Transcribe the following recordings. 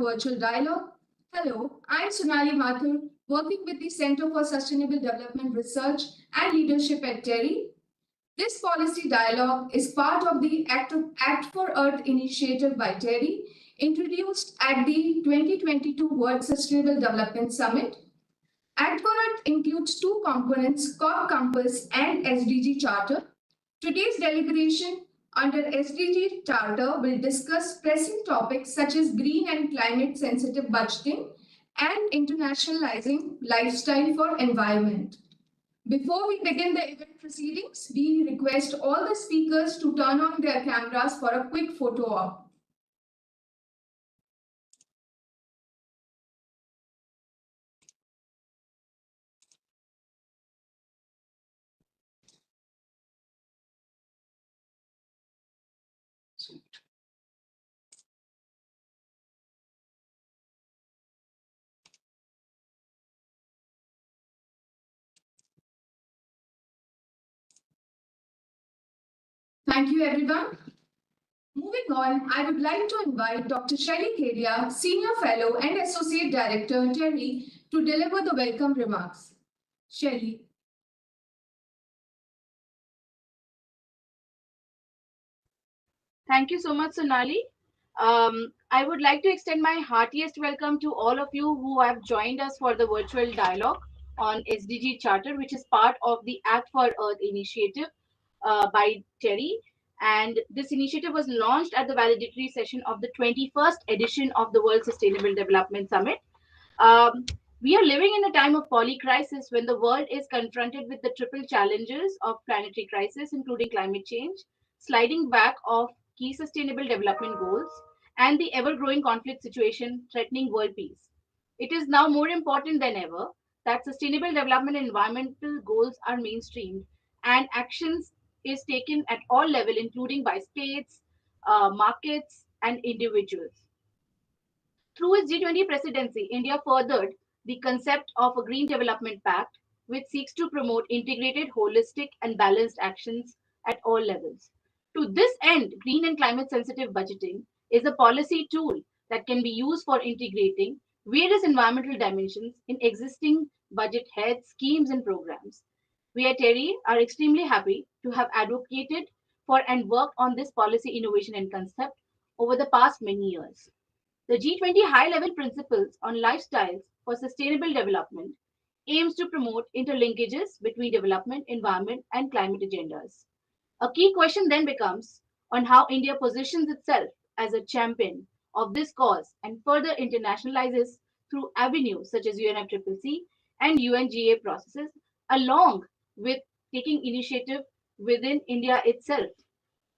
virtual dialogue. Hello, I'm Sonali Mathur, working with the Center for Sustainable Development Research and Leadership at TERI. This policy dialogue is part of the Act for Earth initiative by TERI, introduced at the 2022 World Sustainable Development Summit. Act for Earth includes two components, COP Compass and SDG Charter. Today's deliberation under SDG Charter will discuss pressing topics such as green and climate sensitive budgeting and internationalizing lifestyle for environment. Before we begin the event proceedings, we request all the speakers to turn on their cameras for a quick photo op. Thank you, everyone. Moving on, I would like to invite Dr. Shelly Kedia, Senior Fellow and Associate Director, TERI, to deliver the welcome remarks. Shelly. Thank you so much, Sonali. I would like to extend my heartiest welcome to all of you who have joined us for the virtual dialogue on SDG Charter, which is part of the Act for Earth initiative by TERI. And this initiative was launched at the valedictory session of the 21st edition of the World Sustainable Development Summit. Um, we are living in a time of polycrisis when the world is confronted with the triple challenges of planetary crisis, including climate change, sliding back of key sustainable development goals, and the ever growing conflict situation threatening world peace. It is now more important than ever that sustainable development and environmental goals are mainstreamed and actions is taken at all levels, including by states, markets, and individuals. Through its G20 presidency, India furthered the concept of a Green Development Pact, which seeks to promote integrated, holistic, and balanced actions at all levels. To this end, green and climate sensitive budgeting is a policy tool that can be used for integrating various environmental dimensions in existing budget heads, schemes, and programs. We at TERI are extremely happy to have advocated for and worked on this policy innovation and concept over the past many years. The G20 high level principles on lifestyles for sustainable development aims to promote interlinkages between development, environment, and climate agendas. A key question then becomes on how India positions itself as a champion of this cause and further internationalizes through avenues such as UNFCCC and UNGA processes, along with taking initiative within India itself.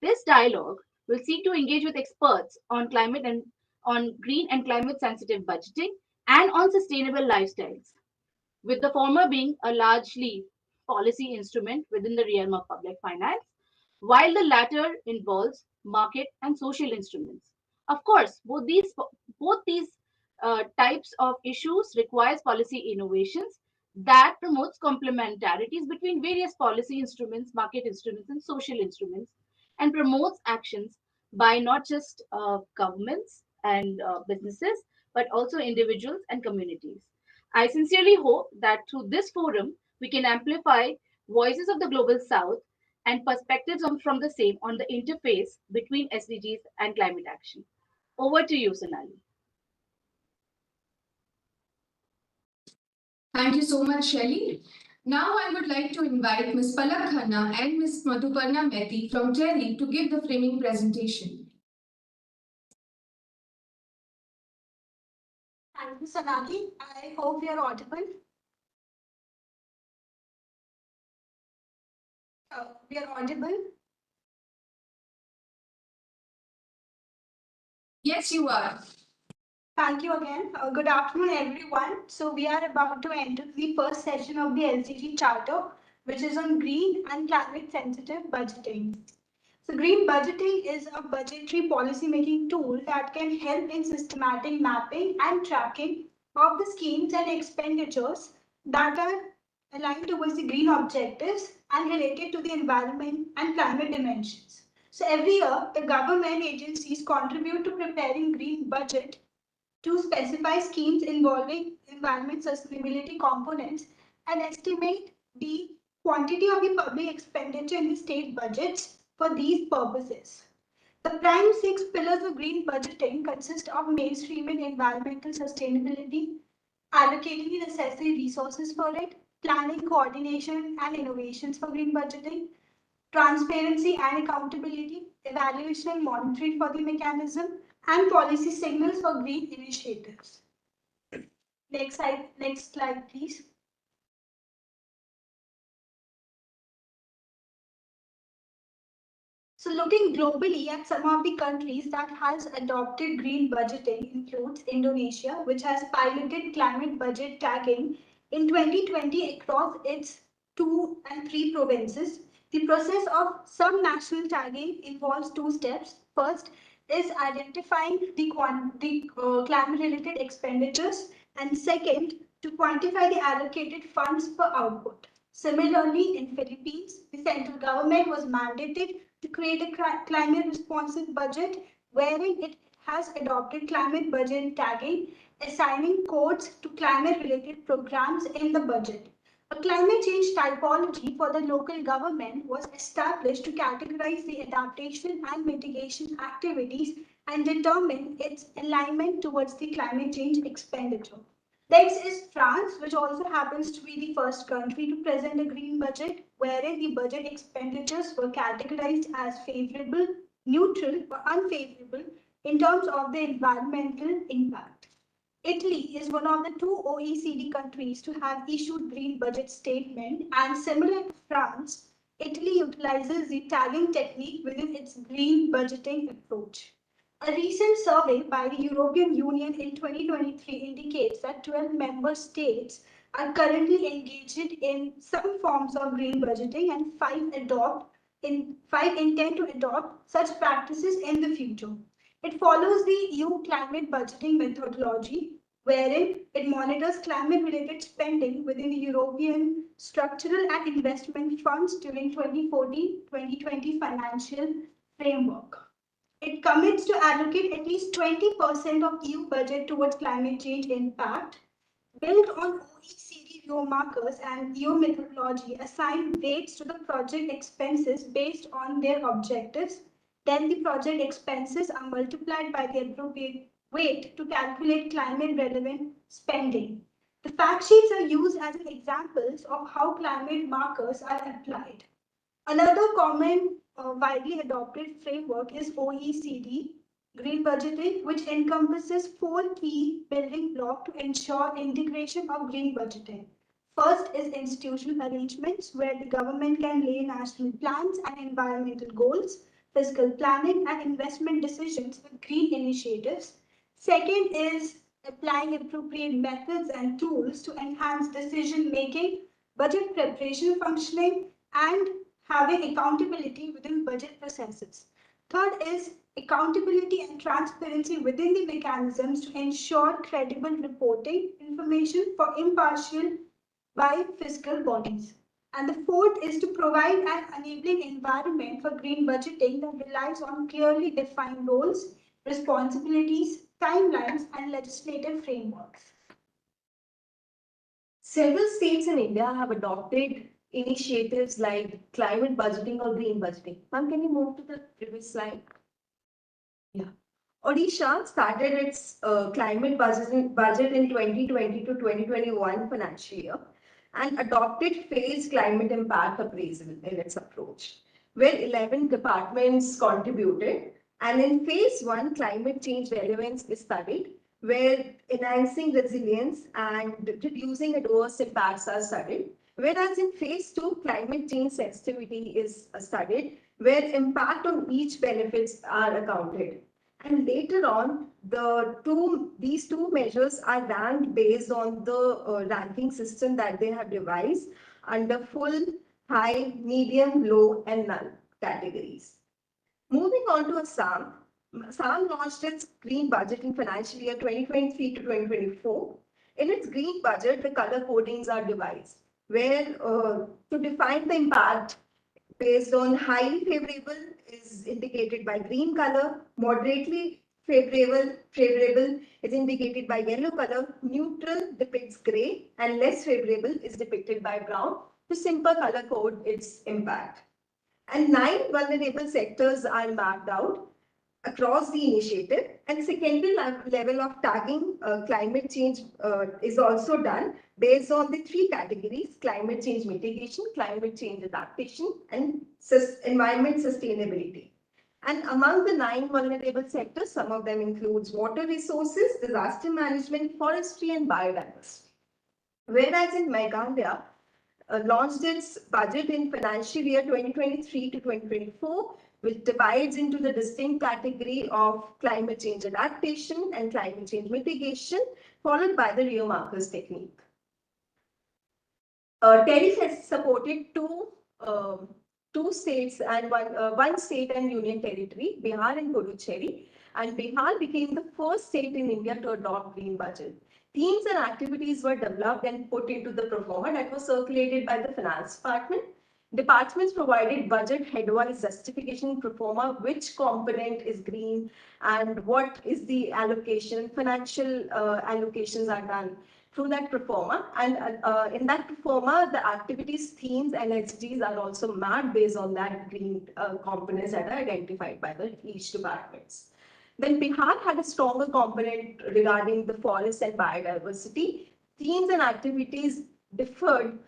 This dialogue will seek to engage with experts on climate and on green and climate sensitive budgeting and on sustainable lifestyles, with the former being a largely policy instrument within the realm of public finance, while the latter involves market and social instruments. Of course, both these types of issues requires policy innovations that promotes complementarities between various policy instruments, market instruments, and social instruments, and promotes actions by not just governments and businesses, but also individuals and communities. I sincerely hope that through this forum, we can amplify voices of the global south and perspectives from the same on the interface between SDGs and climate action. Over to you, Sonali. Thank you so much, Shelly. Now I would like to invite Ms. Palak Khanna and Ms. Madhuparna Mehti from TERI to give the framing presentation. Thank you, Sonali. I hope we are audible. We are audible. Yes, you are. Thank you again. Good afternoon, everyone. So we are about to enter the first session of the SDG Charter, which is on green and climate sensitive budgeting. So green budgeting is a budgetary policy making tool that can help in systematic mapping and tracking of the schemes and expenditures that are aligned towards the green objectives and related to the environment and climate dimensions. So every year, the government agencies contribute to preparing green budget to specify schemes involving environment sustainability components and estimate the quantity of the public expenditure in the state budgets for these purposes. The prime six pillars of green budgeting consist of mainstreaming environmental sustainability, allocating the necessary resources for it, planning, coordination, and innovations for green budgeting, transparency and accountability, evaluation and monitoring for the mechanism, and policy signals for green initiatives. Next slide, please. So looking globally at some of the countries that has adopted green budgeting includes Indonesia, which has piloted climate budget tagging in 2020 across its 2 and 3 provinces. The process of sub-national tagging involves two steps. First is identifying the climate-related expenditures, and second, to quantify the allocated funds for output. Similarly, in Philippines, the central government was mandated to create a climate responsive budget wherein it has adopted climate budget tagging, assigning codes to climate related programs in the budget. A climate change typology for the local government was established to categorize the adaptation and mitigation activities and determine its alignment towards the climate change expenditure. Next is France, which also happens to be the first country to present a green budget, wherein the budget expenditures were categorized as favorable, neutral, or unfavorable in terms of the environmental impact. Italy is one of the two OECD countries to have issued green budget statement, and similar to France, Italy utilizes the tagging technique within its green budgeting approach. A recent survey by the European Union in 2023 indicates that 12 member states are currently engaged in some forms of green budgeting, and five intend to adopt such practices in the future. It follows the EU climate budgeting methodology, wherein it monitors climate-related spending within the European structural and investment funds during 2014-2020 financial framework. It commits to allocate at least 20% of EU budget towards climate change impact, built on OECD Rio markers and EU methodology, assign weights to the project expenses based on their objectives. Then the project expenses are multiplied by the appropriate weight to calculate climate relevant spending. The fact sheets are used as examples of how climate markers are applied. Another common widely adopted framework is OECD green budgeting, which encompasses four key building blocks to ensure integration of green budgeting. First is institutional arrangements, where the government can lay national plans and environmental goals, fiscal planning, and investment decisions with green initiatives. Second is applying appropriate methods and tools to enhance decision making, budget preparation functioning, and having accountability within budget processes. Third is accountability and transparency within the mechanisms to ensure credible reporting information for impartial by fiscal bodies. And the fourth is to provide an enabling environment for green budgeting that relies on clearly defined roles, responsibilities, timelines, and legislative frameworks. Several states in India have adopted initiatives like climate budgeting or green budgeting. Ma'am, can you move to the previous slide? Yeah. Odisha started its climate budget in 2020 to 2021 financial year and adopted phased climate impact appraisal in its approach, where 11 departments contributed. And in phase one, climate change relevance is studied, where enhancing resilience and reducing adverse impacts are studied. Whereas in phase two, climate change sensitivity is studied, where impact on each benefits are accounted. And later on, these two measures are ranked based on the ranking system that they have devised under full, high, medium, low, and null categories. Moving on to Assam, Assam launched its green budget in financial year 2023 to 2024. In its green budget, the color codings are devised, where to define the impact based on highly favorable is indicated by green color, moderately Favorable is indicated by yellow color, neutral depicts gray, and less favorable is depicted by brown to simple color code its impact. And 9 vulnerable sectors are mapped out across the initiative, and secondary level of tagging climate change is also done based on the 3 categories: climate change mitigation, climate change adaptation, and environment sustainability. And among the 9 vulnerable sectors, some of them includes water resources, disaster management, forestry, and biodiversity. Whereas in Meghalaya, launched its budget in financial year 2023 to 2024, which divides into the distinct category of climate change adaptation and climate change mitigation, followed by the Rio markers technique. TERI has supported two states and one state and union territory, Bihar and Puducherry, and Bihar became the first state in India to adopt green budget. Themes and activities were developed and put into the proforma that was circulated by the finance department. Departments provided budget headwise justification proforma, which component is green and what is the allocation, financial allocations are done through that proforma. And in that proforma, the activities, themes, and SDGs are also mapped based on that green components that are identified by each departments. Then Bihar had a stronger component regarding the forest and biodiversity. Themes and activities differed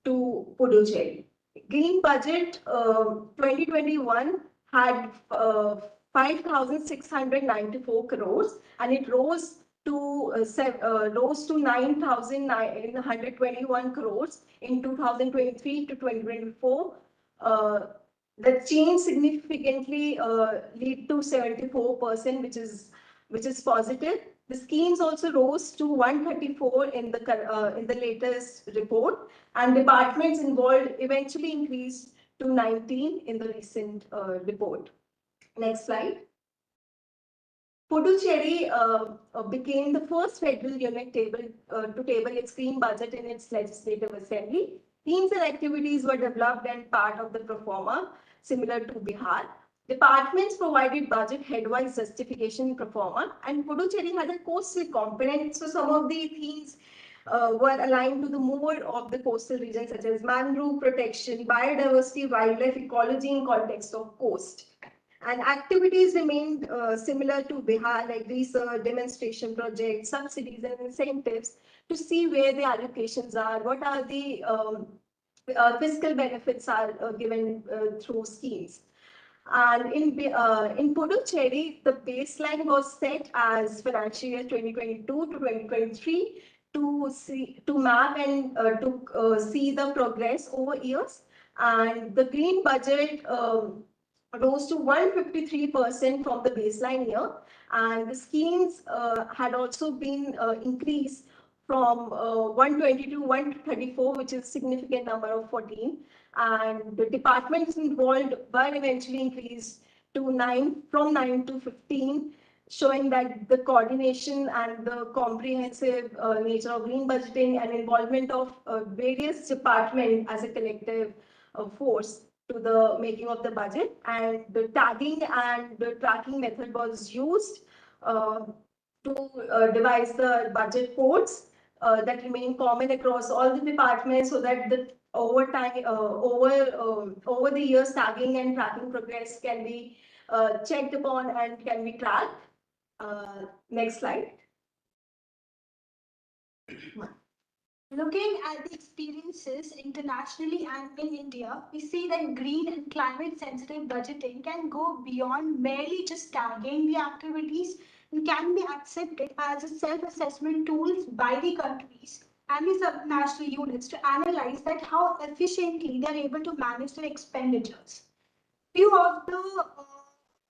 to Puducherry. Green budget 2021 had 5,694 crores, and it rose to 9,921 crores in 2023 to 2024. The change significantly lead to 74%, which is positive. The schemes also rose to 134 in the latest report, and departments involved eventually increased to 19 in the recent report. Next slide. Puducherry became the first federal unit to table its green budget in its legislative assembly. Themes and activities were developed and part of the proforma, similar to Bihar. Departments provided budget headwise justification proforma, and Puducherry had a coastal component. So some of the themes were aligned to the more of the coastal regions, such as mangrove protection, biodiversity, wildlife ecology in context of coast. And activities remained similar to Bihar, like research, demonstration projects, subsidies, and incentives to see where the allocations are, what are the fiscal benefits are given through schemes. And in Puducherry, the baseline was set as financial year 2022 to 2023 to map and to see the progress over years. And the green budget rose to 153% from the baseline year, and the schemes had also been increased from 120 to 134, which is a significant number of 14. And the departments involved were eventually increased to from 9 to 15, showing that the coordination and the comprehensive nature of green budgeting and involvement of various departments as a collective force to the making of the budget. And the tagging and the tracking method was used to devise the budget codes that remain common across all the departments, so that the over the years, tagging and tracking progress can be checked upon and can be tracked. Next slide. Looking at the experiences internationally and in India, we see that green and climate sensitive budgeting can go beyond merely just tagging the activities and can be accepted as a self-assessment tools by the countries and the subnational units to analyze that how efficiently they are able to manage their expenditures. Few of the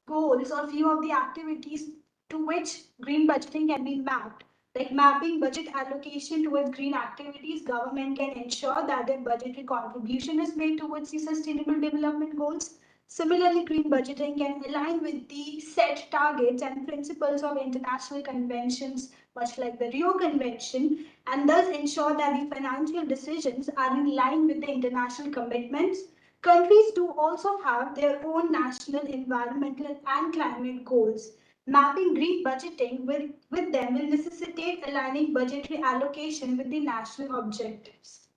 goals or few of the activities to which green budgeting can be mapped, like mapping budget allocation towards green activities, government can ensure that their budgetary contribution is made towards the sustainable development goals. Similarly, green budgeting can align with the set targets and principles of international conventions, much like the Rio Convention, and thus ensure that the financial decisions are in line with the international commitments. Countries do also have their own national environmental and climate goals. Mapping green budgeting with them will necessitate aligning budgetary allocation with the national objectives.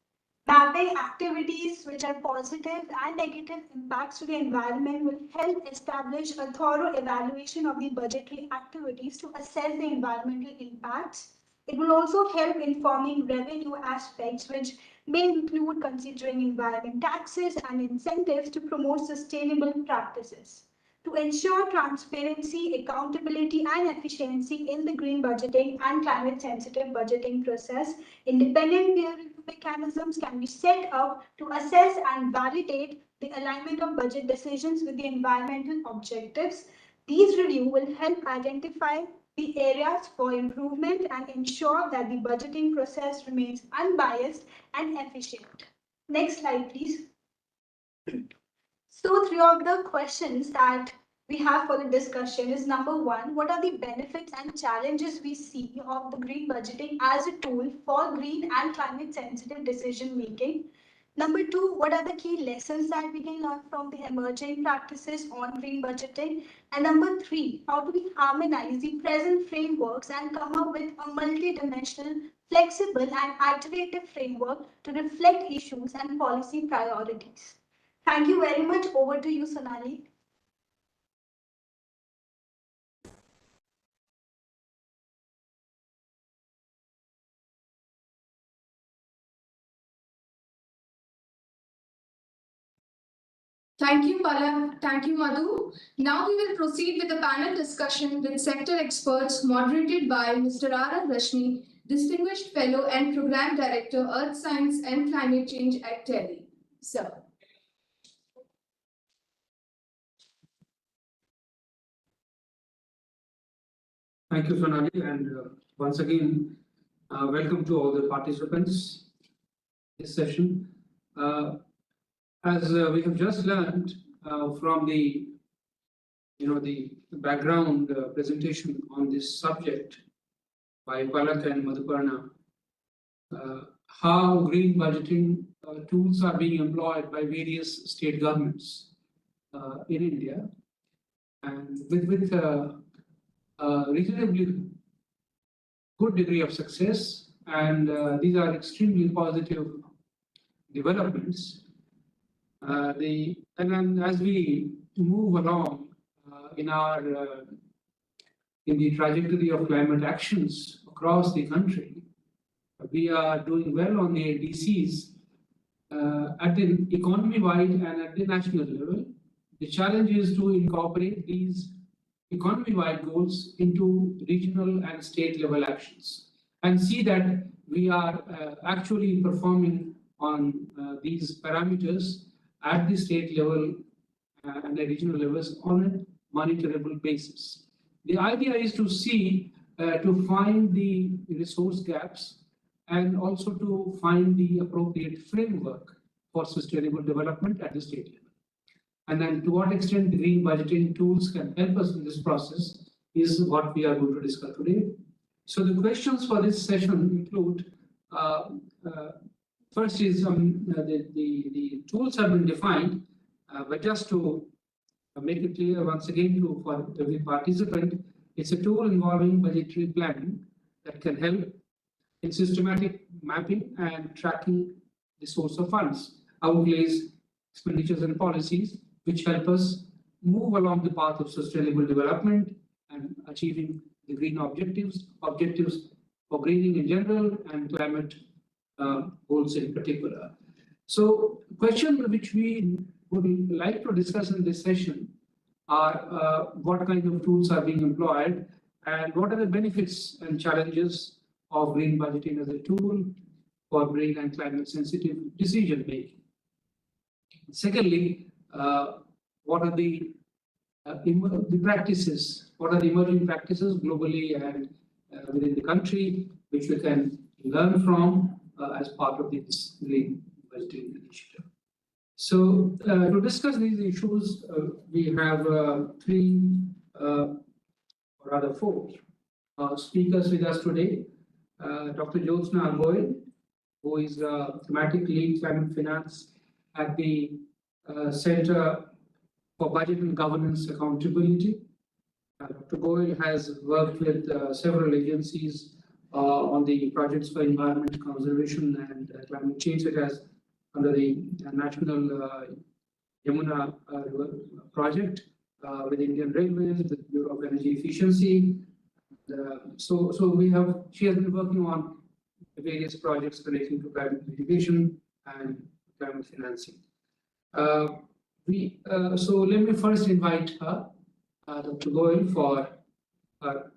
Mapping activities which are positive and negative impacts to the environment will help establish a thorough evaluation of the budgetary activities to assess the environmental impacts. It will also help informing revenue aspects, which may include considering environment taxes and incentives to promote sustainable practices. To ensure transparency, accountability, and efficiency in the green budgeting and climate sensitive budgeting process, independent peer review mechanisms can be set up to assess and validate the alignment of budget decisions with the environmental objectives. These reviews will help identify the areas for improvement and ensure that the budgeting process remains unbiased and efficient. Next slide, please. So, three of the questions that we have for the discussion is number one, what are the benefits and challenges we see of the green budgeting as a tool for green and climate sensitive decision making? Number two, what are the key lessons that we can learn from the emerging practices on green budgeting? And number three, how do we harmonize the present frameworks and come up with a multi-dimensional, flexible and iterative framework to reflect issues and policy priorities? Thank you very much. Over to you, Sonali. Thank you, Bala. Thank you, Madhu. Now we will proceed with a panel discussion with sector experts moderated by Mr. R. Rashmi, Distinguished Fellow and Program Director, Earth Science and Climate Change at TELI. Sir. Thank you, Sonali, and once again, welcome to all the participants in this session. As we have just learned from the background presentation on this subject by Palak and Madhuparna, how green budgeting tools are being employed by various state governments in India, and with reasonably good degree of success, and these are extremely positive developments. And then as we move along in the trajectory of climate actions across the country, we are doing well on the DCs at the economy-wide and at the national level. The challenge is to incorporate these economy-wide goals into regional and state level actions and see that we are actually performing on these parameters at the state level and the regional levels on a monitorable basis. The idea is to see, to find the resource gaps and also to find the appropriate framework for sustainable development at the state level. And then to what extent the green budgeting tools can help us in this process is what we are going to discuss today. So the questions for this session include, first is the tools have been defined, but just to make it clear once again for every participant, it's a tool involving budgetary planning that can help in systematic mapping and tracking the source of funds, outlays, expenditures and policies, which help us move along the path of sustainable development and achieving the green objectives for greening in general and climate goals in particular. So question which we would like to discuss in this session are what kind of tools are being employed and what are the benefits and challenges of green budgeting as a tool for green and climate sensitive decision making. Secondly, what are the practices, what are the emerging practices globally and within the country, which we can learn from as part of this green budgeting initiative. So to discuss these issues, we have three, or rather four speakers with us today. Dr. Jyotsna Goyal, who is thematic lead climate finance at the Center for Budget and Governance Accountability Dr. Goyal has worked with several agencies on the projects for environment conservation and climate change, such as under the National Yamuna River project with Indian Railways, with Bureau of Energy Efficiency. So she has been working on various projects relating to climate mitigation and climate financing. So let me first invite her, Dr. Goyal, for her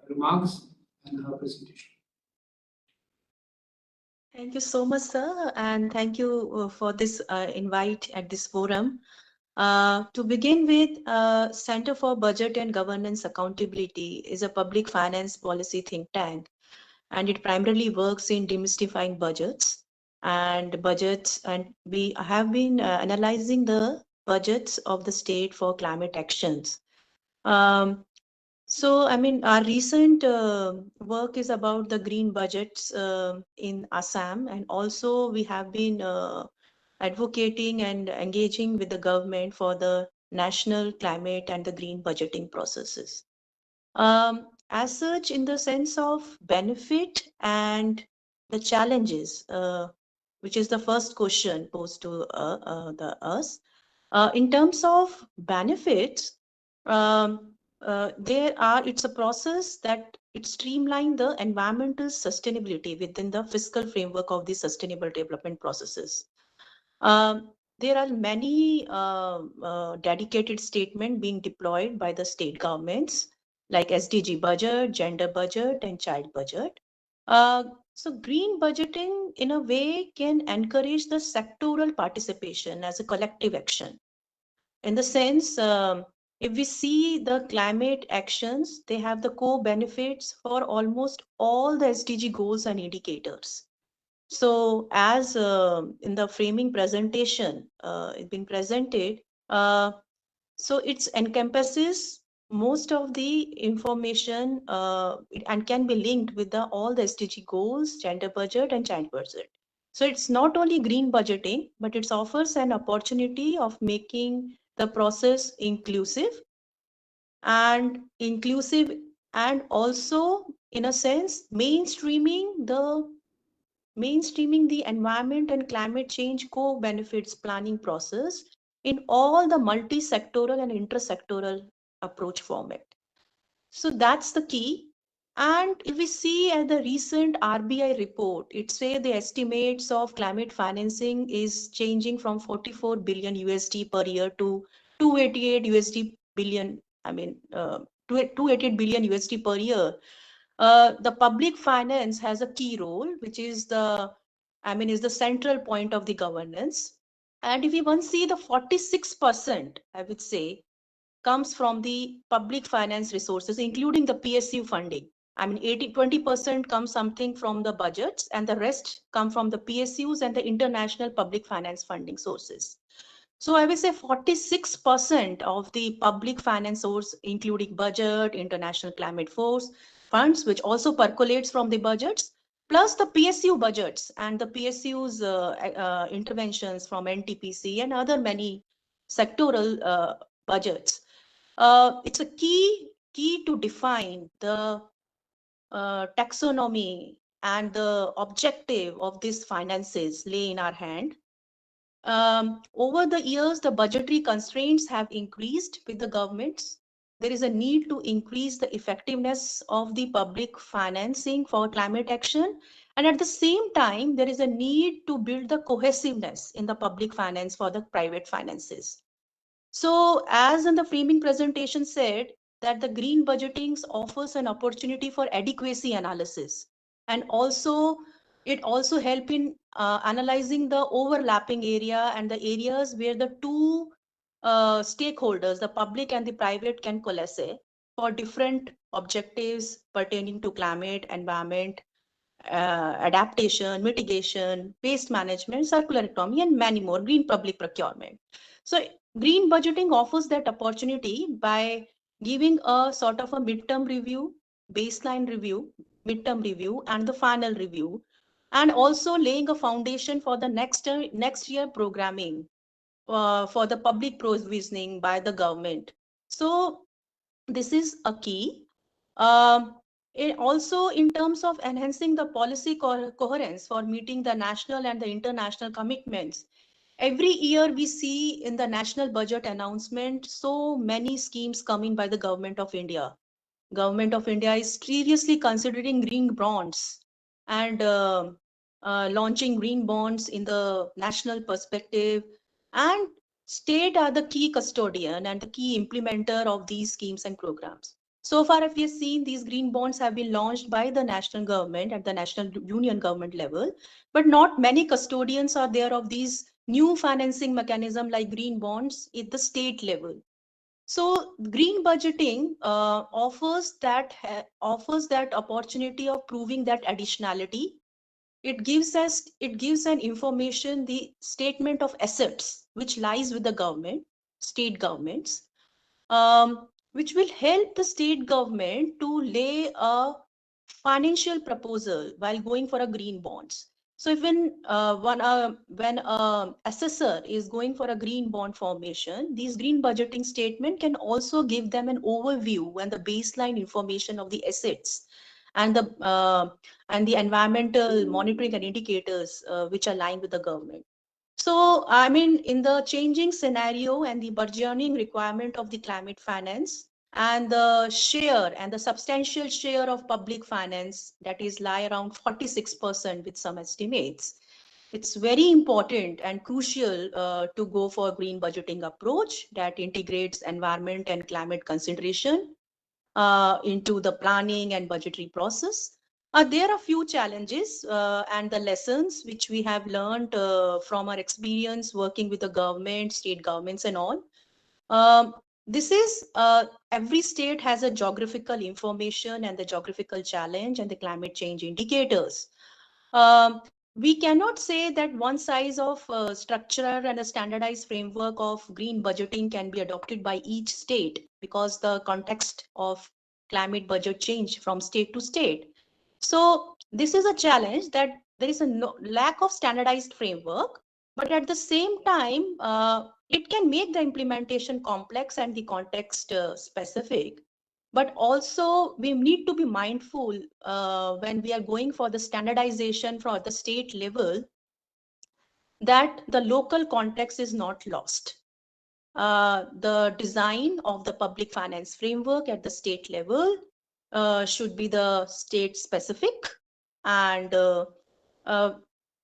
remarks and her presentation. Thank you so much, sir, and thank you for this invite at this forum. To begin with, Center for Budget and Governance Accountability is a public finance policy think tank, and it primarily works in demystifying budgets. And we have been analyzing the budgets of the state for climate actions. So, I mean, our recent work is about the green budgets in Assam, and also we have been advocating and engaging with the government for the national climate and the green budgeting processes. As such, in the sense of benefit and the challenges, which is the first question posed to us, in terms of benefits, it's a process that it streamlines the environmental sustainability within the fiscal framework of the sustainable development processes. There are many dedicated statements being deployed by the state governments, like SDG budget, gender budget, and child budget. So green budgeting, in a way, can encourage the sectoral participation as a collective action. In the sense, if we see the climate actions, they have the co-benefits for almost all the SDG goals and indicators. So as in the framing presentation, it's been presented, so it encompasses most of the information and can be linked with all the SDG goals, gender budget, and child budget. So it's not only green budgeting, but it offers an opportunity of making the process inclusive and also, in a sense, mainstreaming the environment and climate change co-benefits planning process in all the multi-sectoral and intersectoral approach format. So that's the key. And if we see at the recent RBI report, it says the estimates of climate financing is changing from 44 billion USD per year to 288 USD billion, 288 billion USD per year. The public finance has a key role, which is is the central point of the governance. And if we once see the 46%, I would say, comes from the public finance resources, including the PSU funding. 20% comes something from the budgets, and the rest come from the PSUs and the international public finance funding sources. So I will say 46% of the public finance source, including budget, international climate force, funds, which also percolates from the budgets, plus the PSU budgets and the PSU's interventions from NTPC and other many sectoral budgets. It's a key to define the taxonomy and the objective of these finances lay in our hand. Over the years, the budgetary constraints have increased with the governments. There is a need to increase the effectiveness of the public financing for climate action. And at the same time, there is a need to build the cohesiveness in the public finance for the private finances. So as in the framing presentation said, that the green budgeting offers an opportunity for adequacy analysis. And also, it also helps in analyzing the overlapping area and the areas where the two stakeholders, the public and the private, can coalesce for different objectives pertaining to climate, environment, adaptation, mitigation, waste management, circular economy, and many more, green public procurement. So green budgeting offers that opportunity by giving a sort of a midterm review, baseline review, midterm review, and the final review, and also laying a foundation for the next year programming for the public provisioning by the government. So This is a key. Also, in terms of enhancing the policy coherence for meeting the national and the international commitments, every year we see in the national budget announcement so many schemes coming by the government of India. Government of India is seriously considering green bonds and launching green bonds in the national perspective, and state are the key custodian and the key implementer of these schemes and programs. So far, if we have seen, these green bonds have been launched by the national government at the national union government level, but not many custodians are there of these new financing mechanism like green bonds at the state level. So green budgeting offers that opportunity of proving that additionality. It gives an information, the statement of assets which lies with the government, state governments, which will help the state government to lay a financial proposal while going for a green bonds. So if when assessor is going for a green bond formation, these green budgeting statement can also give them an overview and the baseline information of the assets and the environmental monitoring and indicators which align with the government. So, I mean, in the changing scenario and the burgeoning requirement of the climate finance and the share and the substantial share of public finance that is lie around 46% with some estimates, it's very important and crucial to go for green budgeting approach that integrates environment and climate consideration into the planning and budgetary process. There are few challenges and the lessons which we have learned from our experience working with the government, state governments and all. This is every state has a geographical information and the geographical challenge and the climate change indicators. We cannot say that one size of structure and a standardized framework of green budgeting can be adopted by each state because the context of climate budget change from state to state. So this is a challenge that there is a lack of standardized framework, but at the same time, it can make the implementation complex and the context specific. But also we need to be mindful when we are going for the standardization for the state level that the local context is not lost. The design of the public finance framework at the state level should be the state specific, and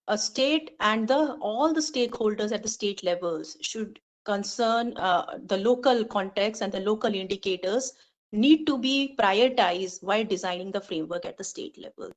a state and all the stakeholders at the state levels should concern the local context, and the local indicators need to be prioritized while designing the framework at the state level.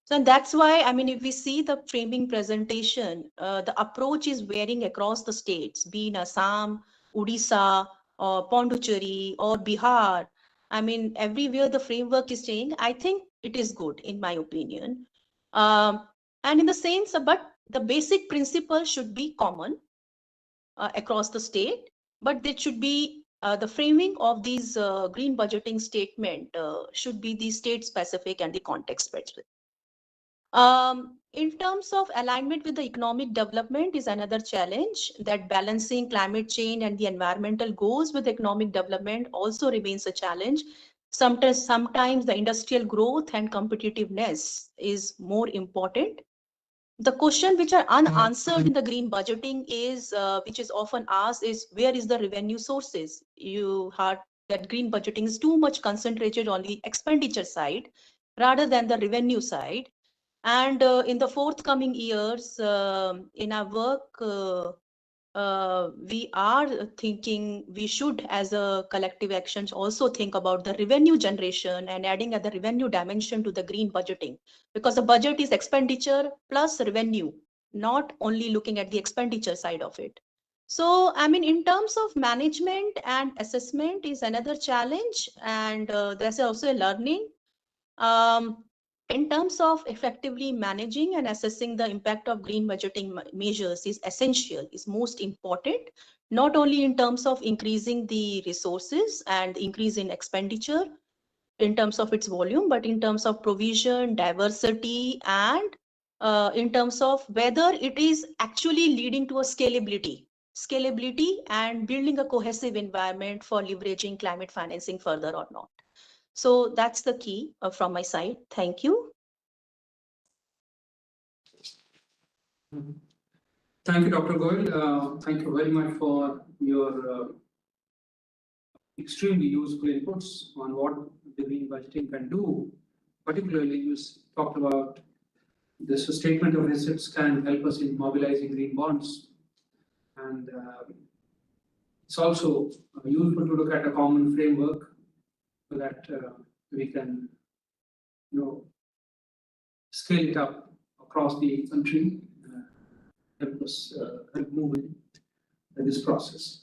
So that's why, I mean, if we see the framing presentation, the approach is varying across the states, be in Assam, Odisha, or Pondicherry, or Bihar. I mean, everywhere the framework is changing. I think it is good, in my opinion. And in the sense, but the basic principle should be common across the state, but there should be the framing of these green budgeting statement should be the state specific and the context specific. In terms of alignment with the economic development is another challenge, that balancing climate change and the environmental goals with economic development also remains a challenge. Sometimes the industrial growth and competitiveness is more important. The question which are unanswered in the green budgeting is, which is often asked, is where is the revenue sources? You heard that green budgeting is too much concentrated on the expenditure side rather than the revenue side. And in the forthcoming years, in our work, we are thinking we should, as a collective actions, also think about the revenue generation and adding the revenue dimension to the green budgeting, because the budget is expenditure plus revenue, not only looking at the expenditure side of it. So, I mean, in terms of management and assessment is another challenge, and there's also a learning. In terms of effectively managing and assessing the impact of green budgeting measures is essential, is most important, not only in terms of increasing the resources and increase in expenditure in terms of its volume, but in terms of provision, diversity, and in terms of whether it is actually leading to a scalability. scalability, and building a cohesive environment for leveraging climate financing further or not. So that's the key from my side. Thank you. Thank you, Dr. Goyal. Thank you very much for your extremely useful inputs on what the green budgeting can do. Particularly, you talked about this statement of assets can help us in mobilizing green bonds. And it's also useful to look at a common framework so that we can, scale it up across the country, help us help move in this process.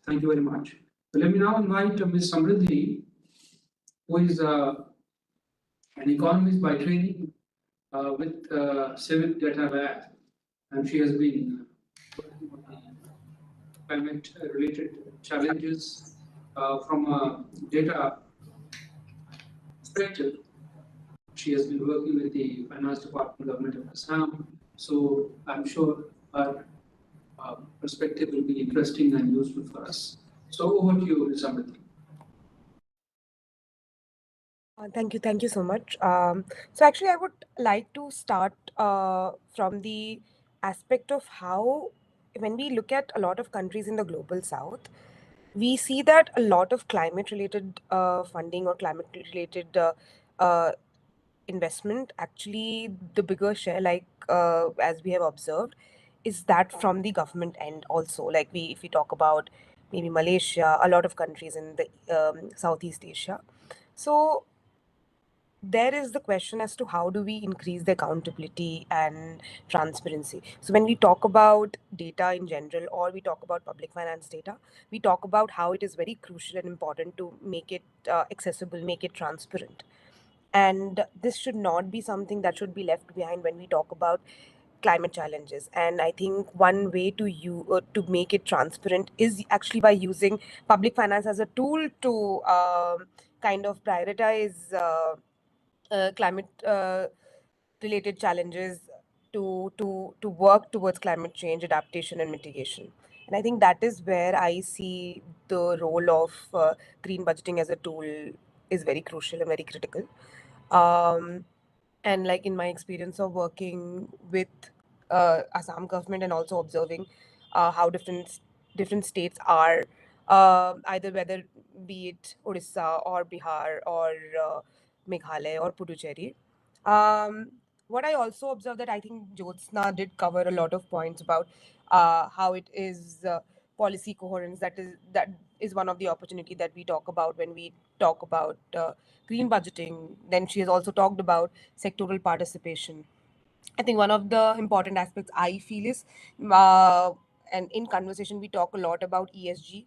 Thank you very much. So let me now invite Ms. Samriddhi, who is an economist by training with Civic Data Lab, and she has been working on the climate-related challenges from a data perspective. She has been working with the Finance Department, Government of Assam, so I'm sure her perspective will be interesting and useful for us. So over to you, Ms. Samriddhi. Thank you so much. So actually, I would like to start from the aspect of how, when we look at a lot of countries in the global south, we see that a lot of climate-related funding or climate-related investment, actually the bigger share, like as we have observed, is that from the government end also. Like if we talk about maybe Malaysia, a lot of countries in the Southeast Asia. So there is the question as to how do we increase the accountability and transparency. So when we talk about data in general, or we talk about public finance data, we talk about how it is very crucial and important to make it accessible, make it transparent. And this should not be something that should be left behind when we talk about climate challenges. And I think one way to make it transparent is actually by using public finance as a tool to kind of prioritize climate related challenges, to work towards climate change adaptation and mitigation. And I think that is where I see the role of green budgeting as a tool is very crucial and very critical. And like in my experience of working with Assam government and also observing how different states are, either whether be it Odisha or Bihar or Meghalaya or Puducherry. What I also observed, that I think Jyotsna did cover a lot of points about how it is policy coherence. That is one of the opportunity that we talk about when we talk about green budgeting. Then she has also talked about sectoral participation. I think one of the important aspects I feel is, and in conversation we talk a lot about ESG,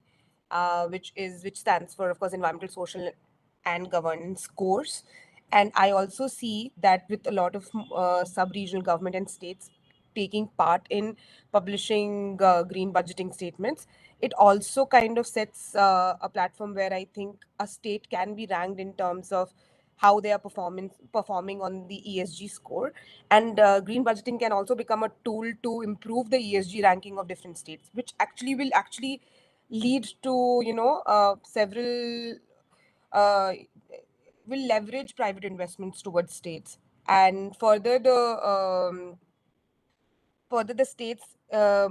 which stands for, of course, environmental, social, and governance scores. And I also see that with a lot of sub-regional government and states taking part in publishing green budgeting statements, it also kind of sets a platform where I think a state can be ranked in terms of how they are performing on the ESG score. And green budgeting can also become a tool to improve the ESG ranking of different states, which will lead to several uh, will leverage private investments towards states, and further the state's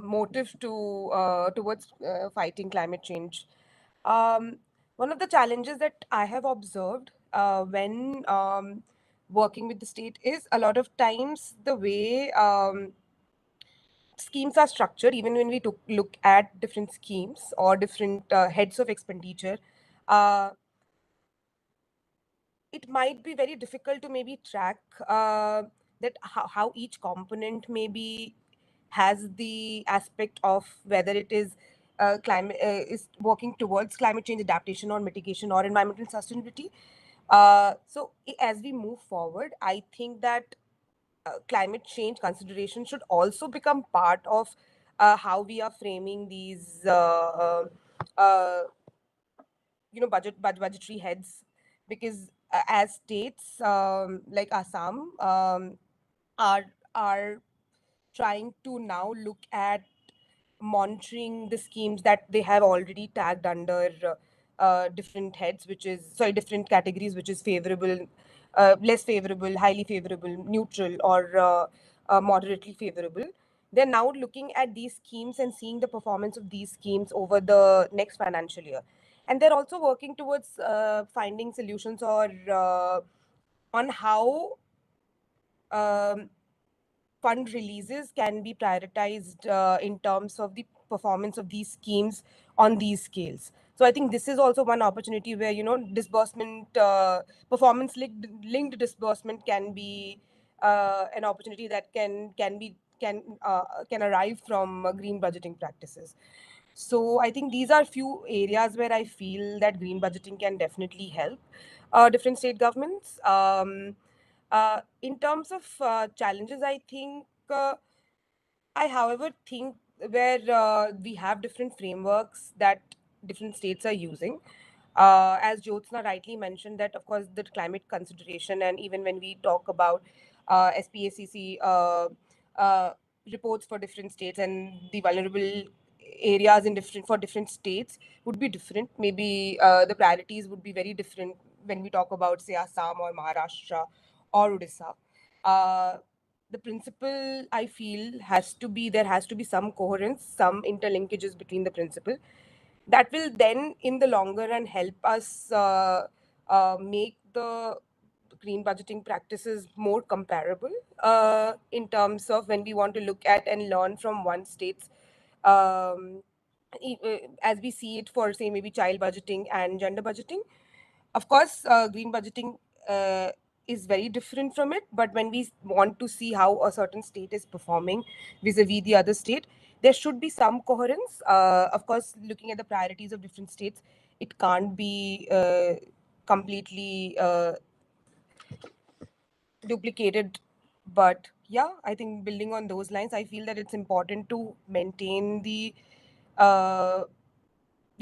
motive towards fighting climate change. One of the challenges that I have observed when working with the state is, a lot of times the way schemes are structured, even when we look at different schemes or different heads of expenditure, uh, it might be very difficult to maybe track that how each component maybe has the aspect of whether it is climate is working towards climate change adaptation or mitigation or environmental sustainability. As we move forward, I think that climate change consideration should also become part of how we are framing these uh, budgetary heads, because as states like Assam are trying to now look at monitoring the schemes that they have already tagged under different heads, different categories, which is favorable, less favorable, highly favorable, neutral, or moderately favorable. They're now looking at these schemes and seeing the performance of these schemes over the next financial year. And they're also working towards finding solutions or on how fund releases can be prioritized in terms of the performance of these schemes on these scales. So I think this is also one opportunity where, disbursement, performance linked disbursement can be an opportunity that can arrive from green budgeting practices. So I think these are few areas where I feel that green budgeting can definitely help different state governments. In terms of challenges, I, however, think where we have different frameworks that different states are using. As Jyotsna rightly mentioned, that of course the climate consideration, and even when we talk about SPACC reports for different states and the vulnerable areas for different states would be different. Maybe the priorities would be very different when we talk about, say, Assam or Maharashtra or Odisha. The principle, I feel, there has to be some coherence, some interlinkages between the principle that will then in the longer run help us make the green budgeting practices more comparable in terms of when we want to look at and learn from one state's as we see it for, say, maybe child budgeting and gender budgeting. Of course, green budgeting is very different from it, but when we want to see how a certain state is performing vis-a-vis the other state, there should be some coherence. Of course, looking at the priorities of different states, it can't be completely duplicated. But yeah, I think building on those lines, I feel that it's important to maintain the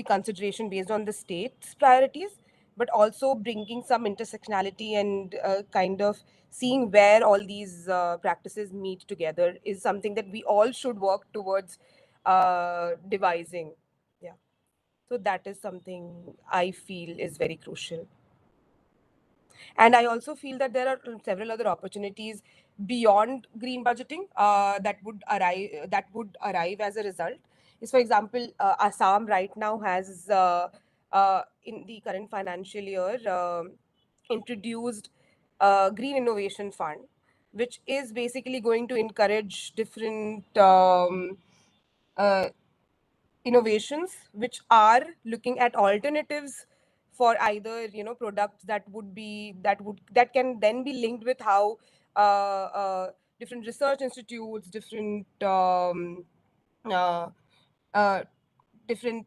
consideration based on the state's priorities, but also bringing some intersectionality and kind of seeing where all these practices meet together is something that we all should work towards devising. Yeah. So that is something I feel is very crucial. And I also feel that there are several other opportunities beyond green budgeting that would arrive as a result. Is, for example, Assam right now has in the current financial year introduced a Green Innovation Fund, which is basically going to encourage different innovations which are looking at alternatives for either products that can then be linked with how different research institutes, uh, uh, different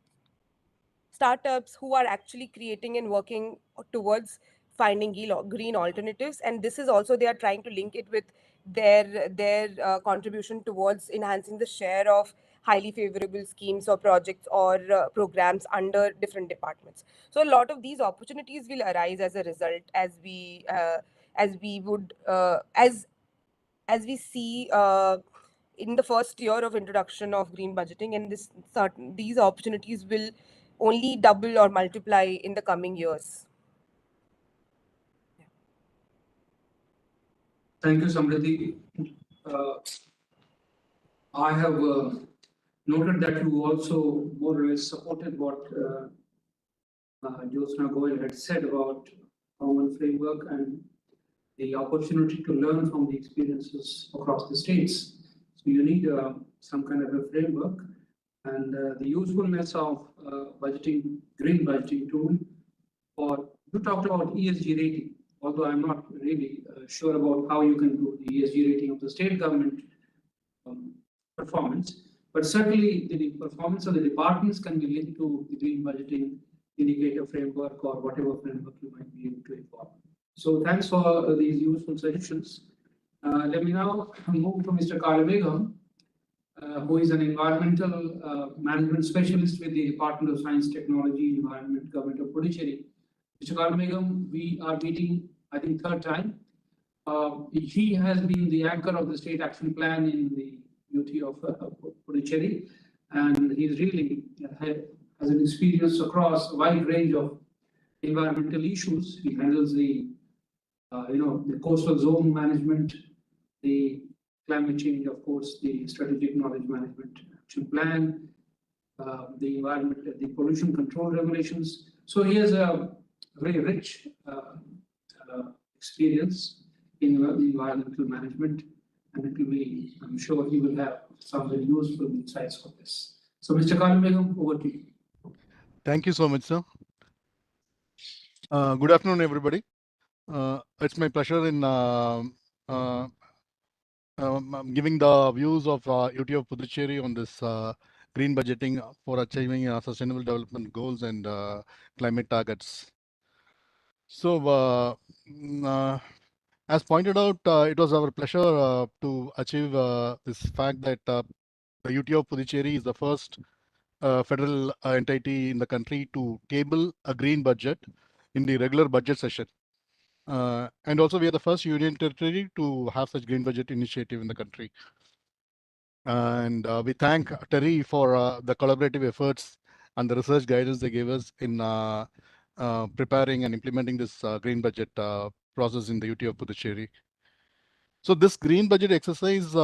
startups who are actually creating and working towards finding green alternatives. And this is also, they are trying to link it with their contribution towards enhancing the share of highly favorable schemes or projects or programs under different departments. So a lot of these opportunities will arise as a result as we see in the first year of introduction of green budgeting, and these opportunities will only double or multiply in the coming years. Thank you, Samriddhi. I have noted that you also more or less supported what Jyotsna Goyal had said about common framework and the opportunity to learn from the experiences across the states. So you need some kind of a framework, and the usefulness of green budgeting tool. You talked about ESG rating, although I'm not really sure about how you can do the ESG rating of the state government performance, but certainly the performance of the departments can be linked to the green budgeting indicator framework or whatever framework you might be able to inform. So thanks for these useful suggestions. Let me now move to Mr. Kalabegam, who is an environmental management specialist with the Department of Science, Technology, Environment, Government of Puducherry. Mr. Kalabegam, we are meeting, I think, third time. He has been the anchor of the State Action Plan in the UT of Puducherry, and he's really has an experience across a wide range of environmental issues. He handles the the coastal zone management, the climate change, of course, the strategic knowledge management action plan, the environment, the pollution control regulations. So he has a very rich experience in environmental management, and it will be, I'm sure he will have some very useful insights for this. So, Mr. Kalam, over to you. Thank you so much, sir. Good afternoon, everybody. It's my pleasure in giving the views of UT of Puducherry on this green budgeting for achieving sustainable development goals and climate targets. So, as pointed out, it was our pleasure to achieve this fact that the UT of Puducherry is the first federal entity in the country to table a green budget in the regular budget session. And also we are the first union territory to have such green budget initiative in the country. And we thank Terry for the collaborative efforts and the research guidance they gave us in preparing and implementing this green budget process in the UT of Puducherry. So this green budget exercise,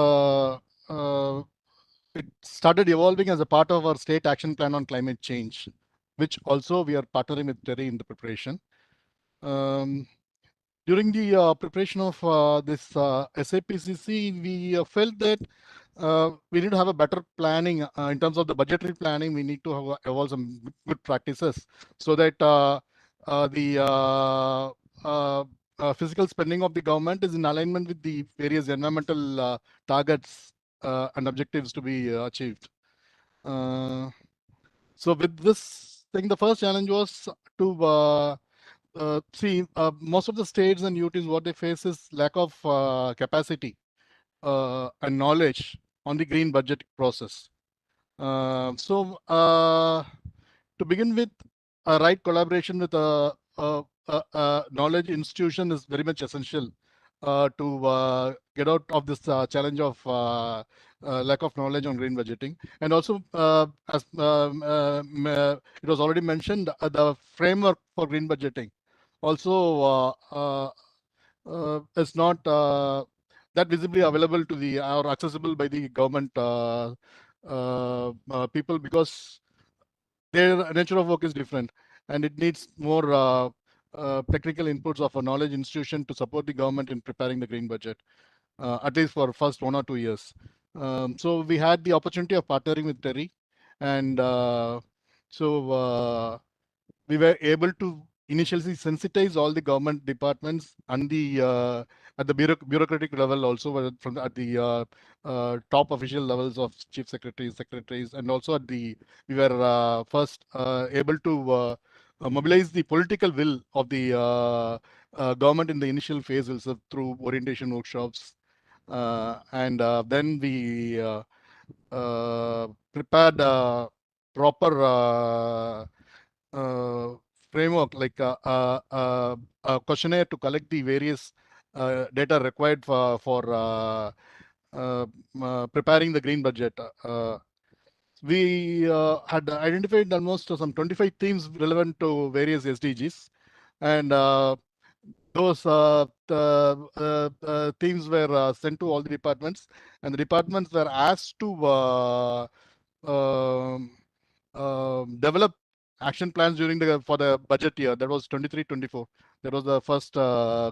it started evolving as a part of our state action plan on climate change, which also we are partnering with Terry in the preparation. During the preparation of this SAPCC, we felt that we need to have a better planning in terms of the budgetary planning. We need to have, evolve some good practices so that the physical spending of the government is in alignment with the various environmental targets and objectives to be achieved. So with this thing, the first challenge was to see most of the states and UTs, what they face is lack of capacity and knowledge on the green budget process. So to begin with, a right collaboration with a knowledge institution is very much essential to get out of this challenge of lack of knowledge on green budgeting. And also, as it was already mentioned, the framework for green budgeting also is not that visibly available to the or accessible by the government people, because their nature of work is different, and it needs more technical inputs of a knowledge institution to support the government in preparing the green budget, at least for first 1 or 2 years. So we had the opportunity of partnering with Terry, and so we were able to initially sensitize all the government departments and the at the bureaucratic level also, from at the top official levels of chief secretaries, and also at the we were first able to mobilize the political will of the government in the initial phase also through orientation workshops, and then we prepared proper framework, like a questionnaire to collect the various data required for preparing the green budget. We had identified almost some 25 themes relevant to various SDGs, and those themes were sent to all the departments, and the departments were asked to develop action plans during for the budget year. That was 23-24. That was the first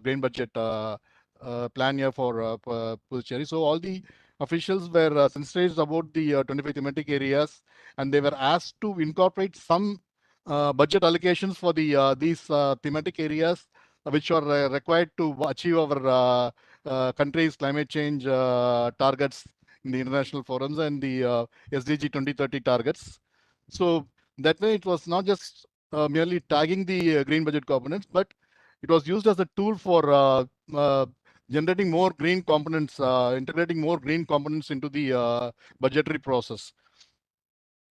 green budget plan year for Puducherry. So all the officials were sensitized about the 25 thematic areas, and they were asked to incorporate some budget allocations for the these thematic areas, which are required to achieve our country's climate change targets in the international forums and the SDG 2030 targets. So that way, it was not just merely tagging the green budget components, but it was used as a tool for generating more green components, integrating more green components into the budgetary process.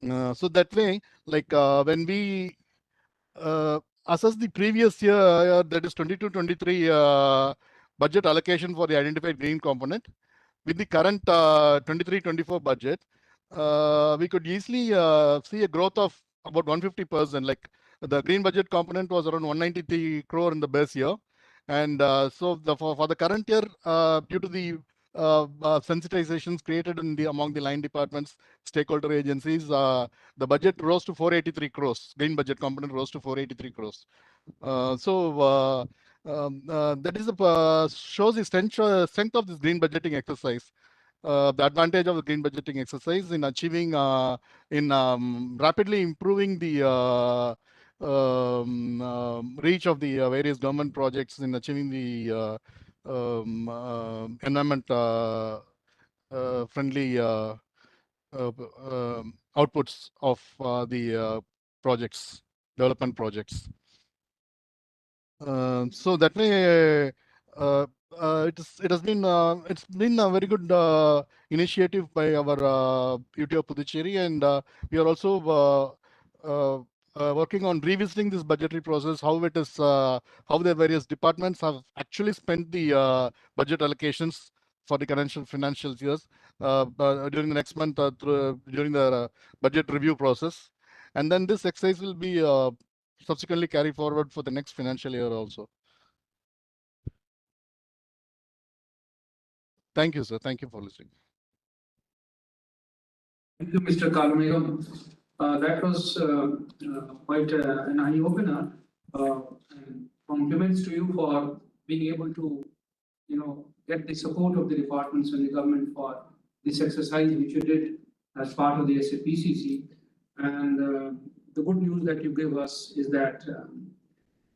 So that way, like when we assess the previous year, that is 22-23 budget allocation for the identified green component, with the current 23-24 budget, we could easily see a growth of about 150%. Like the green budget component was around 193 crore in the base year. And so for the current year, due to the sensitizations created among the line departments, stakeholder agencies, the budget rose to 483 crores. Green budget component rose to 483 crores. That is shows the strength of this green budgeting exercise. The advantage of the green budgeting exercise in achieving, rapidly improving the reach of the various government projects in achieving the environment friendly outputs of the projects, development projects. So that way, it has been it's been a very good initiative by our UT of Puducherry, and we are also working on revisiting this budgetary process, how it is, how the various departments have actually spent the budget allocations for the current financial years during the next month during the budget review process, and then this exercise will be subsequently carry forward for the next financial year also. Thank you, sir. Thank you for listening. Thank you, Mr. Kalmegam. That was quite an eye-opener. And compliments to you for being able to, get the support of the departments and the government for this exercise which you did as part of the SAPCC. And the good news that you give us is that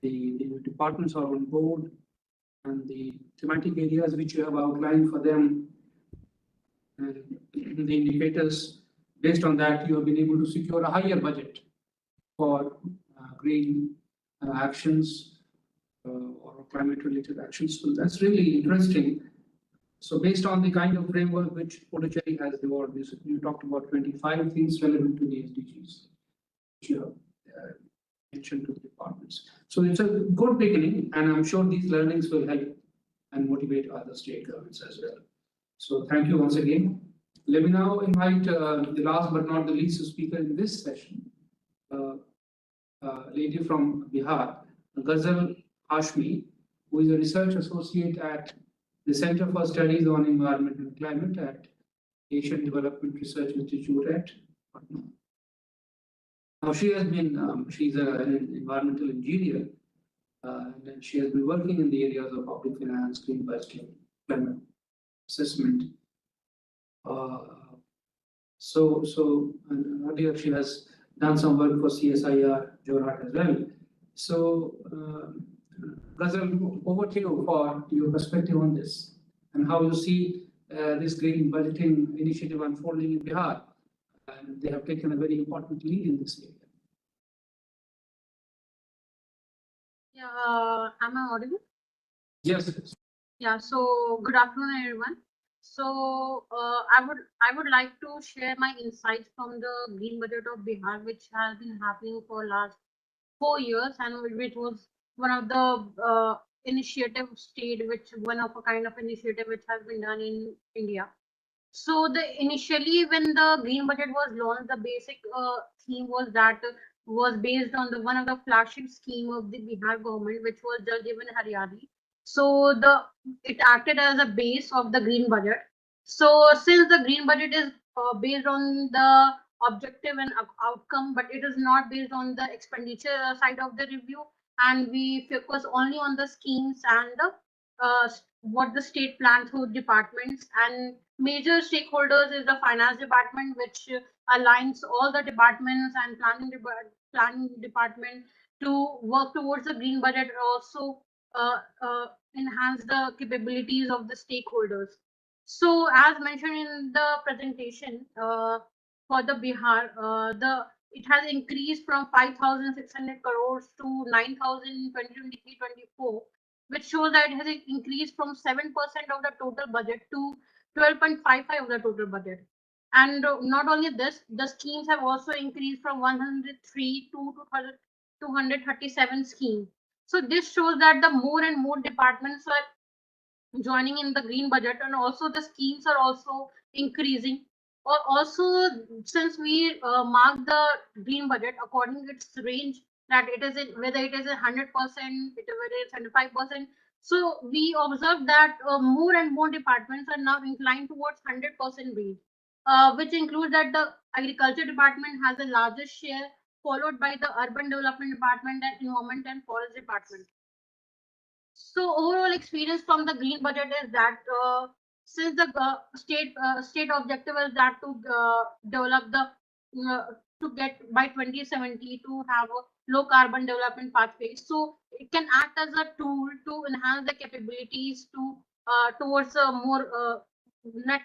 the departments are on board, and the thematic areas which you have outlined for them, and the indicators, based on that, you have been able to secure a higher budget for green actions or climate-related actions. So that's really interesting. So based on the kind of framework which Puducherry has developed, you talked about 25 things relevant to the SDGs, which you have mentioned to the departments. So it's a good beginning, and I'm sure these learnings will help and motivate other state governments as well. So thank you once again. Let me now invite the last but not the least speaker in this session, lady from Bihar, Ghazal Hashmi, who is a research associate at the Center for Studies on Environment and Climate at Asian Development Research Institute at Patna. Now she has been, she's an environmental engineer, and then she has been working in the areas of public finance, green budgeting, climate assessment. And earlier she has done some work for CSIR, Jorhat as well. So, Ghazal, over to you for your perspective on this and how you see this green budgeting initiative unfolding in Bihar. And they have taken a very important lead in this area. Yeah, am I audible? Yes. Yeah. So good afternoon, everyone. So I would like to share my insights from the green budget of Bihar, which has been happening for last 4 years, and which was one of the initiative state, one of a kind of initiative which has been done in India. So initially when the green budget was launched, the basic theme was that was based on the one of the flagship scheme of the Bihar government, which was Jal Jeevan Haryali. So it acted as a base of the green budget. So since the green budget is based on the objective and outcome, but it is not based on the expenditure side of the review, and we focus only on the schemes and the what the state plans through departments, and major stakeholders is the finance department, which aligns all the departments and planning department to work towards the green budget, also enhance the capabilities of the stakeholders. So as mentioned in the presentation, for the Bihar, it has increased from 5,600 crores to 9,000 in 2023-24, which shows that it has increased from 7% of the total budget to 12.55% of the total budget. And not only this, the schemes have also increased from 103 to 237 schemes. So this shows that the more and more departments are joining in the green budget, and also the schemes are also increasing. Also, since we mark the green budget according to its range, that it is whether it is 100%, whether it's 75%. So we observe that more and more departments are now inclined towards 100% range, which includes that the agriculture department has the largest share, followed by the urban development department and environment and forest department. So overall experience from the green budget is that since the state objective is that to develop the uh, to get by 2070 to have a low carbon development pathway, so it can act as a tool to enhance the capabilities to towards a more net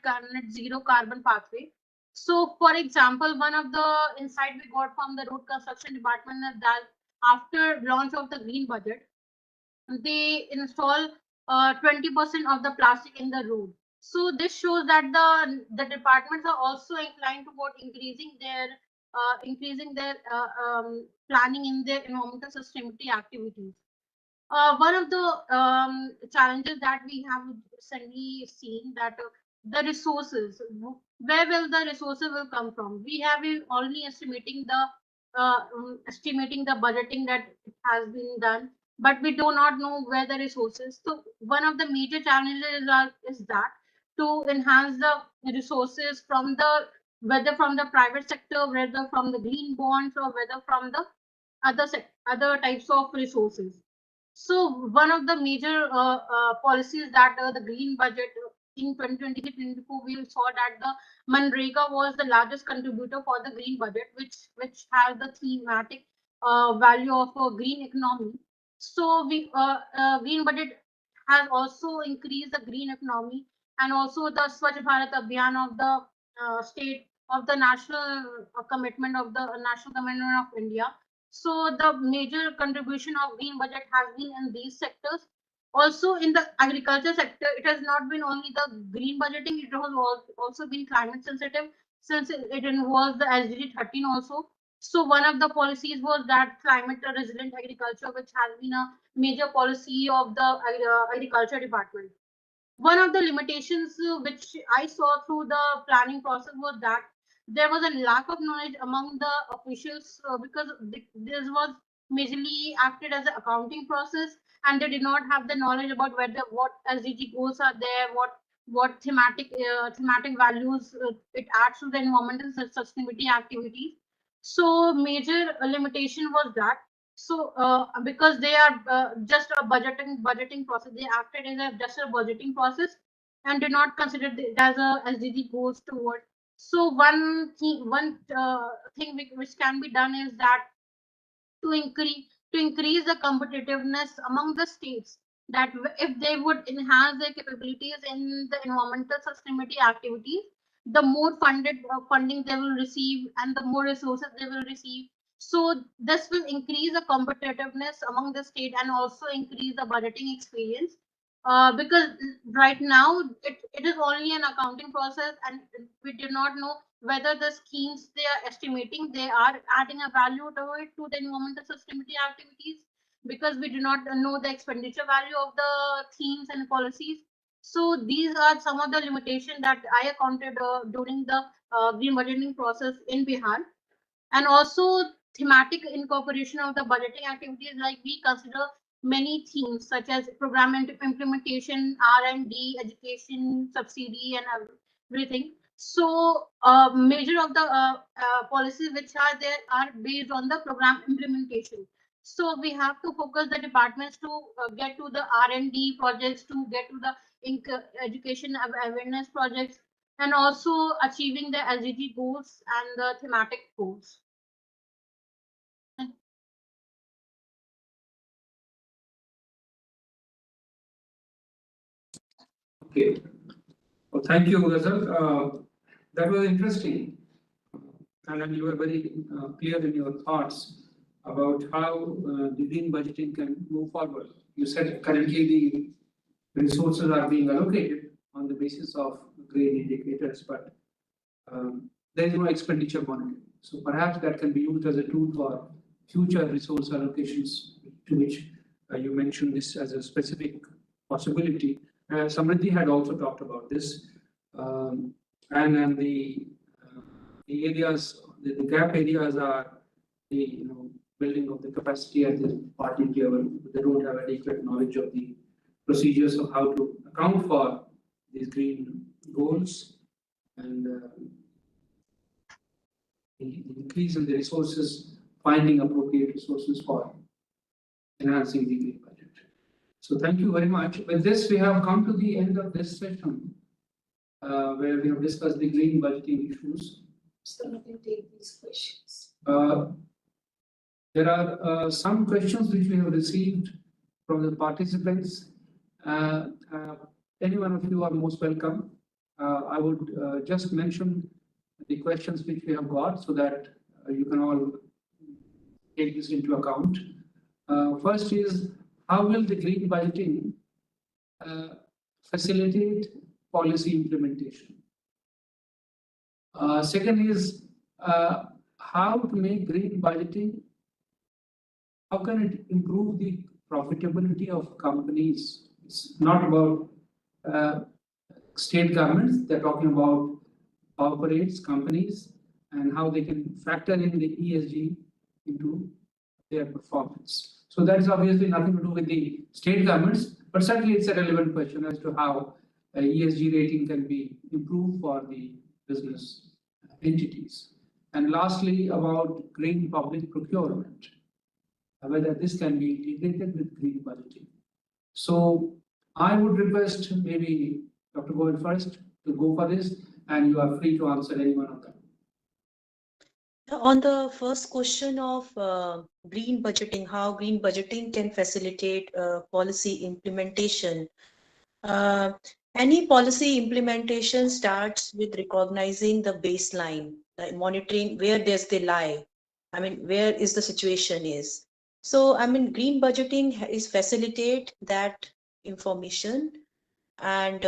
zero carbon pathway. So for example, one of the insight we got from the road construction department is that after launch of the green budget, they install 20% of the plastic in the road. So this shows that the departments are also inclined toward increasing their planning in their environmental sustainability activities. One of the challenges that we have recently seen that the resources, where will the resources will come from? We have been only estimating the budgeting that has been done, but we do not know where the resources. So one of the major challenges is that to enhance the resources from the whether from the private sector, whether from the green bonds, or whether from the other types of resources. So one of the major policies that the green budget in 2023-24, we saw that the Manrega was the largest contributor for the green budget, which has the thematic value of a green economy. So we green budget has also increased the green economy, and also the Swachh Bharat Abhiyan of the state of the national commitment of the national commitment of India. So the major contribution of green budget has been in these sectors. Also in the agriculture sector, it has not been only the green budgeting, it has also been climate sensitive, since it involves the SDG 13 also. So one of the policies was that climate resilient agriculture, which has been a major policy of the agriculture department. One of the limitations which I saw through the planning process was that there was a lack of knowledge among the officials, because this was majorly acted as an accounting process, and they did not have the knowledge about whether what SDG goals are there, what thematic values it adds to the environmental sustainability activities. So major limitation was that. So because they are just a budgeting process, they acted as just a budgeting process and did not consider it as a SDG goals toward. So one thing which can be done is that to increase the competitiveness among the states, that if they would enhance their capabilities in the environmental sustainability activities, the more funding they will receive and the more resources they will receive. So this will increase the competitiveness among the state and also increase the budgeting experience, because right now it is only an accounting process, and we do not know whether the schemes they are estimating, they are adding a value to it, to the environmental sustainability activities, because we do not know the expenditure value of the themes and policies. So these are some of the limitations that I encountered during the green budgeting process in Bihar. And also thematic incorporation of the budgeting activities, like we consider many themes such as program implementation, R&D, education, subsidy, and everything. So major of the policies which are there are based on the program implementation. So we have to focus the departments to get to the R&D projects, to get to the education awareness projects, and also achieving the SDG goals and the thematic goals. Okay. Well, thank you, Ghazal. That was interesting. And then you were very clear in your thoughts about how the green budgeting can move forward. You said currently the resources are being allocated on the basis of green indicators, but there is no expenditure monitoring. So perhaps that can be used as a tool for future resource allocations, to which you mentioned this as a specific possibility. Samriddhi had also talked about this, and then the the areas, the gap areas are the building of the capacity at the party level. They don't have adequate knowledge of the procedures of how to account for these green goals, and the increase in the resources, finding appropriate resources for enhancing the green budget. So thank you very much. With this, we have come to the end of this session, where we have discussed the green budgeting issues. So we can take these questions. There are some questions which we have received from the participants. Any one of you are most welcome. I would just mention the questions which we have got so that you can all take this into account. First is, how will the green budgeting facilitate policy implementation? Second is, how to make green budgeting, how can it improve the profitability of companies? It's not about state governments, they're talking about corporates, companies, and how they can factor in the ESG into their performance. So that is obviously nothing to do with the state governments, but certainly it's a relevant question as to how ESG rating can be improved for the business entities. And lastly, about green public procurement, whether this can be integrated with green budgeting. So I would request maybe Dr. Goel first to go for this, and you are free to answer any one of them. On the first question of green budgeting, how green budgeting can facilitate policy implementation. Any policy implementation starts with recognizing the baseline, monitoring where does they lie. I mean, where is the situation is. So, I mean, green budgeting is facilitate that information, and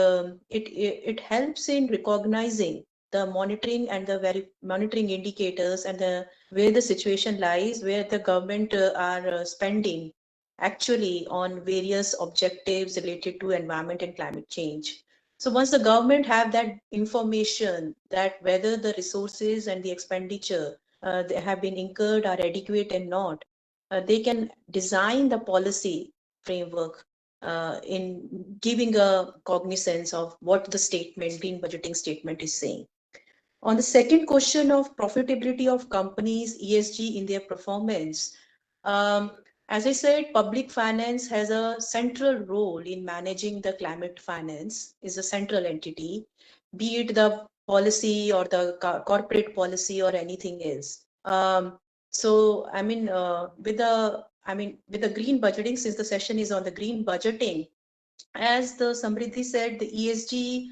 it helps in recognizing the monitoring and the monitoring indicators and the where the situation lies, where the government are spending actually on various objectives related to environment and climate change. So once the government have that information, that whether the resources and the expenditure they have been incurred are adequate and not, they can design the policy framework in giving a cognizance of what the statement, green budgeting statement is saying. On the second question of profitability of companies, ESG in their performance, as I said, public finance has a central role in managing the climate finance, is a central entity, be it the policy or the corporate policy or anything else. So, I mean, with the green budgeting, since the session is on the green budgeting, as the Samriddhi said, the ESG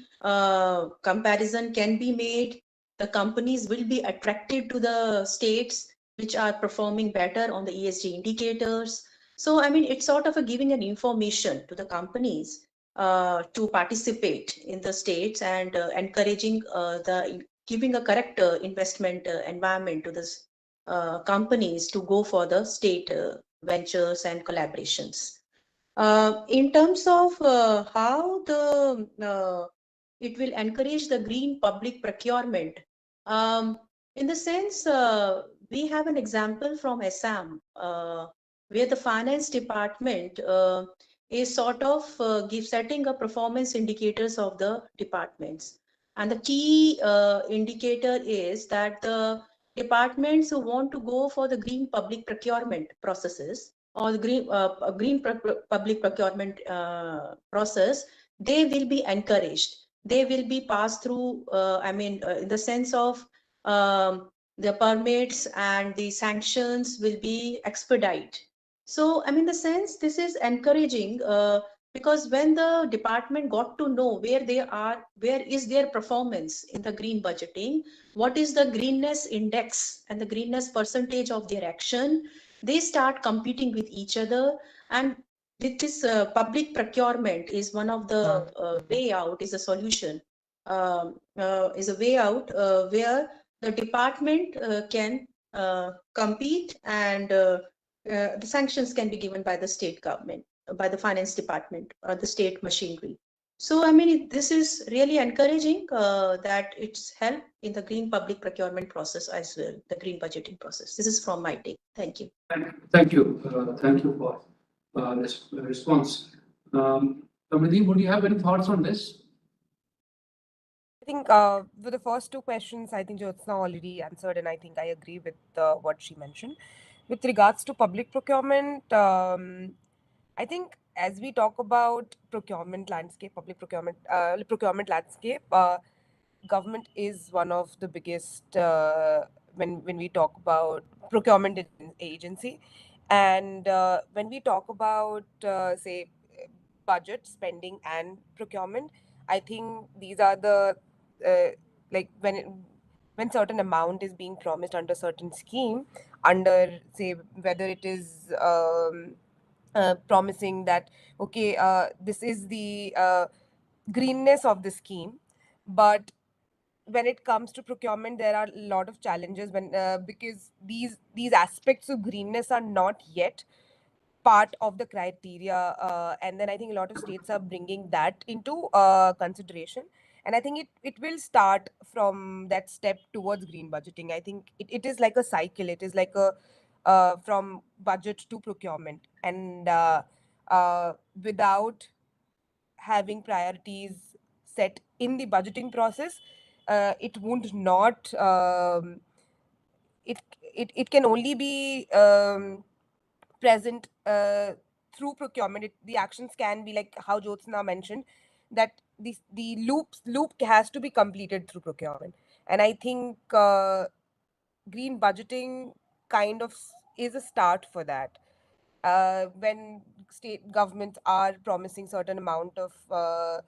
comparison can be made. The companies will be attracted to the states which are performing better on the ESG indicators. So, I mean, it's sort of giving an information to the companies to participate in the states and encouraging giving a correct investment environment to this companies to go for the state ventures and collaborations. In terms of how it will encourage the green public procurement, in the sense we have an example from Assam where the finance department is sort of setting a performance indicators of the departments, and the key indicator is that the departments who want to go for the green public procurement processes or the green public procurement process, they will be encouraged. They will be passed through, in the sense of the permits and the sanctions will be expedited. So, I mean, the sense this is encouraging because when the department got to know where they are, where is their performance in the green budgeting, what is the greenness index and the greenness percentage of their action, they start competing with each other. And with this public procurement is one of the way out, is a solution, is a way out where the department can compete, and the sanctions can be given by the state government, by the finance department or the state machinery. So, I mean, this is really encouraging that it's help in the green public procurement process as well, the green budgeting process. This is from my take. Thank you. Thank you. Thank you for this response. Samriddhi, would you have any thoughts on this? I think with the first two questions, I think Jyotsna already answered, and I think I agree with what she mentioned. With regards to public procurement, I think as we talk about procurement landscape, public procurement landscape, government is one of the biggest when we talk about procurement agency, and when we talk about say budget spending and procurement, I think these are the like when certain amount is being promised under certain scheme, under say whether it is promising that okay, this is the greenness of the scheme, but when it comes to procurement there are a lot of challenges when because these aspects of greenness are not yet part of the criteria, and then I think a lot of states are bringing that into consideration, and I think it will start from that step towards green budgeting. I think it is like a cycle, it is like a from budget to procurement, and without having priorities set in the budgeting process, it would not it can only be present through procurement. The actions can be like how Jyotsna mentioned, that the loop has to be completed through procurement, and I think green budgeting kind of is a start for that. When state governments are promising certain amount of uh,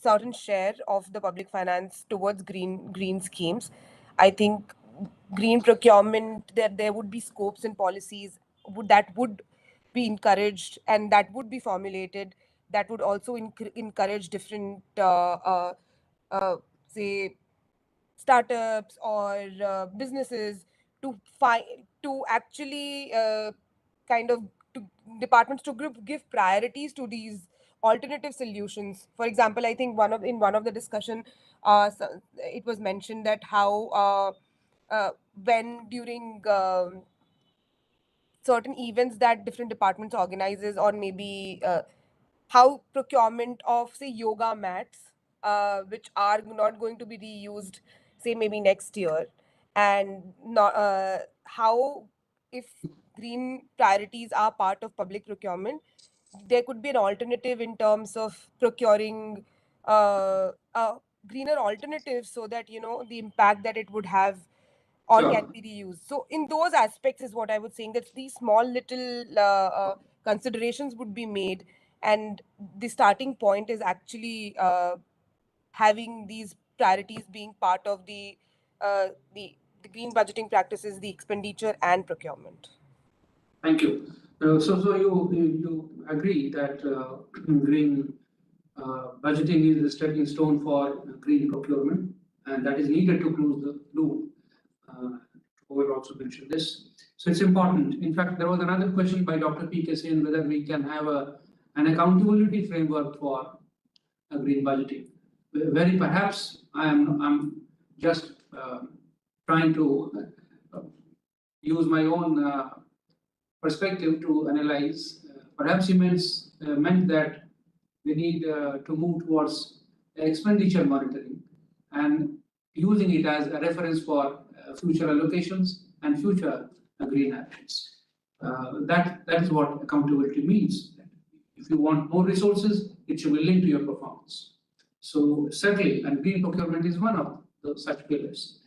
certain share of the public finance towards green schemes, I think green procurement, there would be scopes and policies that would be encouraged and that would be formulated, that would also encourage different say startups or businesses to find to actually kind of to departments to give priorities to these alternative solutions. For example, I think one of the discussion, it was mentioned that how when during certain events that different departments organizes, or maybe how procurement of say yoga mats, which are not going to be reused say maybe next year, and not how if green priorities are part of public procurement, there could be an alternative in terms of procuring greener alternatives, so that you know the impact that it would have or Sure. can be reused. So in those aspects is what I would say, that these small little considerations would be made, and the starting point is actually having these priorities being part of uh, the the green budgeting practices, the expenditure and procurement. Thank you. So you agree that green budgeting is the stepping stone for green procurement, and that is needed to close the loop. Will also mentioned this. So it's important. In fact, there was another question by Dr. P.K. saying whether we can have an accountability framework for green budgeting. Very perhaps I'm just trying to use my own perspective to analyze. Perhaps he meant that we need to move towards expenditure monitoring and using it as a reference for future allocations and future green actions. That is what accountability means. If you want more resources, it should be linked to your performance. So certainly, and green procurement is one of such pillars.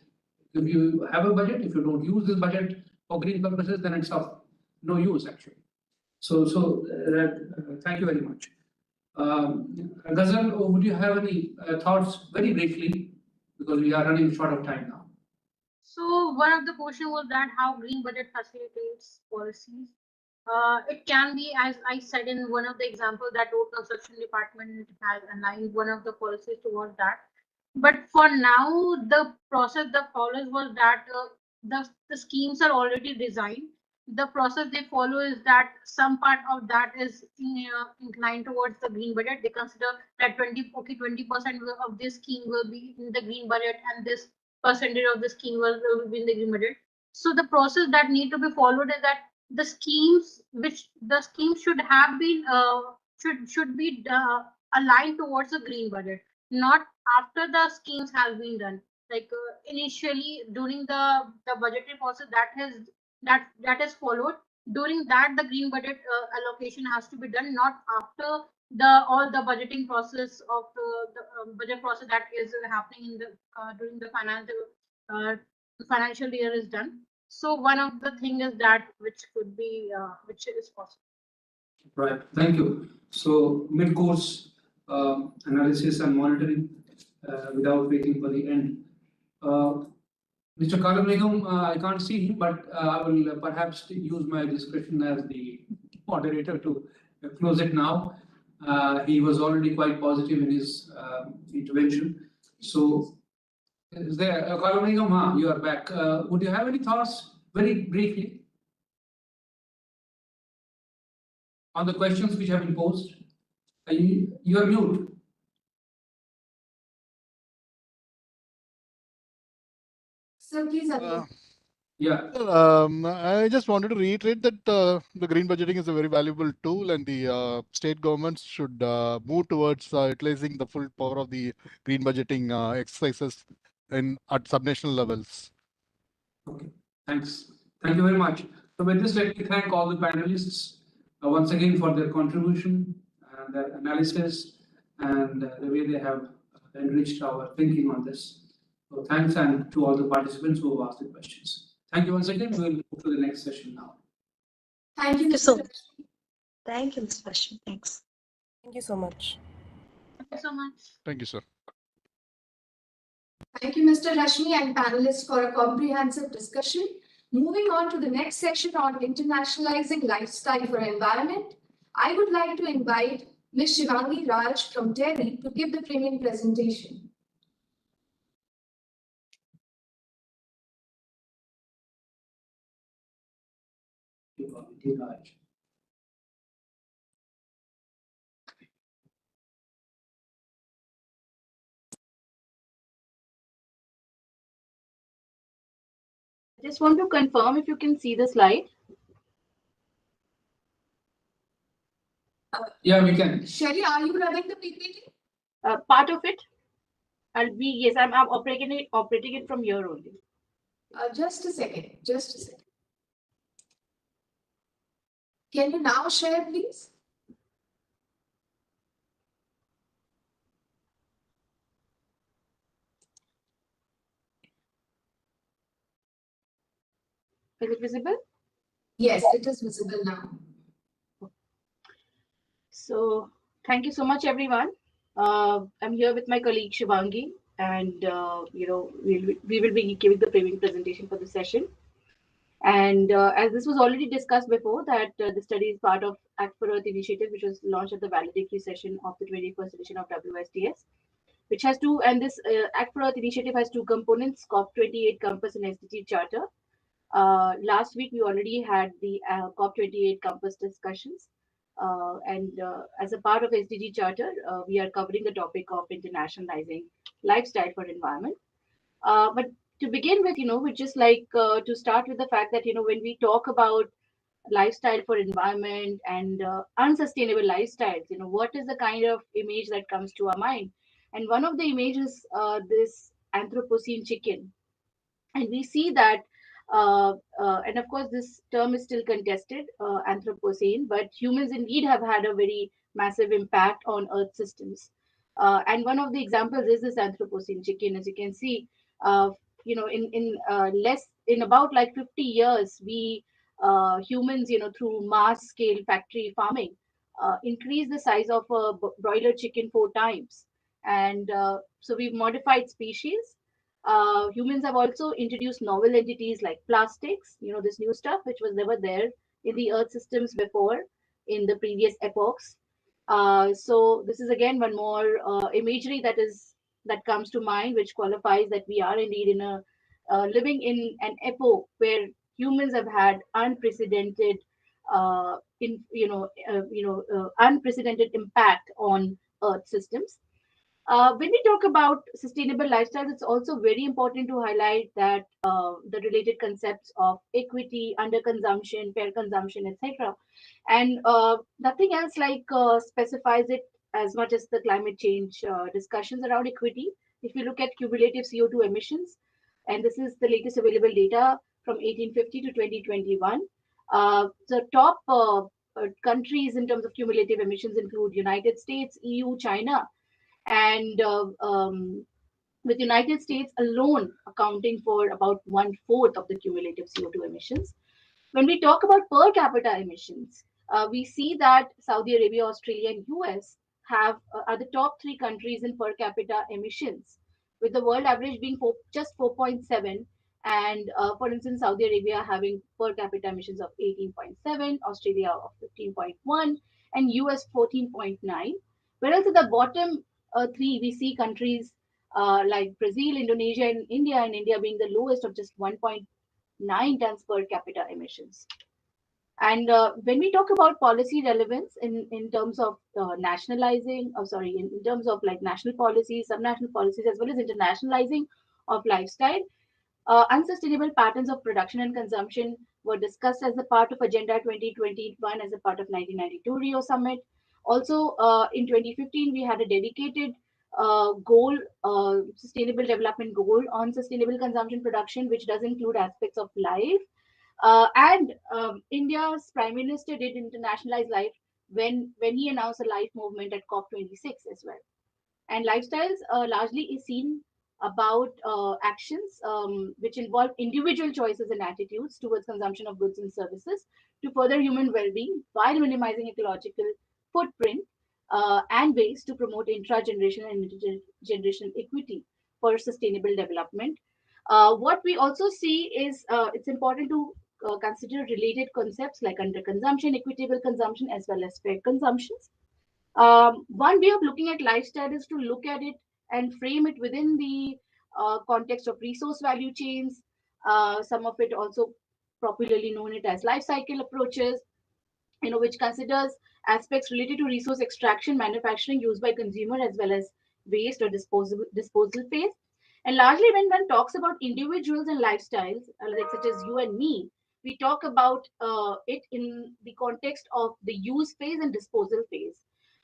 If you have a budget, if you don't use this budget for green purposes, then it's of no use actually. Thank you very much. Ghazal, would you have any thoughts very briefly, because we are running short of time now? So one of the question was that how green budget facilitates policies. It can be, as I said in one of the examples, that road construction department has aligned one of the policies towards that. But for now, the process that follows was that the schemes are already designed. the process they follow is that some part of that is inclined towards the green budget. They consider that 20% of this scheme will be in the green budget, and this percentage of the scheme will be in the green budget. So the process that need to be followed is that the schemes should have been should be aligned towards the green budget, not after the schemes has been done. Like initially during the budgetary process that is followed, during that the green budget allocation has to be done, not after the all the budgeting process of the budget process that is happening in the during the financial year is done. So one of the thing is that which could be which is possible. Right, thank you. So mid-course analysis and monitoring without waiting for the end. Mr. Kalamegam, I can't see him, but I will perhaps use my discretion as the moderator to close it now. He was already quite positive in his intervention. So, is there, Kalamegam, you are back. Would you have any thoughts, very briefly, on the questions which have been posed? You are mute. So please, Yeah. I just wanted to reiterate that the green budgeting is a very valuable tool, and the state governments should move towards utilizing the full power of the green budgeting exercises at subnational levels. Okay, thanks. Thank you very much. So with this, let me thank all the panelists once again for their contribution and their analysis and the way they have enriched our thinking on this. So thanks, and to all the participants who have asked the questions. Thank you once again. We'll move to the next session now. thank you, Thank you so Mr. much. Thank you, Mr. Rashmi. Thanks. Thank you so much. Thank you so much. Thank you, sir. Thank you, Mr. Rashmi and panelists for a comprehensive discussion. Moving on to the next section on internationalizing lifestyle for environment, I would like to invite Ms. Shivangi Raj from Delhi to give the framing presentation. Just want to confirm if you can see the slide. Yeah, we can. Sherry, are you running the PPT? Part of it, yes, I'm operating it from here only. Just a second, just a second. Can you now share, please? Is it visible? Yes, it is visible now. So thank you so much, everyone. I'm here with my colleague Shivangi, and we will be giving the framing presentation for the session. And as this was already discussed before, that the study is part of Act for Earth initiative, which was launched at the valedictory session of the 21st edition of WSTS, which has two, and this Act for Earth initiative has two components: COP28 Compass and SDG Charter. Last week we already had the COP28 Compass discussions, and as a part of SDG Charter, we are covering the topic of internationalizing lifestyle for environment. But to begin with, we'd just like to start with the fact that, when we talk about lifestyle for environment and unsustainable lifestyles, what is the kind of image that comes to our mind? And one of the images, this Anthropocene chicken. And we see that, and of course, this term is still contested, Anthropocene, but humans indeed have had a very massive impact on Earth systems. And one of the examples is this Anthropocene chicken. As you can see, in about like 50 years, we humans, through mass scale factory farming, increased the size of a broiler chicken 4 times. And so we've modified species. Humans have also introduced novel entities like plastics, this new stuff, which was never there in the Earth systems before in the previous epochs. So this is again one more imagery that comes to mind, which qualifies that we are indeed in living in an epoch where humans have had unprecedented, unprecedented impact on Earth systems. When we talk about sustainable lifestyles, it's also very important to highlight that the related concepts of equity, underconsumption, fair consumption, etc. And nothing else specifies it as much as the climate change discussions around equity. If you look at cumulative CO2 emissions, and this is the latest available data from 1850 to 2021, the top countries in terms of cumulative emissions include United States, EU, China, and with United States alone accounting for about 1/4 of the cumulative CO2 emissions. When we talk about per capita emissions, we see that Saudi Arabia, Australia, and US are the top three countries in per capita emissions, with the world average being just 4.7. And for instance, Saudi Arabia having per capita emissions of 18.7, Australia of 15.1, and US 14.9. Whereas at the bottom three, we see countries like Brazil, Indonesia, and India being the lowest of just 1.9 tons per capita emissions. And when we talk about policy relevance in terms of in terms of like national policies, subnational policies, as well as internationalizing of lifestyle, unsustainable patterns of production and consumption were discussed as a part of Agenda 2021 as a part of 1992 Rio Summit. Also, in 2015, we had a dedicated sustainable development goal on sustainable consumption production, which does include aspects of life. And India's Prime Minister did internationalize life when he announced a life movement at COP26 as well. And lifestyles largely is seen about actions which involve individual choices and attitudes towards consumption of goods and services to further human well-being while minimizing ecological footprint and ways to promote intra-generational and intergenerational equity for sustainable development. What we also see is it's important to consider related concepts like underconsumption, equitable consumption, as well as fair consumptions. One way of looking at lifestyle is to look at it and frame it within the context of resource value chains. Some of it also popularly known it as life cycle approaches, which considers aspects related to resource extraction, manufacturing, use by consumer, as well as waste or disposal phase. And largely, when one talks about individuals and lifestyles, like such as you and me, we talk about it in the context of the use phase and disposal phase.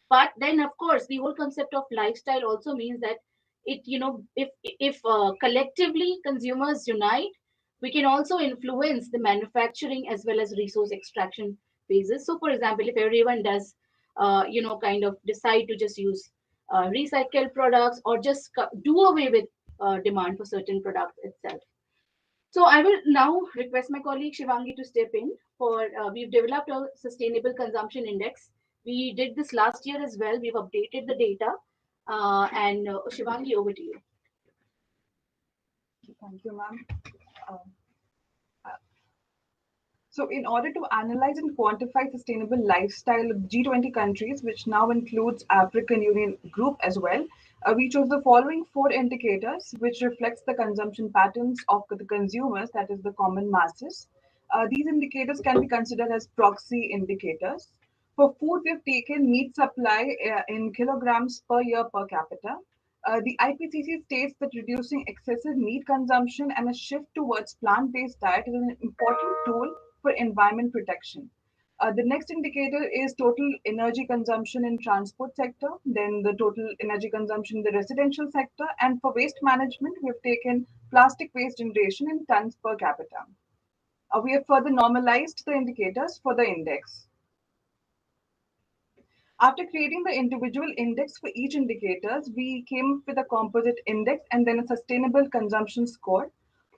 But then, of course, the whole concept of lifestyle also means that if collectively consumers unite, we can also influence the manufacturing as well as resource extraction phases. So, for example, if everyone does, kind of decide to just use recycled products or just do away with demand for certain products itself. So I will now request my colleague Shivangi to step in for, we've developed a sustainable consumption index. We did this last year as well. We've updated the data. And Shivangi, over to you. Thank you, ma'am. So in order to analyze and quantify sustainable lifestyle of G20 countries, which now includes African Union group as well, we chose the following 4 indicators, which reflects the consumption patterns of the consumers, that is the common masses. These indicators can be considered as proxy indicators. For food, we've taken meat supply in kilograms per year per capita. The IPCC states that reducing excessive meat consumption and a shift towards plant-based diet is an important tool for environment protection. The next indicator is total energy consumption in transport sector, then the total energy consumption in the residential sector, and for waste management, we have taken plastic waste generation in tons per capita. We have further normalized the indicators for the index. After creating the individual index for each indicators, we came up with a composite index and then a sustainable consumption score.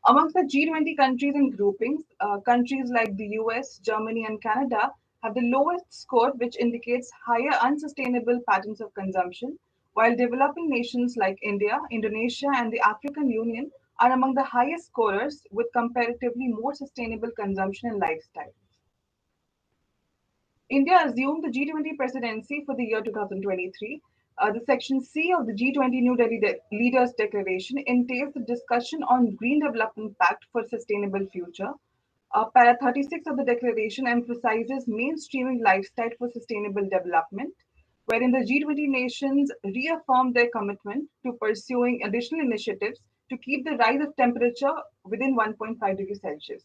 Amongst the G20 countries and groupings, countries like the US, Germany, and Canada have the lowest score, which indicates higher unsustainable patterns of consumption, while developing nations like India, Indonesia, and the African Union are among the highest scorers with comparatively more sustainable consumption and lifestyle. India assumed the G20 presidency for the year 2023. The section C of the G20 New Delhi Leaders Declaration entails the discussion on Green Development Pact for Sustainable Future. Para 36 of the declaration emphasizes mainstreaming lifestyle for sustainable development, wherein the G20 nations reaffirmed their commitment to pursuing additional initiatives to keep the rise of temperature within 1.5 degrees Celsius.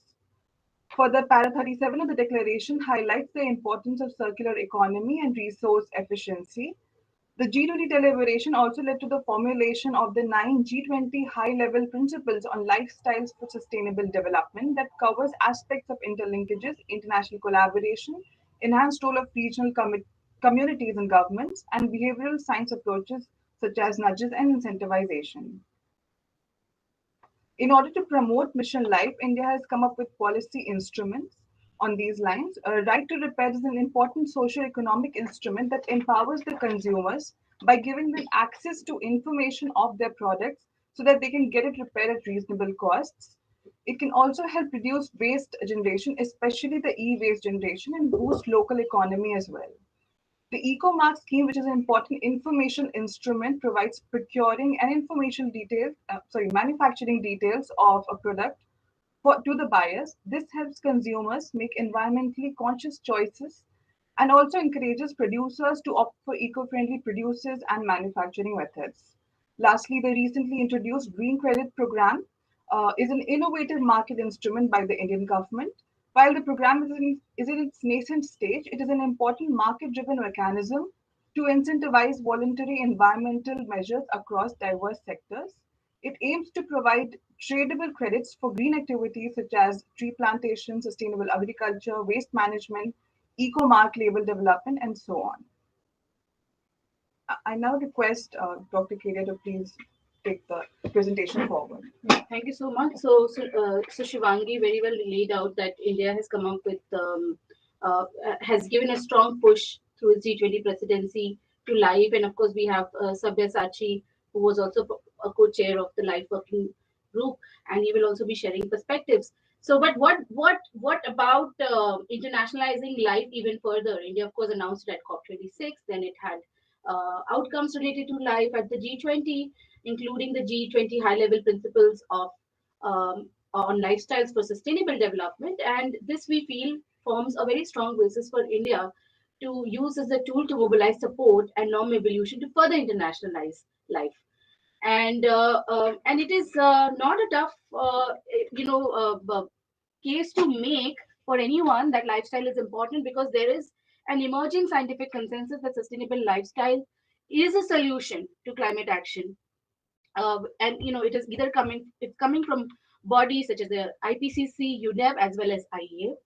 Further, Para 37 of the declaration highlights the importance of circular economy and resource efficiency. The G20 deliberation also led to the formulation of the 9 G20 high-level principles on lifestyles for sustainable development that covers aspects of interlinkages, international collaboration, enhanced role of regional communities and governments, and behavioral science approaches such as nudges and incentivization. In order to promote mission life, India has come up with policy instruments on these lines. Right to repair is an important socio-economic instrument that empowers the consumers by giving them access to information of their products so that they can get it repaired at reasonable costs. It can also help reduce waste generation, especially the e-waste generation, and boost local economy as well. The Eco-Mark scheme, which is an important information instrument, provides procuring and manufacturing details of a product to the buyers. This helps consumers make environmentally conscious choices and also encourages producers to opt for eco-friendly produces and manufacturing methods. Lastly, the recently introduced Green Credit Program is an innovative market instrument by the Indian government. While the program is in its nascent stage, it is an important market-driven mechanism to incentivize voluntary environmental measures across diverse sectors. It aims to provide tradable credits for green activities such as tree plantation, sustainable agriculture, waste management, eco-mark label development, and so on. I now request Dr. Kedia to please take the presentation forward. Thank you so much. So Shivangi very well laid out that India has come up with, has given a strong push through its G20 presidency to LIFE, and of course we have Sabyasachi, who was also a co-chair of the LIFE working group, and he will also be sharing perspectives. So, but what about internationalizing LIFE even further? India, of course, announced it at COP26. Then it had outcomes related to LIFE at the G20, including the G20 high-level principles of on lifestyles for sustainable development. And this, we feel, forms a very strong basis for India to use as a tool to mobilize support and norm evolution to further internationalize LIFE. And it is not a tough, case to make for anyone that lifestyle is important, because there is an emerging scientific consensus that sustainable lifestyle is a solution to climate action. And it is either coming from bodies such as the IPCC, UNEP, as well as IEA.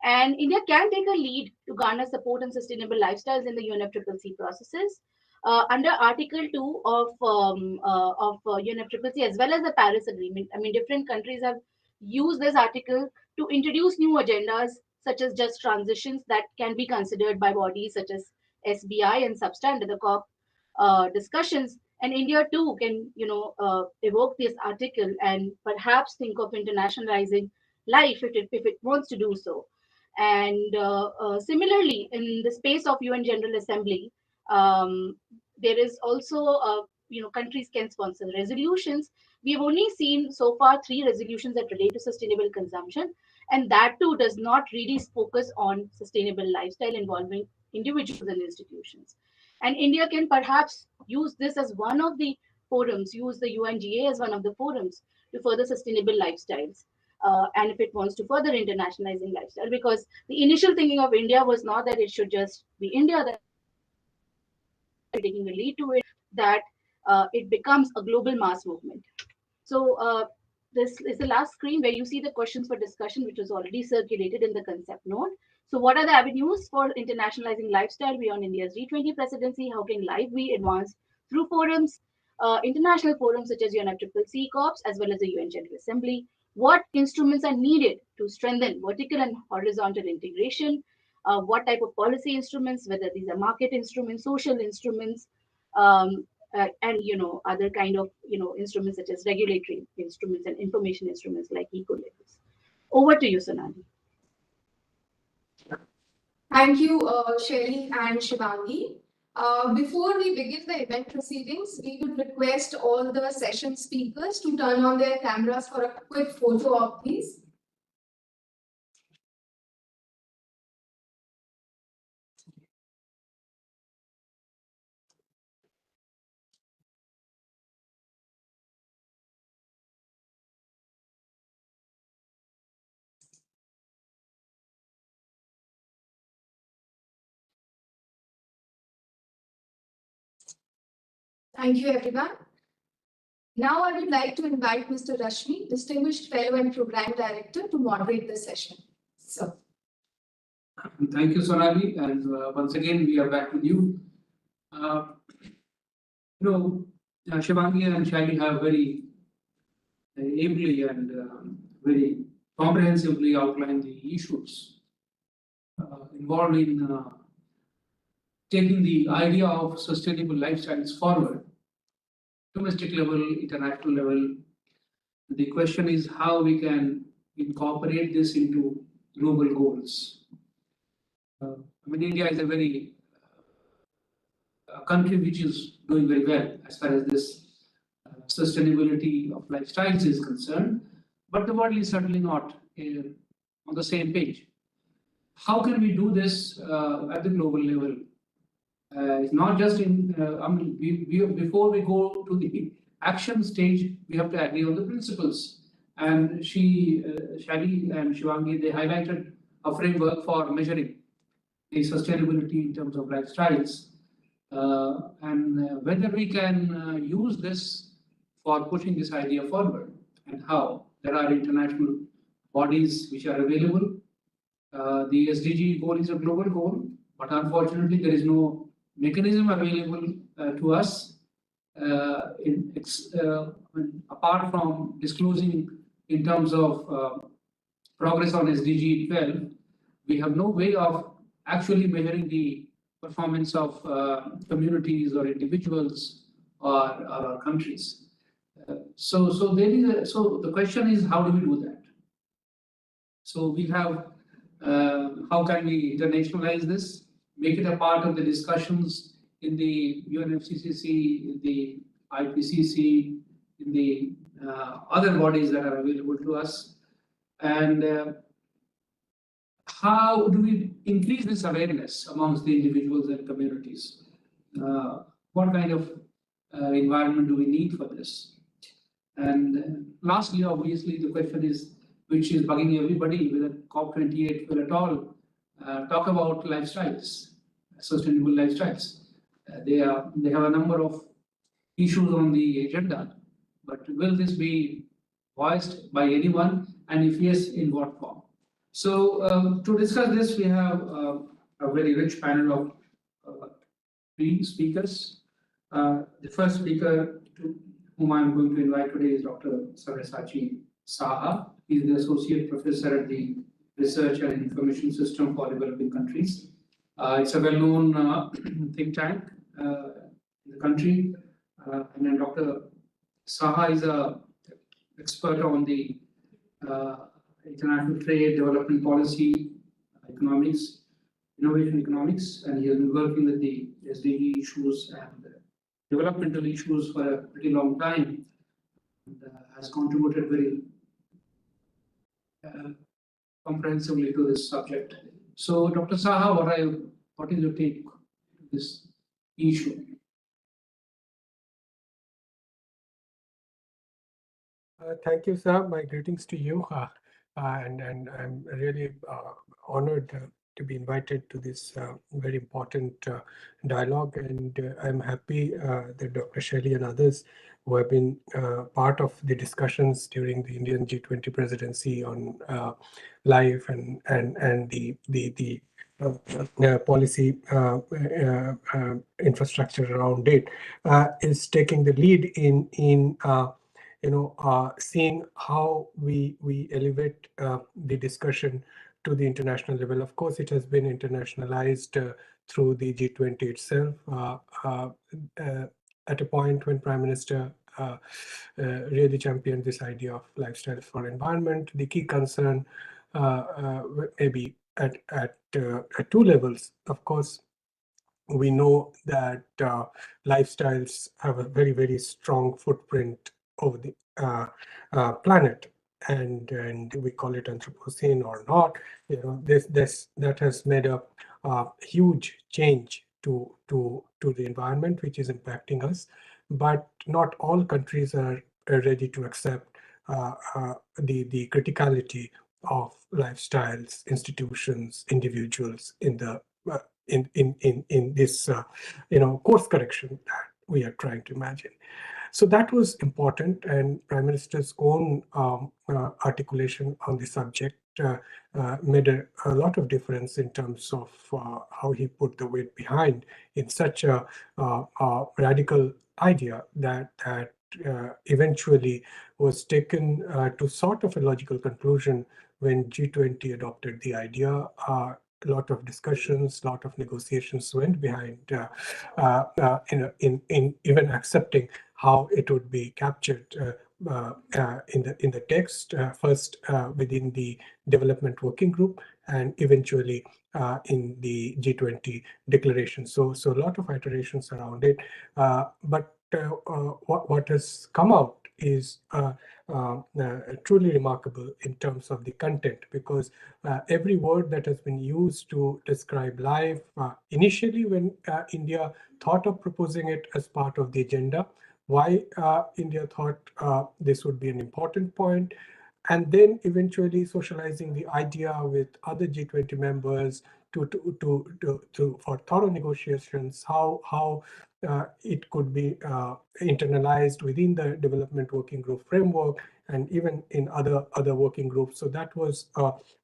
And India can take a lead to garner support on sustainable lifestyles in the UNFCCC processes. Under Article 2 of UNFCCC, as well as the Paris Agreement, I mean, different countries have used this article to introduce new agendas, such as just transitions, that can be considered by bodies such as SBI and SubSta under the COP discussions. And India too can, evoke this article and perhaps think of internationalizing LIFE if it wants to do so. And similarly, in the space of UN General Assembly, there is also, countries can sponsor resolutions. We've only seen so far 3 resolutions that relate to sustainable consumption, and that too does not really focus on sustainable lifestyle involving individuals and institutions. And India can perhaps use this as one of the forums, use the UNGA as one of the forums to further sustainable lifestyles. And if it wants to further internationalizing lifestyle, because the initial thinking of India was not that it should just be India that taking the lead to it, that it becomes a global mass movement. So this is the last screen where you see the questions for discussion, which was already circulated in the concept note. So what are the avenues for internationalizing lifestyle beyond India's G20 presidency? How can LIFE be advanced through forums, international forums such as UNFCCC COPs, as well as the UN General Assembly? What instruments are needed to strengthen vertical and horizontal integration? What type of policy instruments, whether these are market instruments, social instruments, and other kind of instruments such as regulatory instruments and information instruments like eco-labels. Over to you, Sonali. Thank you, Shelly and Shivangi. Before we begin the event proceedings, we would request all the session speakers to turn on their cameras for a quick photo op, please. Thank you, everyone. Now I would like to invite Mr. Rashmi, Distinguished Fellow and Program Director, to moderate the session. So, thank you, Sonali, and once again we are back with you. Shivangi and Shaili have very ably and very comprehensively outlined the issues involved in taking the idea of sustainable lifestyles forward, domestic level, international level. The question is how we can incorporate this into global goals. India is a very country which is doing very well as far as this sustainability of lifestyles is concerned, but the world is certainly not on the same page. How can we do this at the global level? It's not just in, before we go to the action stage, we have to agree on the principles. And Shali and Shivangi, they highlighted a framework for measuring the sustainability in terms of lifestyles. And whether we can use this for pushing this idea forward and how. There are international bodies which are available. The SDG goal is a global goal, but unfortunately there is no mechanism available to us apart from disclosing in terms of progress on SDG 12. We have no way of actually measuring the performance of communities or individuals or countries. So the question is, how do we do that? So we have how can we internationalize this, make it a part of the discussions in the UNFCCC, in the IPCC, in the other bodies that are available to us, and how do we increase this awareness amongst the individuals and communities? What kind of environment do we need for this? And lastly, obviously, the question is, which is bugging everybody, whether COP28 will at all talk about lifestyles, sustainable lifestyles. They have a number of issues on the agenda, but will this be voiced by anyone? And if yes, in what form? So to discuss this, we have a very rich panel of 3 speakers. The first speaker whom I'm going to invite today is Dr. Sabyasachi Saha. He is the Associate Professor at the Research and Information System for Developing Countries. It's a well-known think tank in the country. And then Dr. Saha is an expert on the international trade, development policy, economics, innovation economics, and he has been working with the SDG issues and developmental issues for a pretty long time, and has contributed very comprehensively to this subject. So, Dr. Saha, what is your take on this issue? Thank you, sir. My greetings to you. And I'm really honored to be invited to this very important dialogue. And I'm happy that Dr. Shelley and others who have been part of the discussions during the Indian G20 presidency on life and the policy infrastructure around it is taking the lead in seeing how we elevate the discussion to the international level. Of course, it has been internationalized through the G20 itself. At a point when Prime Minister really championed this idea of lifestyle for environment, the key concern maybe at 2 levels. Of course, we know that lifestyles have a very, very strong footprint over the planet, and we call it Anthropocene or not. That has made a huge change to the environment, which is impacting us. But not all countries are ready to accept the criticality of lifestyles, institutions, individuals in the in this course correction we are trying to imagine. So that was important, and Prime Minister's own articulation on the subject made a lot of difference in terms of how he put the weight behind in such a radical idea that eventually was taken to sort of a logical conclusion when G20 adopted the idea. A lot of discussions, lot of negotiations went behind in even accepting how it would be captured in the text, first within the development working group and eventually in the G20 declaration. So a lot of iterations around it, but what has come out is truly remarkable in terms of the content, because every word that has been used to describe life, initially when India thought of proposing it as part of the agenda, why India thought this would be an important point, and then eventually socializing the idea with other G20 members for thorough negotiations, how it could be internalized within the development working group framework and even in other working groups. So that was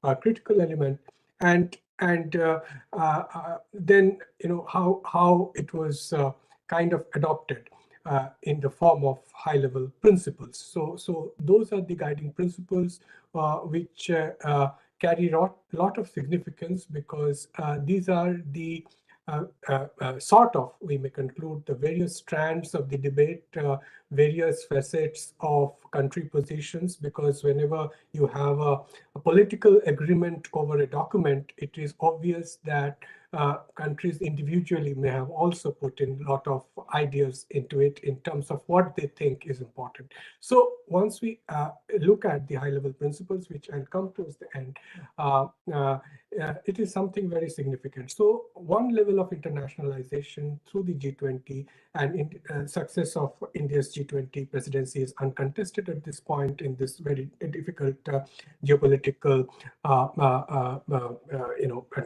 a critical element, and then how it was kind of adopted in the form of high-level principles. So those are the guiding principles which carry a lot of significance, because these are the sort of, we may conclude, the various strands of the debate, various facets of country positions, because whenever you have a political agreement over a document, it is obvious that countries individually may have also put in a lot of ideas into it in terms of what they think is important. So once we look at the high-level principles, which I'll come towards the end, it is something very significant. So one level of internationalization through the G20 and success of India's G20 presidency is uncontested at this point in this very difficult geopolitical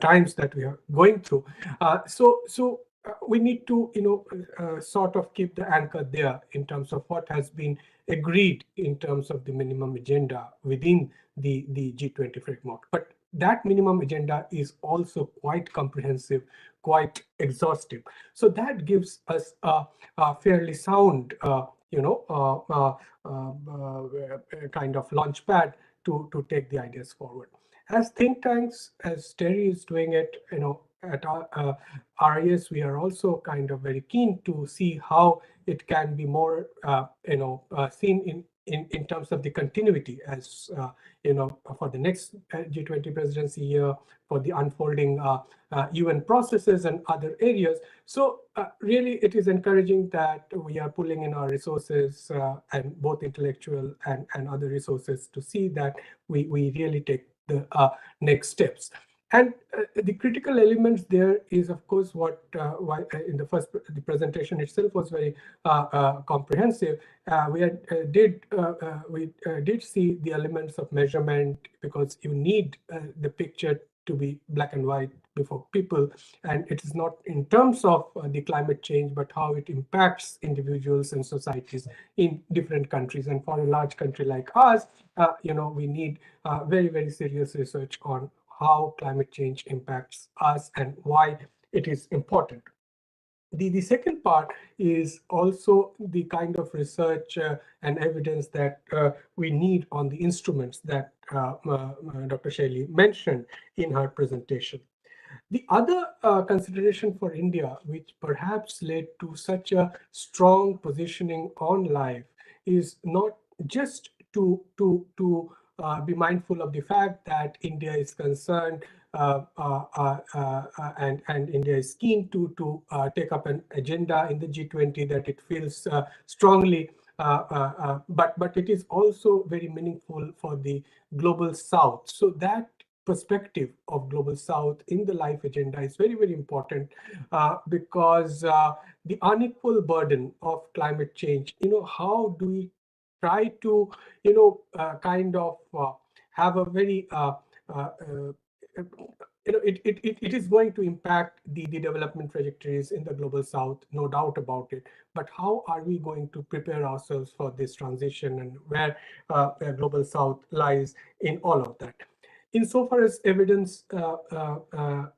times that we are going through. So we need to sort of keep the anchor there in terms of what has been agreed in terms of the minimum agenda within the G20 framework. But that minimum agenda is also quite comprehensive, quite exhaustive. So that gives us a fairly sound, kind of launch pad to take the ideas forward. As think tanks, as Terry is doing it, at our RIS, we are also kind of very keen to see how it can be more, seen in terms of the continuity, as for the next G20 presidency year, for the unfolding UN processes and other areas. So really, it is encouraging that we are pulling in our resources and both intellectual and other resources to see that we really take the next steps. And the critical elements there is, of course, what in the presentation itself was very comprehensive. We did see the elements of measurement, because you need the picture to be black and white before people, and it is not in terms of the climate change, but how it impacts individuals and societies in different countries. And for a large country like ours, we need very, very serious research on how climate change impacts us and why it is important. The second part is also the kind of research and evidence that we need on the instruments that Dr. Shaili mentioned in her presentation. The other consideration for India, which perhaps led to such a strong positioning on life, is not just to be mindful of the fact that India is concerned and India is keen to take up an agenda in the G20 that it feels strongly, but it is also very meaningful for the global South. So that perspective of global South in the life agenda is very, very important, because the unequal burden of climate change, how do we try to, kind of have a very it is going to impact the development trajectories in the global south, no doubt about it. But how are we going to prepare ourselves for this transition, and where global south lies in all of that? Insofar as evidence on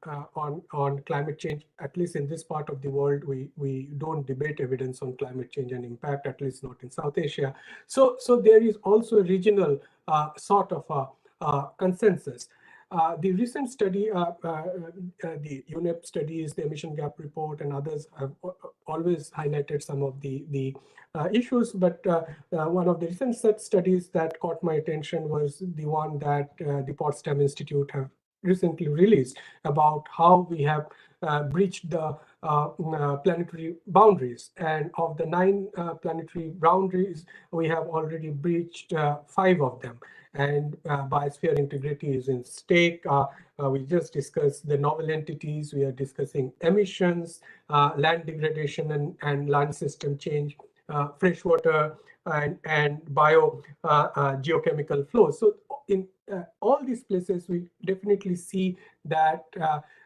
climate change, at least in this part of the world, we don't debate evidence on climate change and impact, at least not in South Asia. So there is also a regional sort of consensus. The recent study, the UNEP studies, the emission gap report, and others have always highlighted some of the issues. But one of the recent set studies that caught my attention was the one that the Potsdam Institute have recently released about how we have breached the planetary boundaries. And of the 9 planetary boundaries, we have already breached 5 of them. And biosphere integrity is in stake. We just discussed the novel entities. We are discussing emissions, land degradation and land system change, freshwater and bio geochemical flows. So in all these places, we definitely see that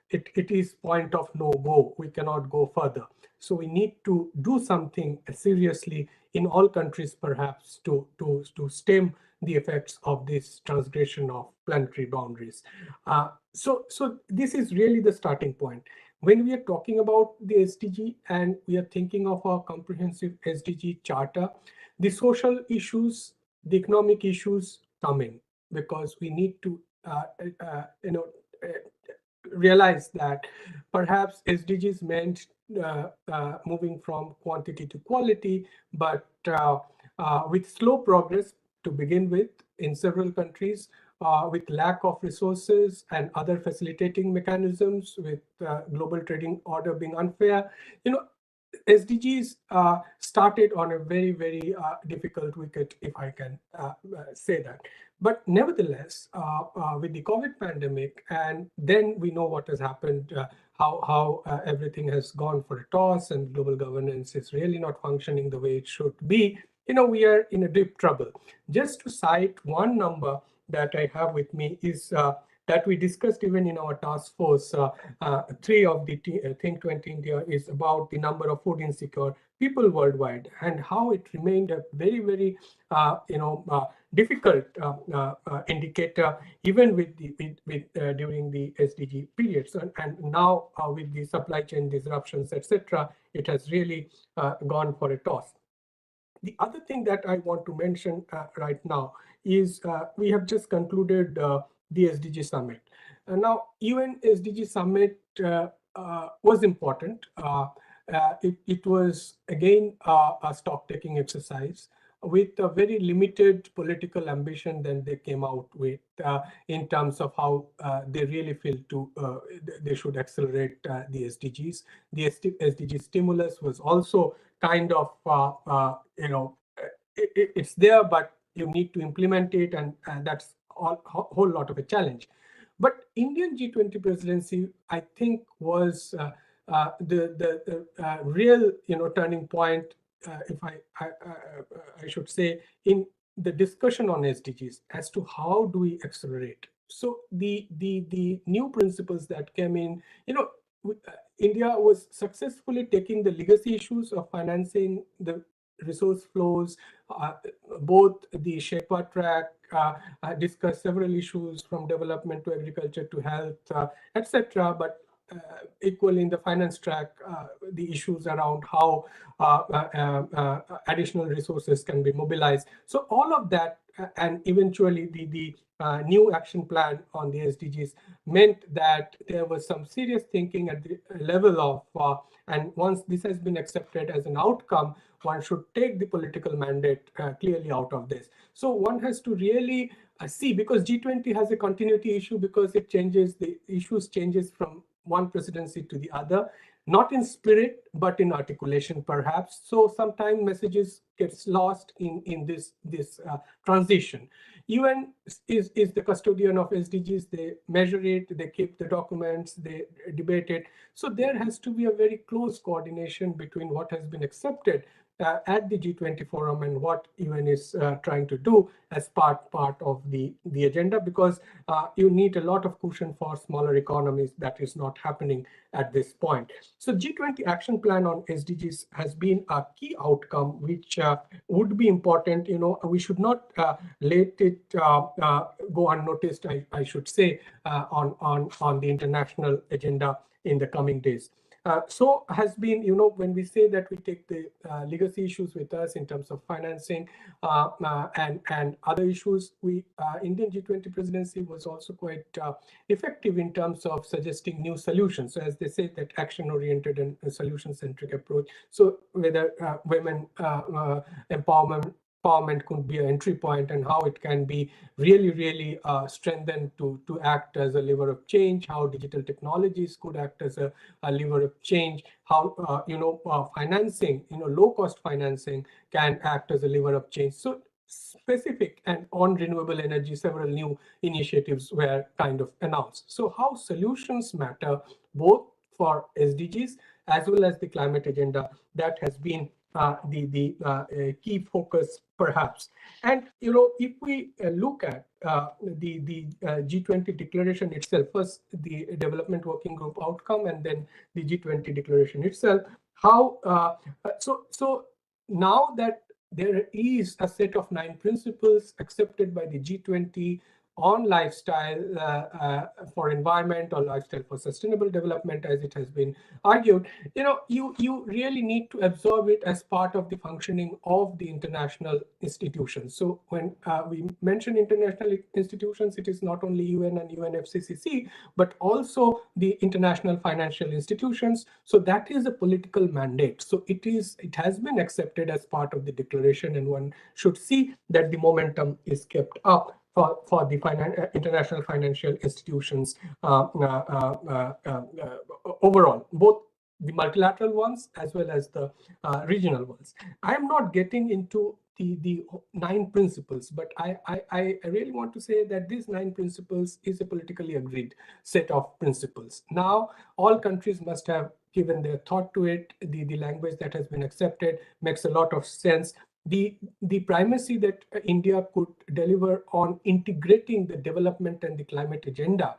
it is point of no go. We cannot go further. So we need to do something seriously in all countries, perhaps, to stem the effects of this transgression of planetary boundaries. So this is really the starting point. When we are talking about the SDG and we are thinking of our comprehensive SDG charter, the social issues, the economic issues come in, because we need to realize that perhaps SDGs meant moving from quantity to quality, but with slow progress to begin with in several countries, with lack of resources and other facilitating mechanisms, with global trading order being unfair. SDGs started on a very, very difficult wicket, if I can say that. But nevertheless, with the COVID pandemic, and then we know what has happened, how everything has gone for a toss, and global governance is really not functioning the way it should be. We are in a deep trouble. Just to cite one number that I have with me is that we discussed even in our task force, 3 of the Think 20 India is about the number of food insecure people worldwide, and how it remained a very, very difficult indicator even with during the SDG periods, and now with the supply chain disruptions, etc., it has really gone for a toss. The other thing that I want to mention right now is we have just concluded the SDG Summit. Now, UN SDG Summit was important. It was, again, a stock-taking exercise with a very limited political ambition than they came out with in terms of how they really feel they should accelerate the SDGs. The SDG stimulus was also kind of, it's there, but you need to implement it, and that's a whole lot of a challenge. But Indian G20 presidency, I think, was the real turning point, if I should say, in the discussion on SDGs as to how do we accelerate. So the new principles that came in, India was successfully taking the legacy issues of financing the resource flows, both the Sherpa track, discussed several issues from development to agriculture to health, etc. But equally in the finance track, the issues around how additional resources can be mobilized. So all of that, and eventually the new action plan on the SDGs meant that there was some serious thinking at the level of, and once this has been accepted as an outcome, one should take the political mandate clearly out of this. So one has to really see, because G20 has a continuity issue, because it changes, the issues changes from one presidency to the other, not in spirit, but in articulation, perhaps. So sometimes messages gets lost in this transition. UN is the custodian of SDGs. They measure it, they keep the documents, they debate it. So there has to be a very close coordination between what has been accepted at the G20 forum and what UN is trying to do as part of the agenda, because you need a lot of cushion for smaller economies. That is not happening at this point. So G20 action plan on SDGs has been a key outcome, which would be important. We should not let it go unnoticed, I should say, on the international agenda in the coming days. So has been, when we say that we take the legacy issues with us in terms of financing and other issues, Indian G20 presidency was also quite effective in terms of suggesting new solutions. So as they say, that action-oriented and solution-centric approach. So whether women empowerment could be an entry point, and how it can be really strengthened to act as a lever of change, how digital technologies could act as a lever of change, how financing, low-cost financing can act as a lever of change. So specific and on renewable energy, several new initiatives were kind of announced. So how solutions matter both for SDGs as well as the climate agenda, that has been the key focus perhaps. And if we look at the G20 declaration itself, first the development working group outcome and then the G20 declaration itself, how so now that there is a set of 9 principles accepted by the G20 on lifestyle for environment, or lifestyle for sustainable development, as it has been argued, you really need to absorb it as part of the functioning of the international institutions. So when we mention international institutions, it is not only UN and UNFCCC, but also the international financial institutions. So that is a political mandate. So it has been accepted as part of the declaration, and one should see that the momentum is kept up for the international financial institutions overall, both the multilateral ones as well as the regional ones. I am not getting into the 9 principles, but I really want to say that these 9 principles is a politically agreed set of principles. Now, all countries must have given their thought to it. The language that has been accepted makes a lot of sense. The primacy that India could deliver on integrating the development and the climate agenda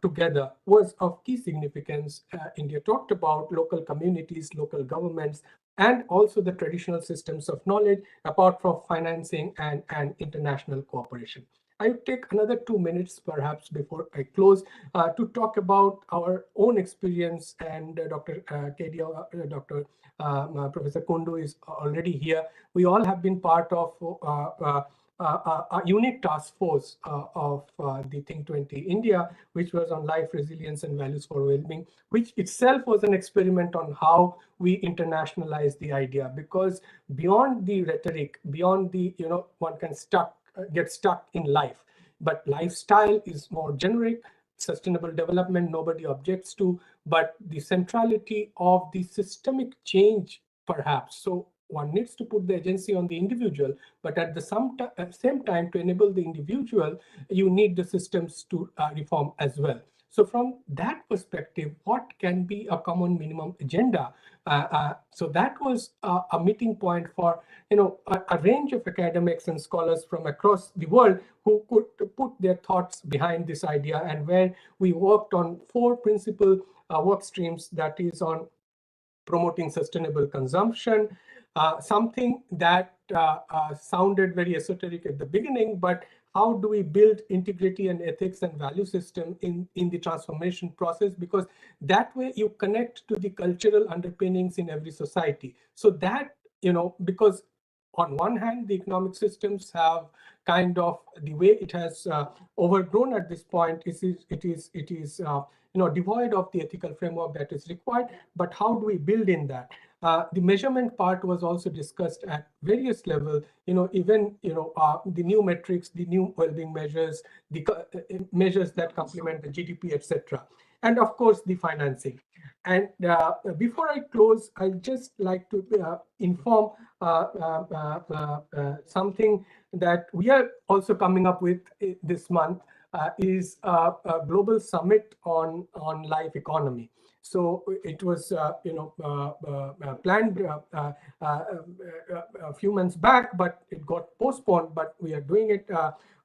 together was of key significance. India talked about local communities, local governments, and also the traditional systems of knowledge, apart from financing and international cooperation. I would take another 2 minutes, perhaps, before I close, to talk about our own experience. And Dr. Kedia, Dr. Professor Kundu is already here. We all have been part of a unique task force of the Think 20 India, which was on life, resilience, and values for well-being, which itself was an experiment on how we internationalize the idea. Because beyond the rhetoric, beyond the, one can get stuck in life, but lifestyle is more generic. Sustainable development, nobody objects to, but the centrality of the systemic change, perhaps. So one needs to put the agency on the individual, but at the same time, to enable the individual, you need the systems to reform as well. So from that perspective, what can be a common minimum agenda? So that was a meeting point for a range of academics and scholars from across the world who could put their thoughts behind this idea, and where we worked on 4 principal work streams, that is on promoting sustainable consumption, something that sounded very esoteric at the beginning, but how do we build integrity and ethics and value system in the transformation process? Because that way you connect to the cultural underpinnings in every society. So that, because on one hand, the economic systems have kind of, the way it has overgrown at this point, it is devoid of the ethical framework that is required. But how do we build in that? The measurement part was also discussed at various levels, even the new metrics, the new well-being measures, the measures that complement the GDP, etc. And of course, the financing. And before I close, I'd just like to inform something that we are also coming up with this month. is a global summit on life economy. So it was, planned a few months back, but it got postponed. But we are doing it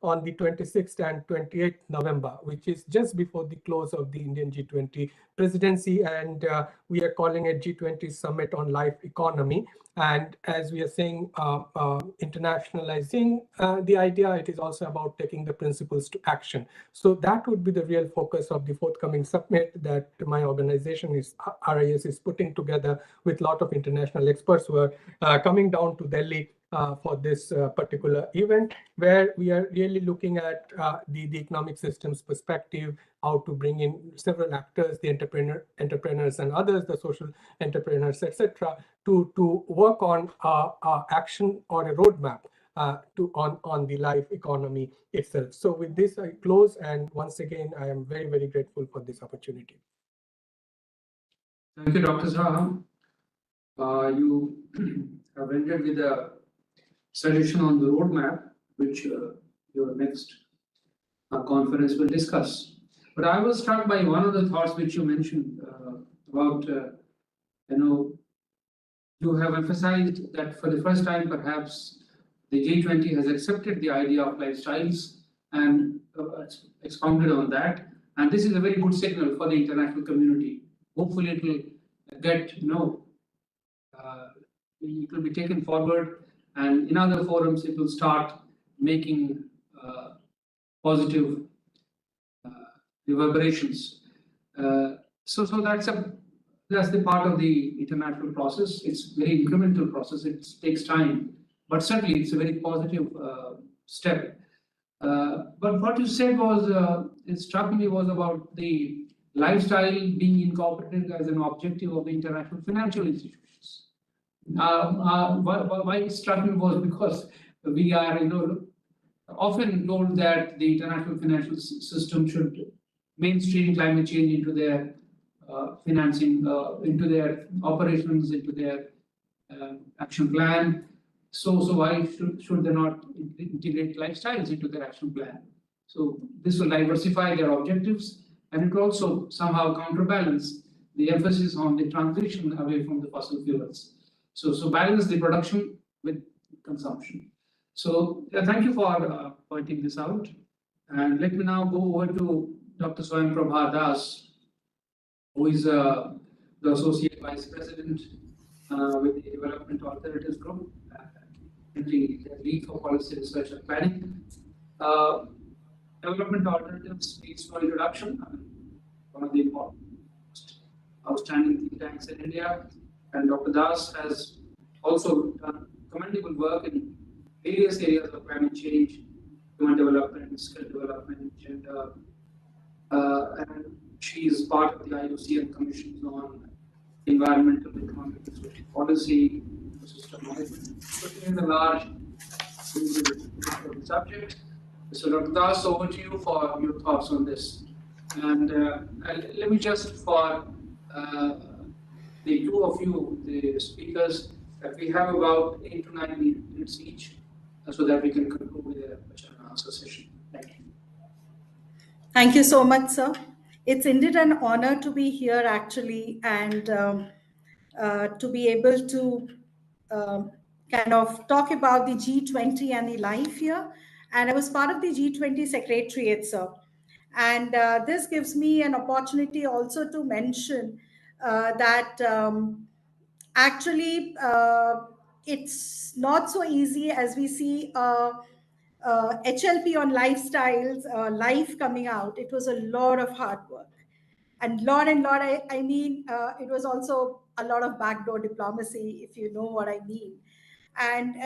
on the 26th and 28th November, which is just before the close of the Indian G20 presidency, and we are calling it G20 Summit on Life Economy. And as we are saying, internationalizing the idea, it is also about taking the principles to action. So that would be the real focus of the forthcoming summit that my organization is, RIS, is putting together with a lot of international experts who are coming down to Delhi for this particular event, where we are really looking at the economic systems perspective, how to bring in several actors, the entrepreneurs and others, the social entrepreneurs, etc., to work on action or a roadmap on the life economy itself. So with this, I close, and once again, I am very, very grateful for this opportunity. Thank you, Dr. Saha. You have ended with a suggestion on the roadmap, which your next conference will discuss. But I was struck by one of the thoughts which you mentioned about, you have emphasized that for the first time, perhaps the G20 has accepted the idea of lifestyles and expounded on that. And this is a very good signal for the international community. Hopefully it will get, it will be taken forward, and in other forums it will start making positive reverberations. So that's the part of the international process. It's very incremental process. It takes time, but certainly it's a very positive step. But what you said was, it struck me, was about the lifestyle being incorporated as an objective of the international financial institutions. Why it struck me was because we are, often told that the international financial system should mainstream climate change into their financing, into their operations, into their action plan. So why should they not integrate lifestyles into their action plan? So this will diversify their objectives, and it will also somehow counterbalance the emphasis on the transition away from the fossil fuels. So balance the production with consumption. So thank you for pointing this out. And let me now go over to Dr. Swayam Prabha Das, who is the Associate Vice President with the Development Alternatives Group, the lead for policy research and planning. Development Alternatives needs no introduction. One of the important, outstanding think tanks in India, and Dr. Das has also done commendable work in various areas of climate change, human development, skill development, gender, and she is part of the IUCN Commission on Environmental, Economic, and Social Policy, System Management. So in the large subject. So Dr. Das, over to you for your thoughts on this. And let me just, for the two of you, the speakers, that we have about 8 to 9 minutes each, so that we can conclude with a question and answer session. Thank you. Thank you so much, sir. It's indeed an honor to be here, actually, and to be able to kind of talk about the G20 and the life here. And I was part of the G20 Secretariat, sir. And this gives me an opportunity also to mention that actually it's not so easy as we see HLP on lifestyles, life coming out. It was a lot of hard work. And I mean, it was also a lot of backdoor diplomacy, if you know what I mean. And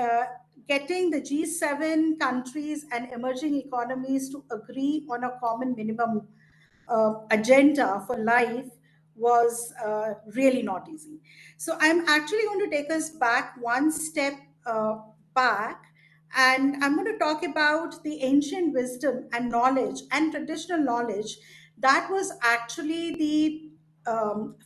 getting the G7 countries and emerging economies to agree on a common minimum agenda for life was really not easy. So I'm actually going to take us back one step back, and I'm going to talk about the ancient wisdom and knowledge and traditional knowledge that was actually the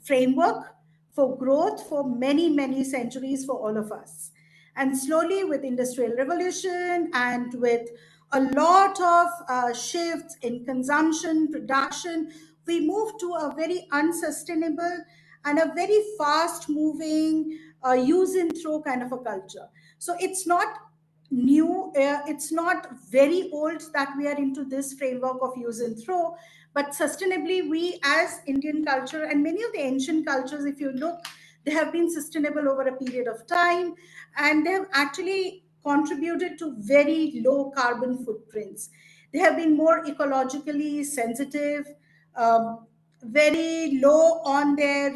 framework for growth for many, many centuries for all of us. And slowly, with industrial revolution and with a lot of shifts in consumption, production. We moved to a very unsustainable and a very fast moving use and throw kind of a culture. So it's not new, it's not very old that we are into this framework of use and throw, but sustainably, we as Indian culture and many of the ancient cultures, if you look, they have been sustainable over a period of time, and they have actually contributed to very low carbon footprints. They have been more ecologically sensitive, um, very low on their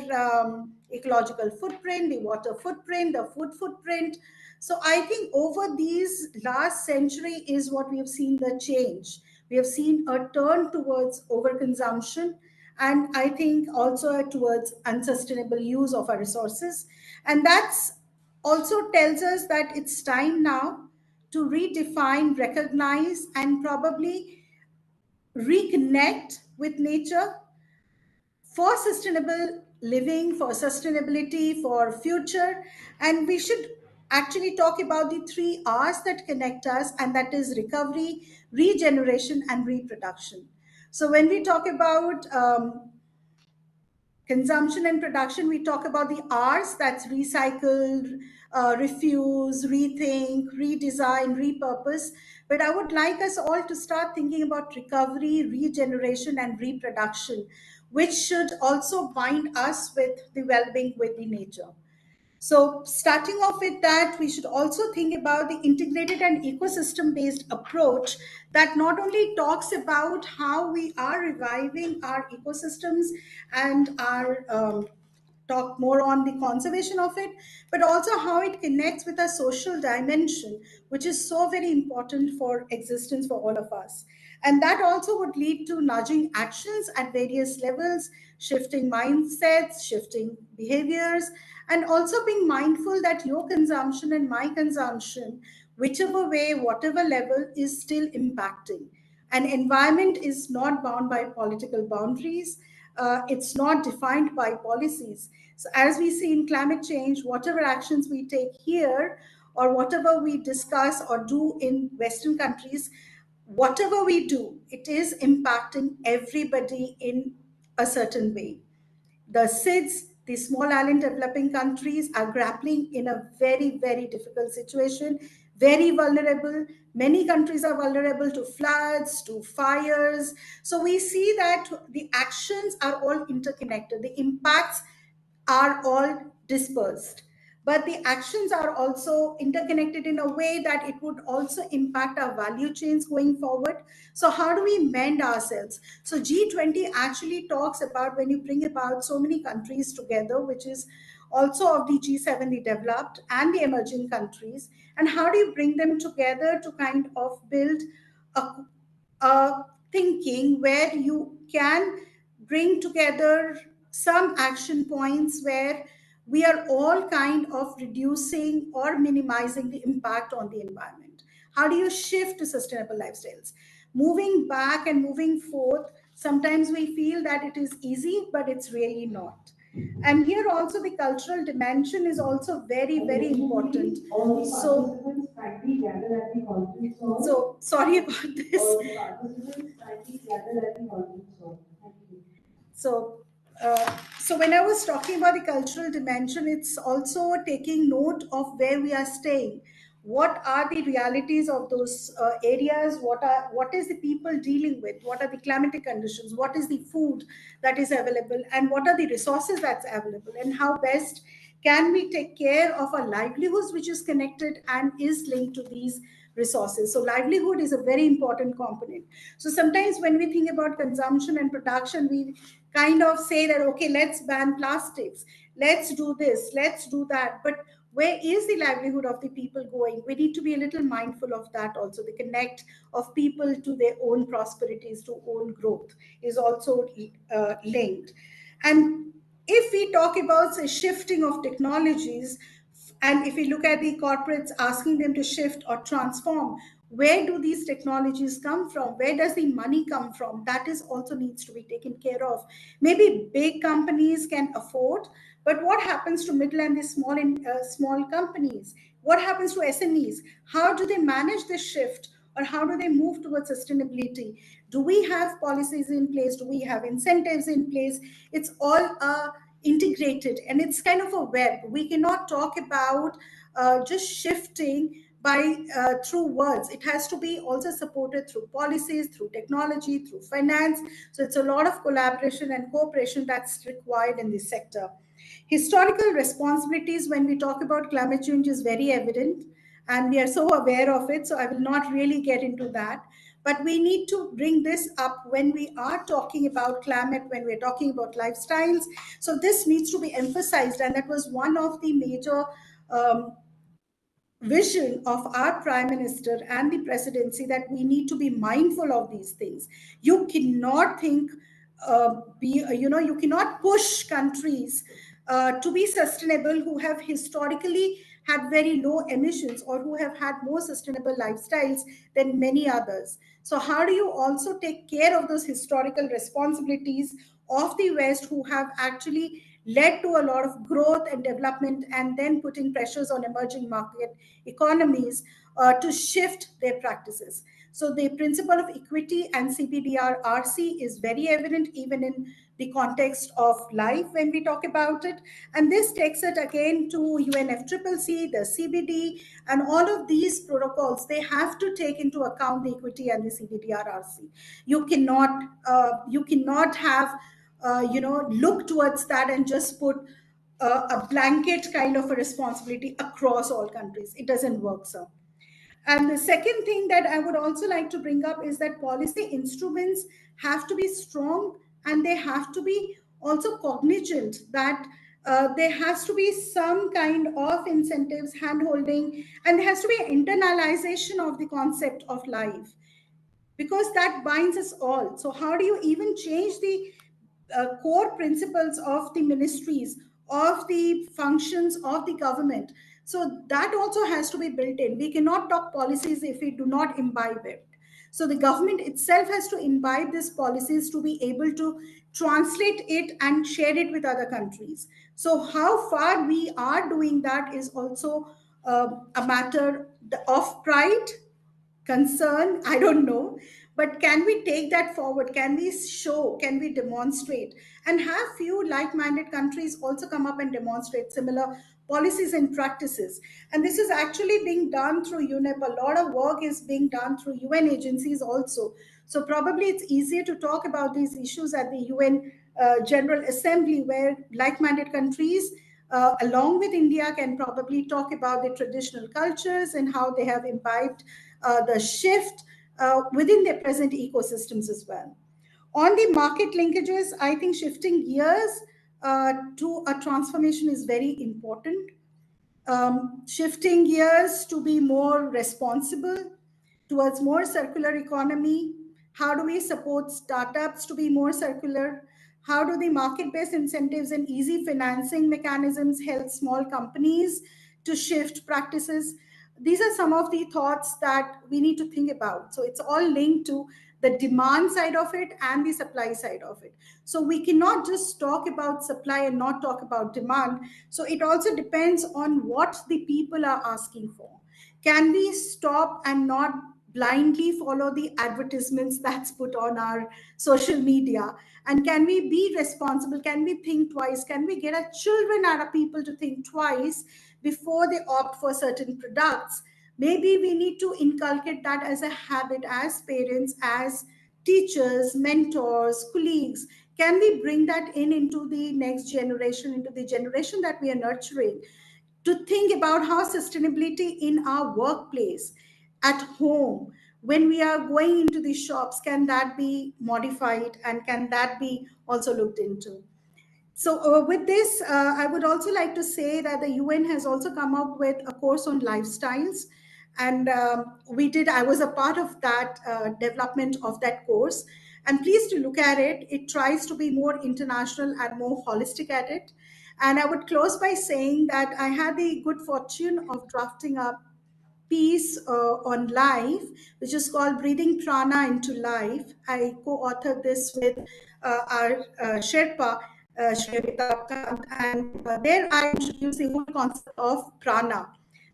ecological footprint, the water footprint, the food footprint. So I think over these last century is what we have seen the change. We have seen a turn towards overconsumption, and I think also towards unsustainable use of our resources. And that's also tells us that it's time now to redefine, recognize, and probably reconnect with nature for sustainable living, for sustainability, for future. And we should actually talk about the 3 R's that connect us, and that is recovery, regeneration, and reproduction. So when we talk about consumption and production, we talk about the R's, that's recycle, refuse, rethink, redesign, repurpose. But I would like us all to start thinking about recovery, regeneration, and reproduction, which should also bind us with the well-being with the nature. So starting off with that, we should also think about the integrated and ecosystem-based approach that not only talks about how we are reviving our ecosystems and our talk more on the conservation of it, but also how it connects with a social dimension, which is so very important for existence for all of us. And that also would lead to nudging actions at various levels, shifting mindsets, shifting behaviors, and also being mindful that your consumption and my consumption, whichever way, whatever level, is still impacting. An environment is not bound by political boundaries. It's not defined by policies. So as we see in climate change, whatever actions we take here or whatever we discuss or do in Western countries, whatever we do, it is impacting everybody in a certain way. The SIDS, the small island developing countries, are grappling in a very, very difficult situation, very vulnerable. Many countries are vulnerable to floods, to fires. So we see that the actions are all interconnected. The impacts are all dispersed, but the actions are also interconnected in a way that it would also impact our value chains going forward. So how do we mend ourselves? So G20 actually talks about when you bring about so many countries together, which is also of the G7, the developed and the emerging countries, and how do you bring them together to kind of build a thinking where you can bring together some action points where we are all kind of reducing or minimizing the impact on the environment. How do you shift to sustainable lifestyles? Moving back and moving forth, sometimes we feel that it is easy, but it's really not. And here also the cultural dimension is also very, very important. So sorry about this. So when I was talking about the cultural dimension, it's also taking note of where we are staying. What are the realities of those areas? What is the people dealing with? What are the climatic conditions? What is the food that is available? And what are the resources that's available? And how best can we take care of our livelihoods, which is connected and is linked to these resources? So livelihood is a very important component. So sometimes when we think about consumption and production, we kind of say that, okay, let's ban plastics, let's do this, let's do that. But where is the livelihood of the people going? We need to be a little mindful of that also. The connect of people to their own prosperities, to own growth is also linked. And if we talk about, say, shifting of technologies, and if we look at the corporates asking them to shift or transform, where do these technologies come from? Where does the money come from? That is also needs to be taken care of. Maybe big companies can afford, but what happens to middle and the small companies? What happens to SMEs? How do they manage the shift or how do they move towards sustainability? Do we have policies in place? Do we have incentives in place? It's all integrated, and it's kind of a web. We cannot talk about just shifting by through words. It has to be also supported through policies, through technology, through finance. So it's a lot of collaboration and cooperation that's required in this sector. Historical responsibilities when we talk about climate change is very evident, and we are so aware of it, so I will not really get into that. But we need to bring this up when we are talking about climate, when we're talking about lifestyles. So this needs to be emphasized, and that was one of the major vision of our prime minister and the presidency, that we need to be mindful of these things. You cannot think you cannot push countries to be sustainable who have historically had very low emissions or who have had more sustainable lifestyles than many others. So how do you also take care of those historical responsibilities of the West, who have actually led to a lot of growth and development, and then putting pressures on emerging market economies to shift their practices? So the principle of equity and CPDR-RC is very evident even in the context of life when we talk about it. And this takes it again to UNFCCC, the CBD, and all of these protocols. They have to take into account the equity and the CPDR-RC. You cannot have look towards that and just put a blanket kind of a responsibility across all countries. It doesn't work so. And the second thing that I would also like to bring up is that policy instruments have to be strong, and they have to be also cognizant that there has to be some kind of incentives, hand-holding, and there has to be an internalization of the concept of life, because that binds us all. So how do you even change the core principles of the ministries, of the functions of the government? So that also has to be built in. We cannot talk policies if we do not imbibe it. So the government itself has to imbibe these policies to be able to translate it and share it with other countries. So how far we are doing that is also a matter of pride, concern, I don't know. But can we take that forward? Can we show, can we demonstrate, and have few like-minded countries also come up and demonstrate similar policies and practices? And this is actually being done through UNEP. A lot of work is being done through UN agencies also. So probably it's easier to talk about these issues at the UN General Assembly, where like-minded countries along with India can probably talk about the traditional cultures and how they have imbibed the shift within their present ecosystems as well. On the market linkages, I think shifting gears to a transformation is very important. Shifting gears to be more responsible towards more circular economy. How do we support startups to be more circular? How do the market-based incentives and easy financing mechanisms help small companies to shift practices? These are some of the thoughts that we need to think about. So it's all linked to the demand side of it and the supply side of it. So we cannot just talk about supply and not talk about demand. So it also depends on what the people are asking for. Can we stop and not blindly follow the advertisements that's put on our social media? And can we be responsible? Can we think twice? Can we get our children and our people to think twice before they opt for certain products? Maybe we need to inculcate that as a habit, as parents, as teachers, mentors, colleagues. Can we bring that into the next generation, into the generation that we are nurturing, to think about how sustainability in our workplace, at home, when we are going into the shops, can that be modified, and can that be also looked into? So with this, I would also like to say that the UN has also come up with a course on lifestyles. And I was a part of that development of that course. And please to look at it. It tries to be more international and more holistic at it. And I would close by saying that I had the good fortune of drafting up piece on life, which is called Breathing Prana into Life. I co-authored this with our Sherpa, Shri Amitabh Kant, and there I introduced the whole concept of prana,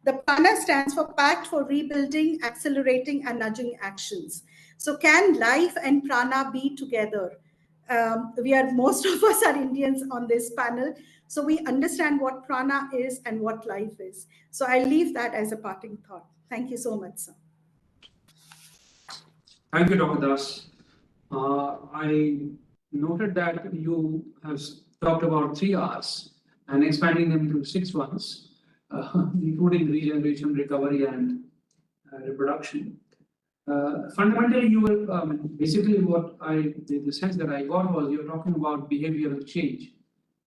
The PRANA stands for Pact for Rebuilding, Accelerating and Nudging Actions. So can life and prana be together? Most of us are Indians on this panel, so we understand what prana is and what life is. So I leave that as a parting thought. Thank you so much, sir. Thank you, Dr. Das. I noted that you have talked about 3 R's and expanding them to 6 ones, including regeneration, recovery, and reproduction. Fundamentally, you were basically the sense that I got was you're talking about behavioral change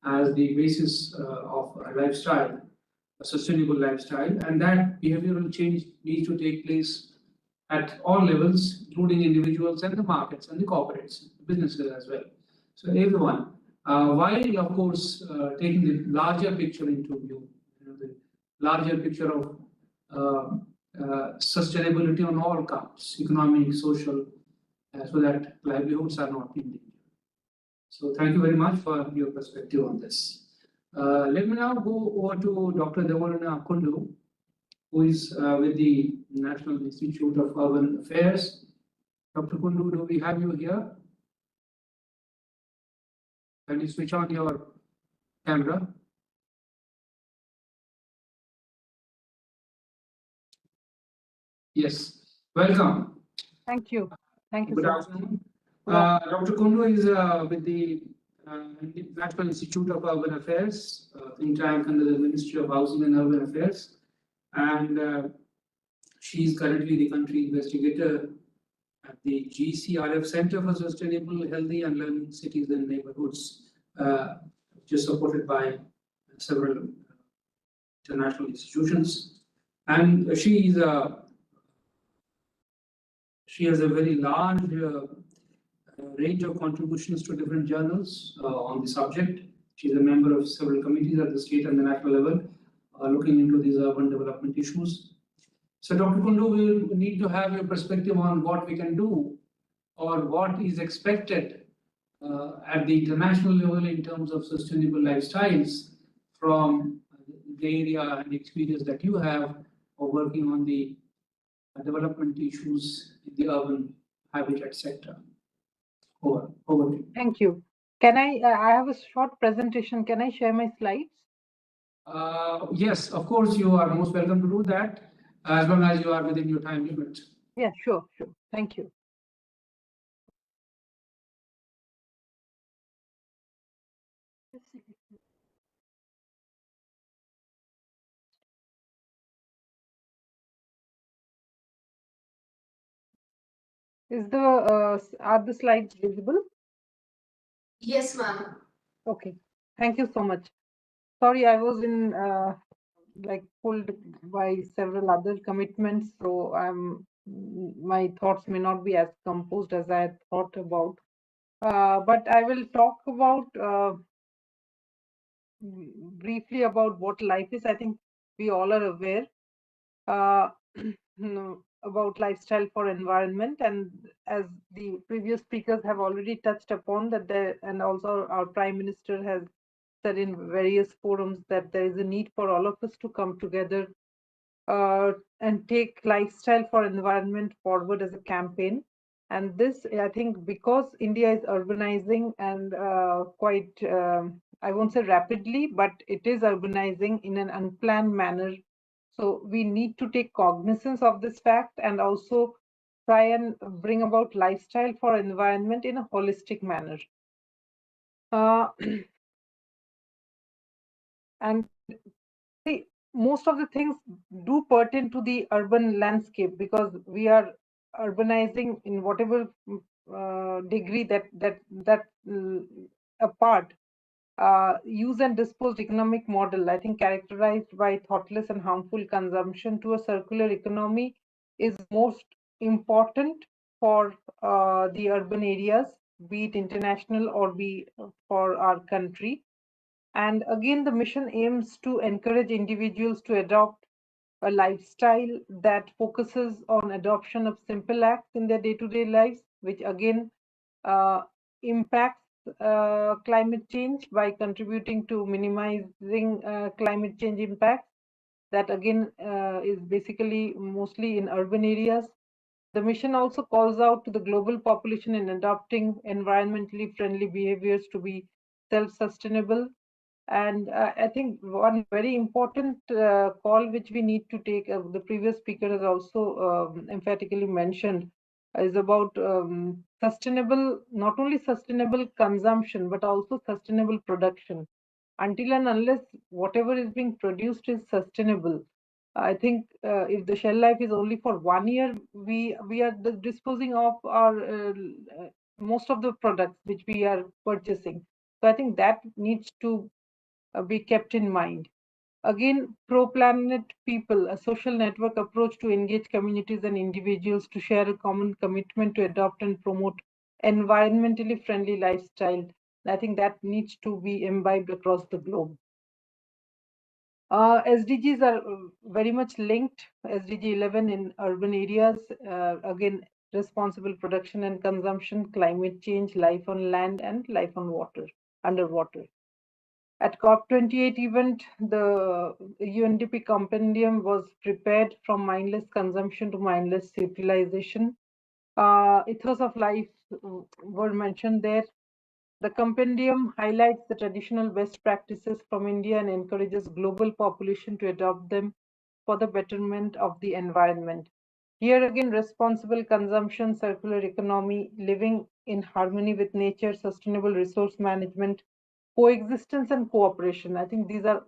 as the basis of a lifestyle, a sustainable lifestyle, and that behavioral change needs to take place at all levels, including individuals and the markets and the corporates, businesses as well. So everyone, while of course taking the larger picture into view, the larger picture of sustainability on all counts, economic, social, so that livelihoods are not in danger. So thank you very much for your perspective on this. Let me now go over to Dr. Devarana Kundu, who is with the National Institute of Urban Affairs. Dr. Kundu, do we have you here? Can you switch on your camera? Yes, welcome. Thank you. Thank you. Good afternoon. Dr. Kundu is with the National Institute of Urban Affairs, think tank under the Ministry of Housing and Urban Affairs. And she is currently the country investigator at the GCRF Center for Sustainable, Healthy and Learning Cities and Neighborhoods, which is supported by several international institutions. And she has a very large range of contributions to different journals on the subject. She is a member of several committees at the state and the national level, looking into these urban development issues. So Dr. Kundu, we need to have your perspective on what we can do or what is expected at the international level in terms of sustainable lifestyles from the area and experience that you have of working on the development issues in the urban habitat sector. Over to you. Thank you. Can I have a short presentation. Can I share my slides? Yes, of course, you are most welcome to do that as long as you are within your time limit. Yeah, sure. Thank you. Are the slides visible? Yes, ma'am. Okay. Thank you so much. Sorry, I was in pulled by several other commitments, so my thoughts may not be as composed as I had thought about. But I will talk about briefly about what life is. I think we all are aware about lifestyle for environment, and as the previous speakers have already touched upon that and also our Prime Minister has said in various forums that there is a need for all of us to come together and take lifestyle for environment forward as a campaign. And this, I think, because India is urbanizing and quite, I won't say rapidly, but it is urbanizing in an unplanned manner. So we need to take cognizance of this fact and also try and bring about lifestyle for environment in a holistic manner. And see, most of the things do pertain to the urban landscape because we are urbanizing in whatever degree that a part use and disposed economic model, I think characterized by thoughtless and harmful consumption to a circular economy is most important for the urban areas, be it international or be for our country. And again, the mission aims to encourage individuals to adopt a lifestyle that focuses on adoption of simple acts in their day-to-day lives, which again impacts climate change by contributing to minimizing climate change impacts. that again is basically mostly in urban areas. The mission also calls out to the global population in adopting environmentally friendly behaviors to be self-sustainable. And I think one very important call which we need to take, the previous speaker has also emphatically mentioned, is about sustainable, not only sustainable consumption, but also sustainable production. Until and unless whatever is being produced is sustainable, I think if the shell life is only for 1 year, we are disposing of our most of the products which we are purchasing. So I think that needs to be kept in mind. Again, pro-planet people, a social network approach to engage communities and individuals to share a common commitment to adopt and promote environmentally friendly lifestyle. I think that needs to be imbibed across the globe. SDGs are very much linked. SDG 11 in urban areas, again, responsible production and consumption, climate change, life on land, and life on water, underwater. At COP28 event, the UNDP compendium was prepared from mindless consumption to mindless utilization. Ethos of life were mentioned there. The compendium highlights the traditional best practices from India and encourages global population to adopt them for the betterment of the environment. Here again, responsible consumption, circular economy, living in harmony with nature, sustainable resource management, coexistence and cooperation. I think these are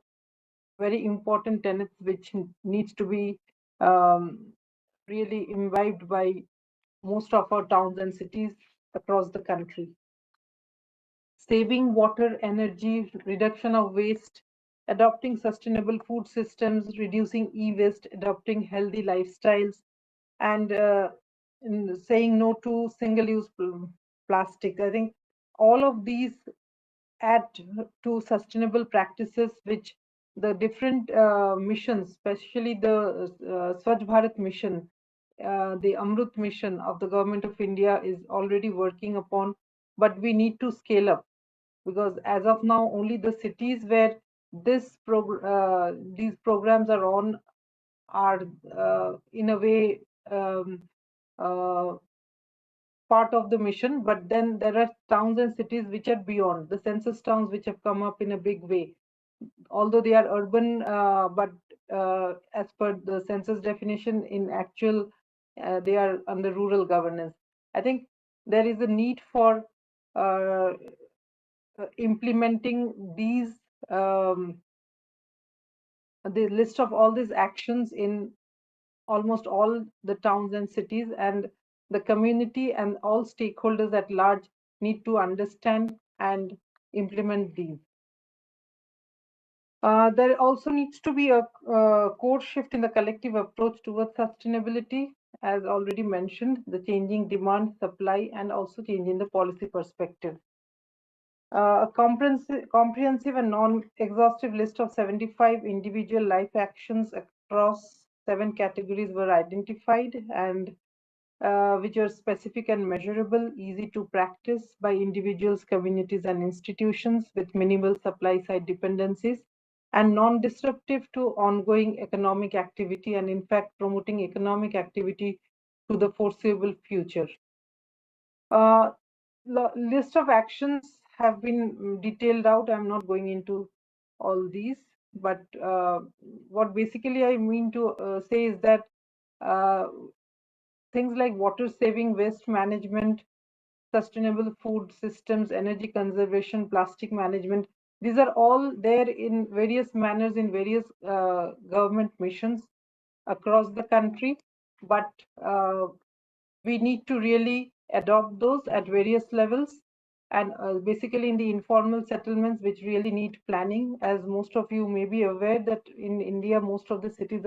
very important tenets which needs to be really imbibed by most of our towns and cities across the country. Saving water, energy, reduction of waste, adopting sustainable food systems, reducing e-waste, adopting healthy lifestyles, and saying no to single-use plastic. I think all of these add to sustainable practices which the different missions, especially the Swachh Bharat mission, the Amrut mission of the government of India is already working upon, but we need to scale up, because as of now only the cities where these programs are on are in a way part of the mission, but then there are towns and cities which are beyond, the census towns which have come up in a big way. Although they are urban, but as per the census definition, in actual, they are under rural governance. I think there is a need for implementing these, the list of all these actions in almost all the towns and cities, and the community and all stakeholders at large need to understand and implement these. There also needs to be a core shift in the collective approach towards sustainability, as already mentioned, the changing demand, supply, and also changing the policy perspective. A comprehensive and non-exhaustive list of 75 individual life actions across 7 categories were identified, and which are specific and measurable, easy to practice by individuals, communities, and institutions with minimal supply side dependencies, and non-disruptive to ongoing economic activity, and in fact promoting economic activity to the foreseeable future. List of actions have been detailed out. I'm not going into all these, but what basically I mean to say is that things like water saving, waste management, sustainable food systems, energy conservation, plastic management, these are all there in various manners in various government missions across the country, but we need to really adopt those at various levels, and basically in the informal settlements which really need planning. As most of you may be aware that in India most of the cities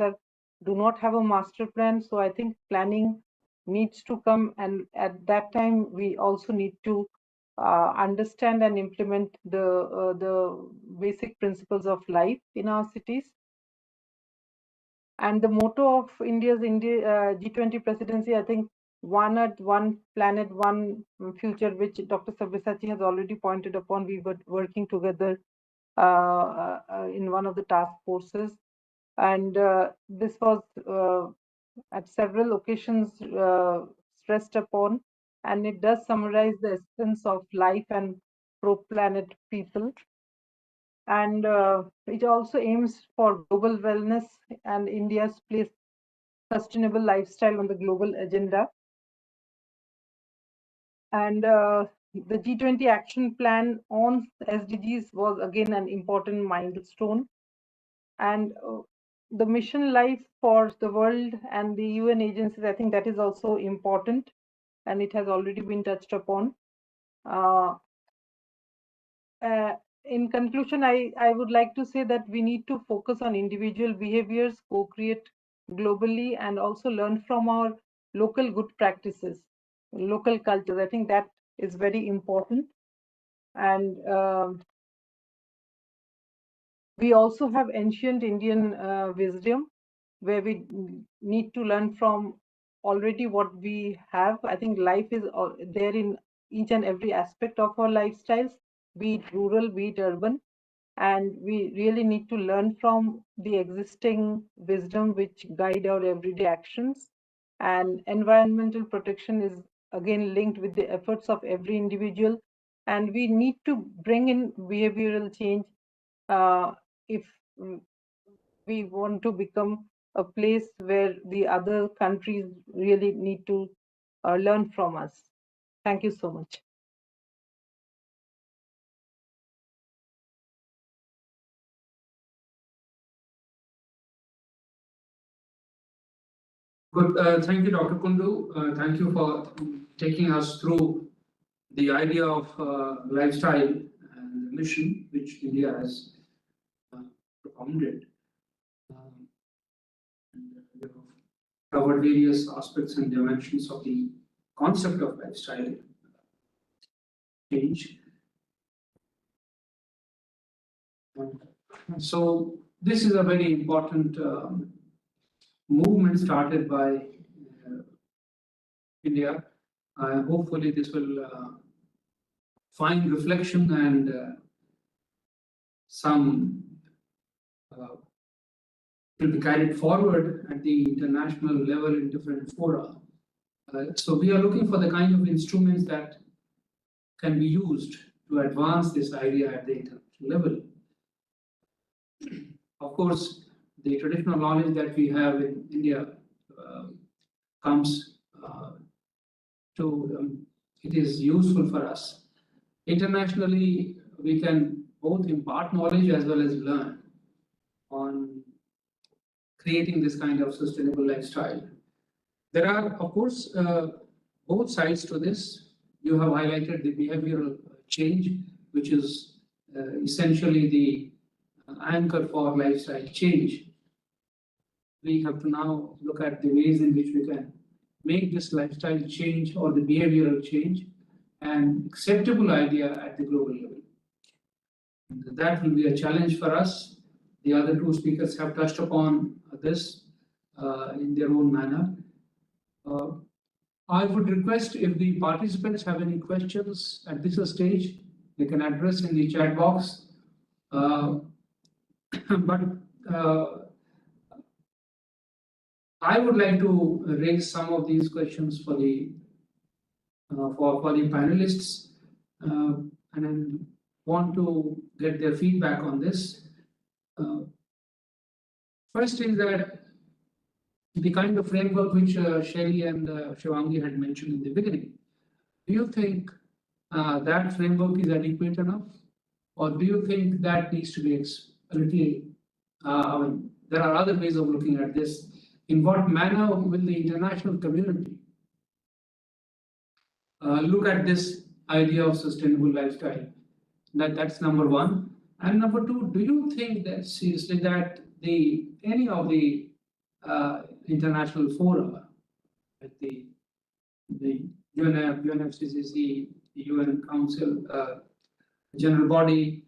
do not have a master plan, so I think planning needs to come, and at that time we also need to understand and implement the basic principles of life in our cities. And the motto of India's G20 presidency, I think, one Earth, one planet, one future, which Dr. Sabyasachi has already pointed upon. We were working together in one of the task forces. And this was at several occasions stressed upon, and it does summarize the essence of life and pro-planet people. And it also aims for global wellness and India's place sustainable lifestyle on the global agenda. And the G20 action plan on SDGs was again an important milestone. And the mission life for the world and the UN agencies, I think that is also important, and it has already been touched upon. In conclusion, I would like to say that we need to focus on individual behaviors, co-create globally, and also learn from our local good practices, local cultures. I think that is very important. And we also have ancient Indian wisdom where we need to learn from already what we have. I think life is there in each and every aspect of our lifestyles, be it rural, be it urban. And we really need to learn from the existing wisdom which guide our everyday actions. And environmental protection is again linked with the efforts of every individual. And we need to bring in behavioral change if we want to become a place where the other countries really need to learn from us. Thank you so much. Good. Thank you, Dr. Kundu. Thank you for taking us through the idea of lifestyle and the mission which India has propounded. We have covered various aspects and dimensions of the concept of lifestyle change. So this is a very important movement started by India. Hopefully this will find reflection and some will be carried forward at the international level in different fora. So we are looking for the kind of instruments that can be used to advance this idea at the international level. Of course, the traditional knowledge that we have in India comes to, it is useful for us. Internationally, we can both impart knowledge as well as learn on creating this kind of sustainable lifestyle. There are, of course, both sides to this. You have highlighted the behavioral change, which is essentially the anchor for lifestyle change. We have to now look at the ways in which we can make this lifestyle change or the behavioral change an acceptable idea at the global level. And that will be a challenge for us. The other two speakers have touched upon this in their own manner. I would request if the participants have any questions at this stage, they can address in the chat box. But I would like to raise some of these questions for the panelists, and I want to get their feedback on this. First is that the kind of framework which Shelly and Shivangi had mentioned in the beginning. Do you think that framework is adequate enough, or do you think that needs to be a little? I mean, there are other ways of looking at this. In what manner will the international community look at this idea of sustainable lifestyle? That's number one. And number two, do you think that seriously that any of the international fora, like the UNFCCC, the UN Council, General Body,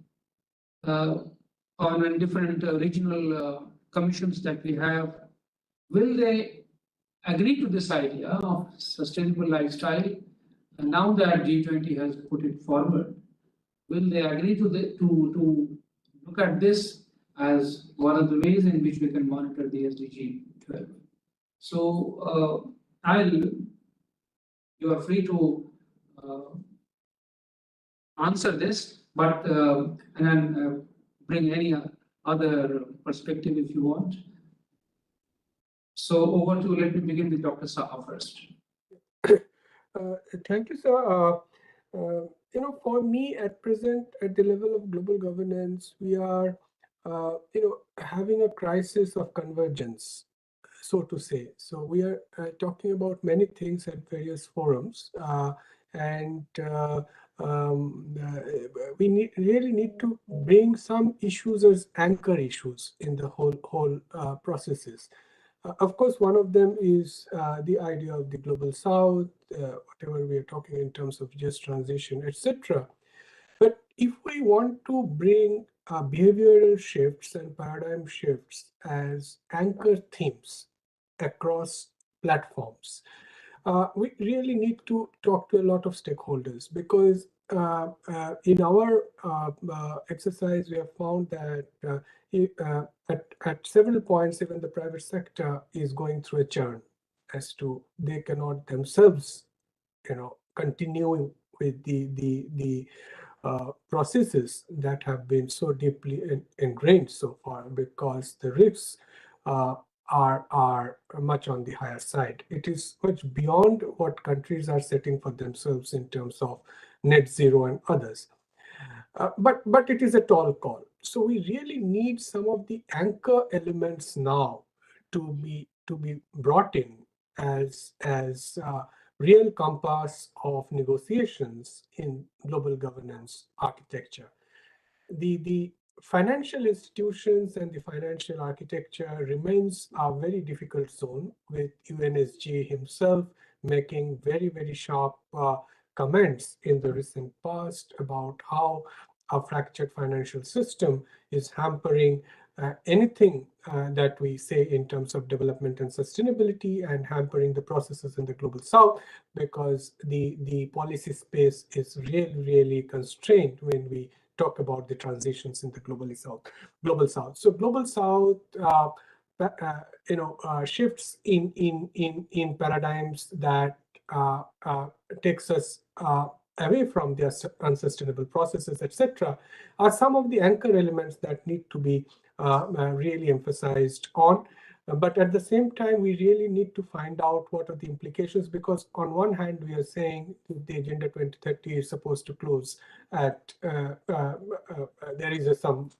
on different regional commissions that we have, will they agree to this idea of sustainable lifestyle? And now that G20 has put it forward, will they agree to look at this as one of the ways in which we can monitor the SDG 12. So you are free to answer this, but and then bring any other perspective if you want. So over to, let me begin with Dr. Saha first. Thank you, sir. For me at present, at the level of global governance, we are, having a crisis of convergence, so to say. So we are talking about many things at various forums, and we really need to bring some issues as anchor issues in the whole processes. Of course, one of them is the idea of the global south, whatever we are talking in terms of just transition, etc. But if we want to bring behavioral shifts and paradigm shifts as anchor themes across platforms, we really need to talk to a lot of stakeholders, because in our exercise, we have found that at several points, even the private sector is going through a churn as to they cannot themselves, continue with the processes that have been so deeply ingrained so far, because the risks are much on the higher side. It is much beyond what countries are setting for themselves in terms of net zero and others. But it is a tall call. So we really need some of the anchor elements now to be brought in as real compass of negotiations in global governance architecture. The financial institutions and the financial architecture remains a very difficult zone, with UNSG himself making very, very sharp comments in the recent past about how a fractured financial system is hampering anything that we say in terms of development and sustainability, and hampering the processes in the global south, because the policy space is really constrained when we talk about the transitions in the global south. So global south, shifts in paradigms that takes us away from the unsustainable processes, etc., are some of the anchor elements that need to be really emphasized on. But at the same time, we really need to find out what are the implications, because on one hand, we are saying the Agenda 2030 is supposed to close at, there is some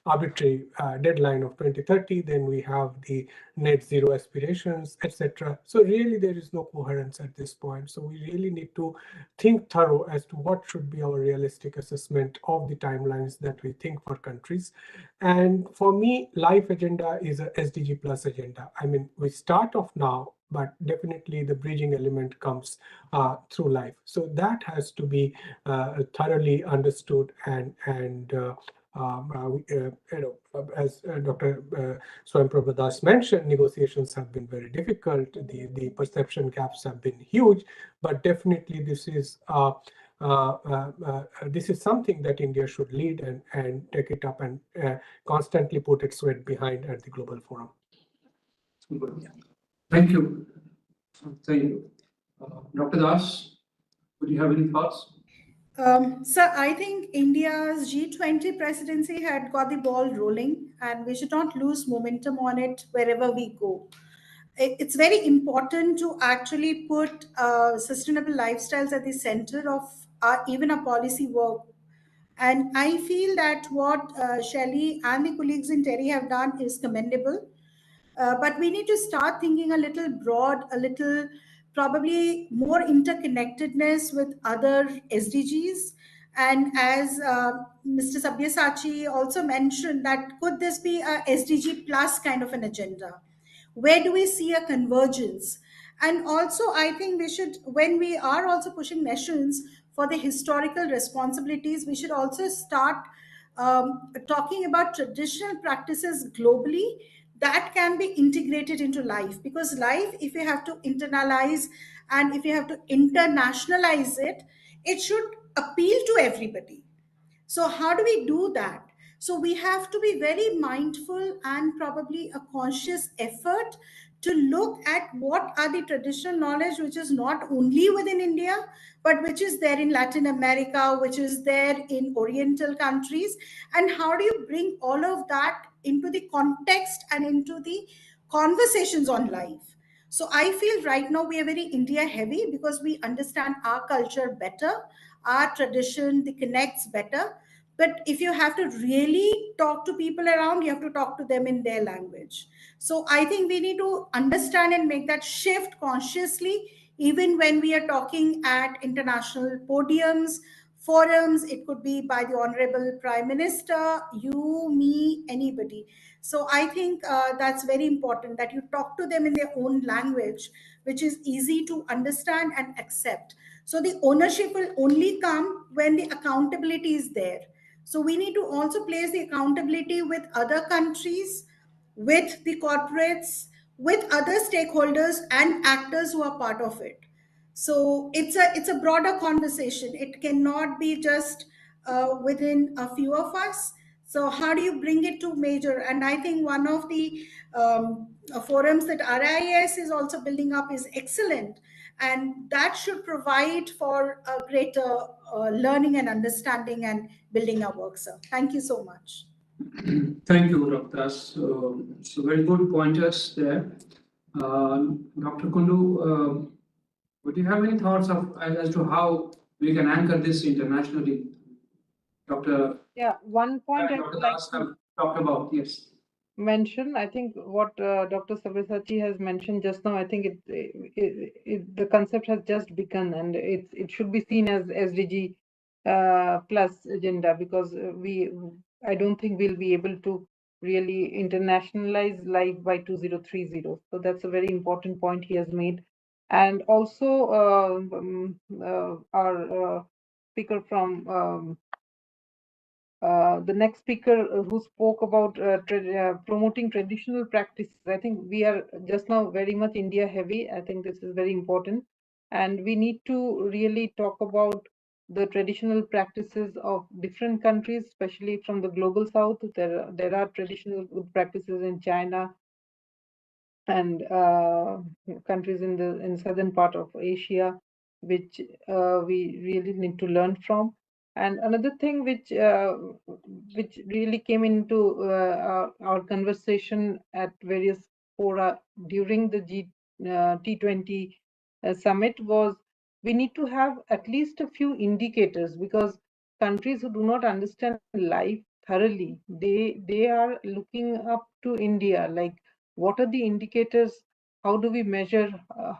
arbitrary deadline of 2030, then we have the net zero aspirations, etc. So really there is no coherence at this point. So we really need to think thorough as to what should be our realistic assessment of the timelines that we think for countries. And for me, life agenda is a SDG plus agenda. I mean, we start off now, but definitely the bridging element comes through life. So that has to be thoroughly understood, and as Dr. Swayam Prabhadas mentioned, negotiations have been very difficult. The perception gaps have been huge, but definitely this is something that India should lead and take it up and constantly put its weight behind at the global forum. Thank you. Thank you. Dr. Das, would you have any thoughts? So I think India's G20 presidency had got the ball rolling, and we should not lose momentum on it wherever we go. It's very important to actually put sustainable lifestyles at the center of even our policy work. And I feel that what Shelley and the colleagues in Terry have done is commendable. But we need to start thinking a little broad, a little probably more interconnectedness with other SDGs. And as Mr. Sabyasachi also mentioned, that could this be a SDG plus kind of an agenda? Where do we see a convergence? And also, I think we should, when we are also pushing nations for the historical responsibilities, we should also start talking about traditional practices globally that can be integrated into life, because life, if you have to internalize and if you have to internationalize it, it should appeal to everybody. So how do we do that? So we have to be very mindful and probably a conscious effort to look at what are the traditional knowledge which is not only within India, but which is there in Latin America, which is there in Oriental countries, and how do you bring all of that into the context and into the conversations on life. So I feel right now we are very India heavy because we understand our culture better, our tradition, the connects better. But if you have to really talk to people around, you have to talk to them in their language. So I think we need to understand and make that shift consciously, even when we are talking at international podiums, forums. It could be by the Honorable Prime Minister, you, me, anybody. So I think that's very important that you talk to them in their own language, which is easy to understand and accept. So the ownership will only come when the accountability is there. So we need to also place the accountability with other countries, with the corporates, with other stakeholders and actors who are part of it. So it's a broader conversation. It cannot be just within a few of us. So how do you bring it to major? And I think one of the forums that RIS is also building up is excellent, and that should provide for a greater learning and understanding and building our work, sir. Thank you so much. Thank you, Dr. So very good pointers there. Dr. Kundu, would you have any thoughts as to how we can anchor this internationally? Yeah, one point I would Dr. like Das to have talked about, yes. mention. I think what Dr. Sabyasachi has mentioned just now, I think the concept has just begun, and it should be seen as SDG plus agenda, because I don't think we'll be able to really internationalize life by 2030. So that's a very important point he has made. And also our speaker from the next speaker who spoke about promoting traditional practices. I think we are just now very much India heavy. I think this is very important. And we need to really talk about the traditional practices of different countries, especially from the global south. There are traditional good practices in China and countries in the southern part of Asia, which we really need to learn from. And another thing which really came into our conversation at various fora during the T20 summit was we need to have at least a few indicators, because countries who do not understand life thoroughly, they are looking up to India, like what are the indicators, how do we measure,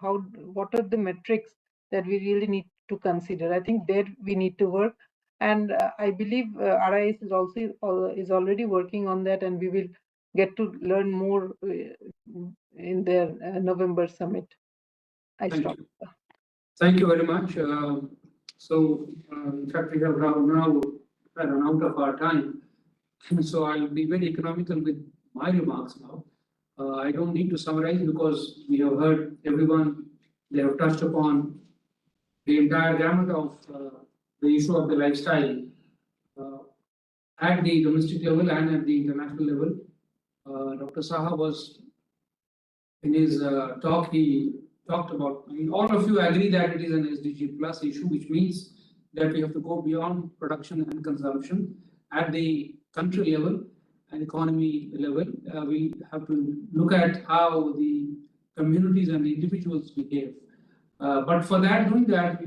what are the metrics that we really need to consider. I think there we need to work. And I believe RIS is also already working on that, and we will get to learn more in their November summit. Thank you very much. In fact, we have now run out of our time. So I'll be very economical with my remarks now. I don't need to summarize because we have heard everyone, they have touched upon the entire gamut of the issue of the lifestyle at the domestic level and at the international level. Dr. Saha was, in his talk, he talked about, I mean, all of you agree that it is an SDG plus issue, which means that we have to go beyond production and consumption at the country level and economy level. We have to look at how the communities and the individuals behave. But for that, doing that,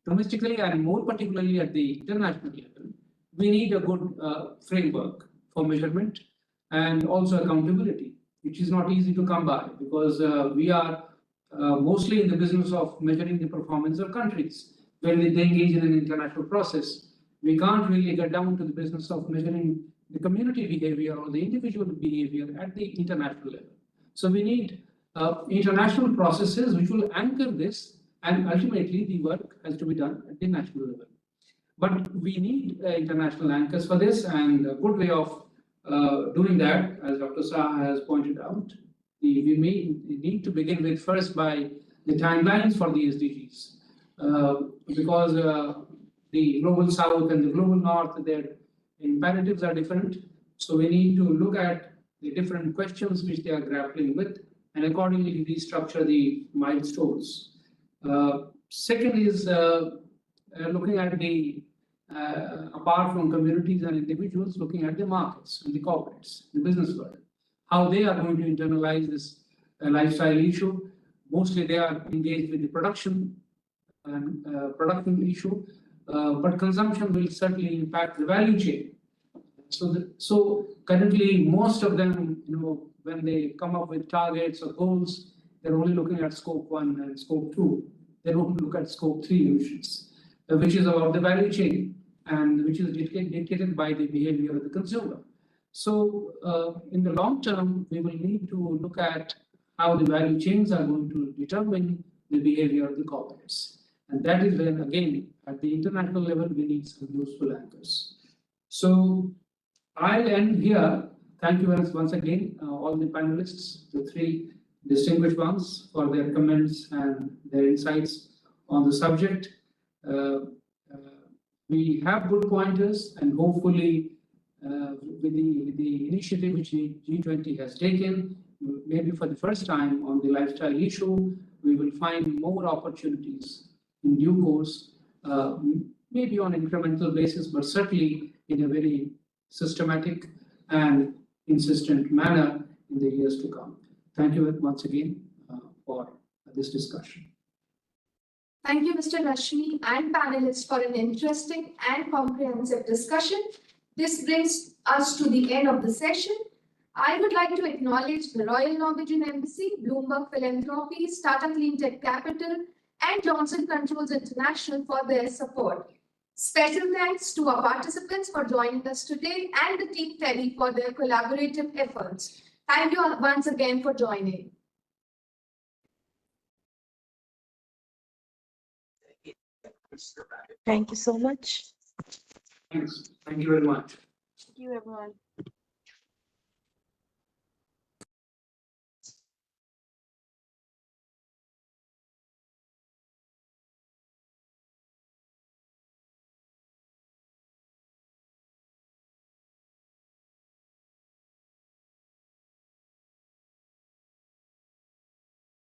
domestically and more particularly at the international level, we need a good framework for measurement and also accountability, which is not easy to come by because we are mostly in the business of measuring the performance of countries. When they engage in an international process, we can't really get down to the business of measuring the community behavior or the individual behavior at the international level. So we need international processes which will anchor this, and ultimately the work has to be done at the national level. But we need international anchors for this, and a good way of doing that, as Dr. Saha has pointed out, we need to begin with first by the timelines for the SDGs, because the global south and the global north, their imperatives are different. So we need to look at the different questions which they are grappling with and accordingly restructure the milestones. Second is looking at the, apart from communities and individuals, looking at the markets and the corporates, the business world, how they are going to internalize this lifestyle issue. Mostly they are engaged with the production and production issue, but consumption will certainly impact the value chain. So currently, most of them, when they come up with targets or goals, they're only looking at scope 1 and scope 2. They don't look at scope 3 emissions, which is about the value chain and which is dictated by the behavior of the consumer. So in the long term, we will need to look at how the value chains are going to determine the behavior of the corporates. And that is when, again, at the international level, we need some useful anchors. So I'll end here. Thank you once again, all the panelists, the three distinguished ones, for their comments and their insights on the subject. We have good pointers, and hopefully, with the initiative which the G20 has taken, maybe for the first time on the lifestyle issue, we will find more opportunities in due course, maybe on an incremental basis, but certainly in a very systematic and insistent manner in the years to come. Thank you once again for this discussion. Thank you, Mr. Rashmi and panelists, for an interesting and comprehensive discussion. This brings us to the end of the session. I would like to acknowledge the Royal Norwegian Embassy, Bloomberg Philanthropies, Tata Clean Tech Capital, and Johnson Controls International for their support. Special thanks to our participants for joining us today and the Team Teddy for their collaborative efforts. Thank you once again for joining. Thank you so much. Thanks. Thank you very much. Thank you, everyone.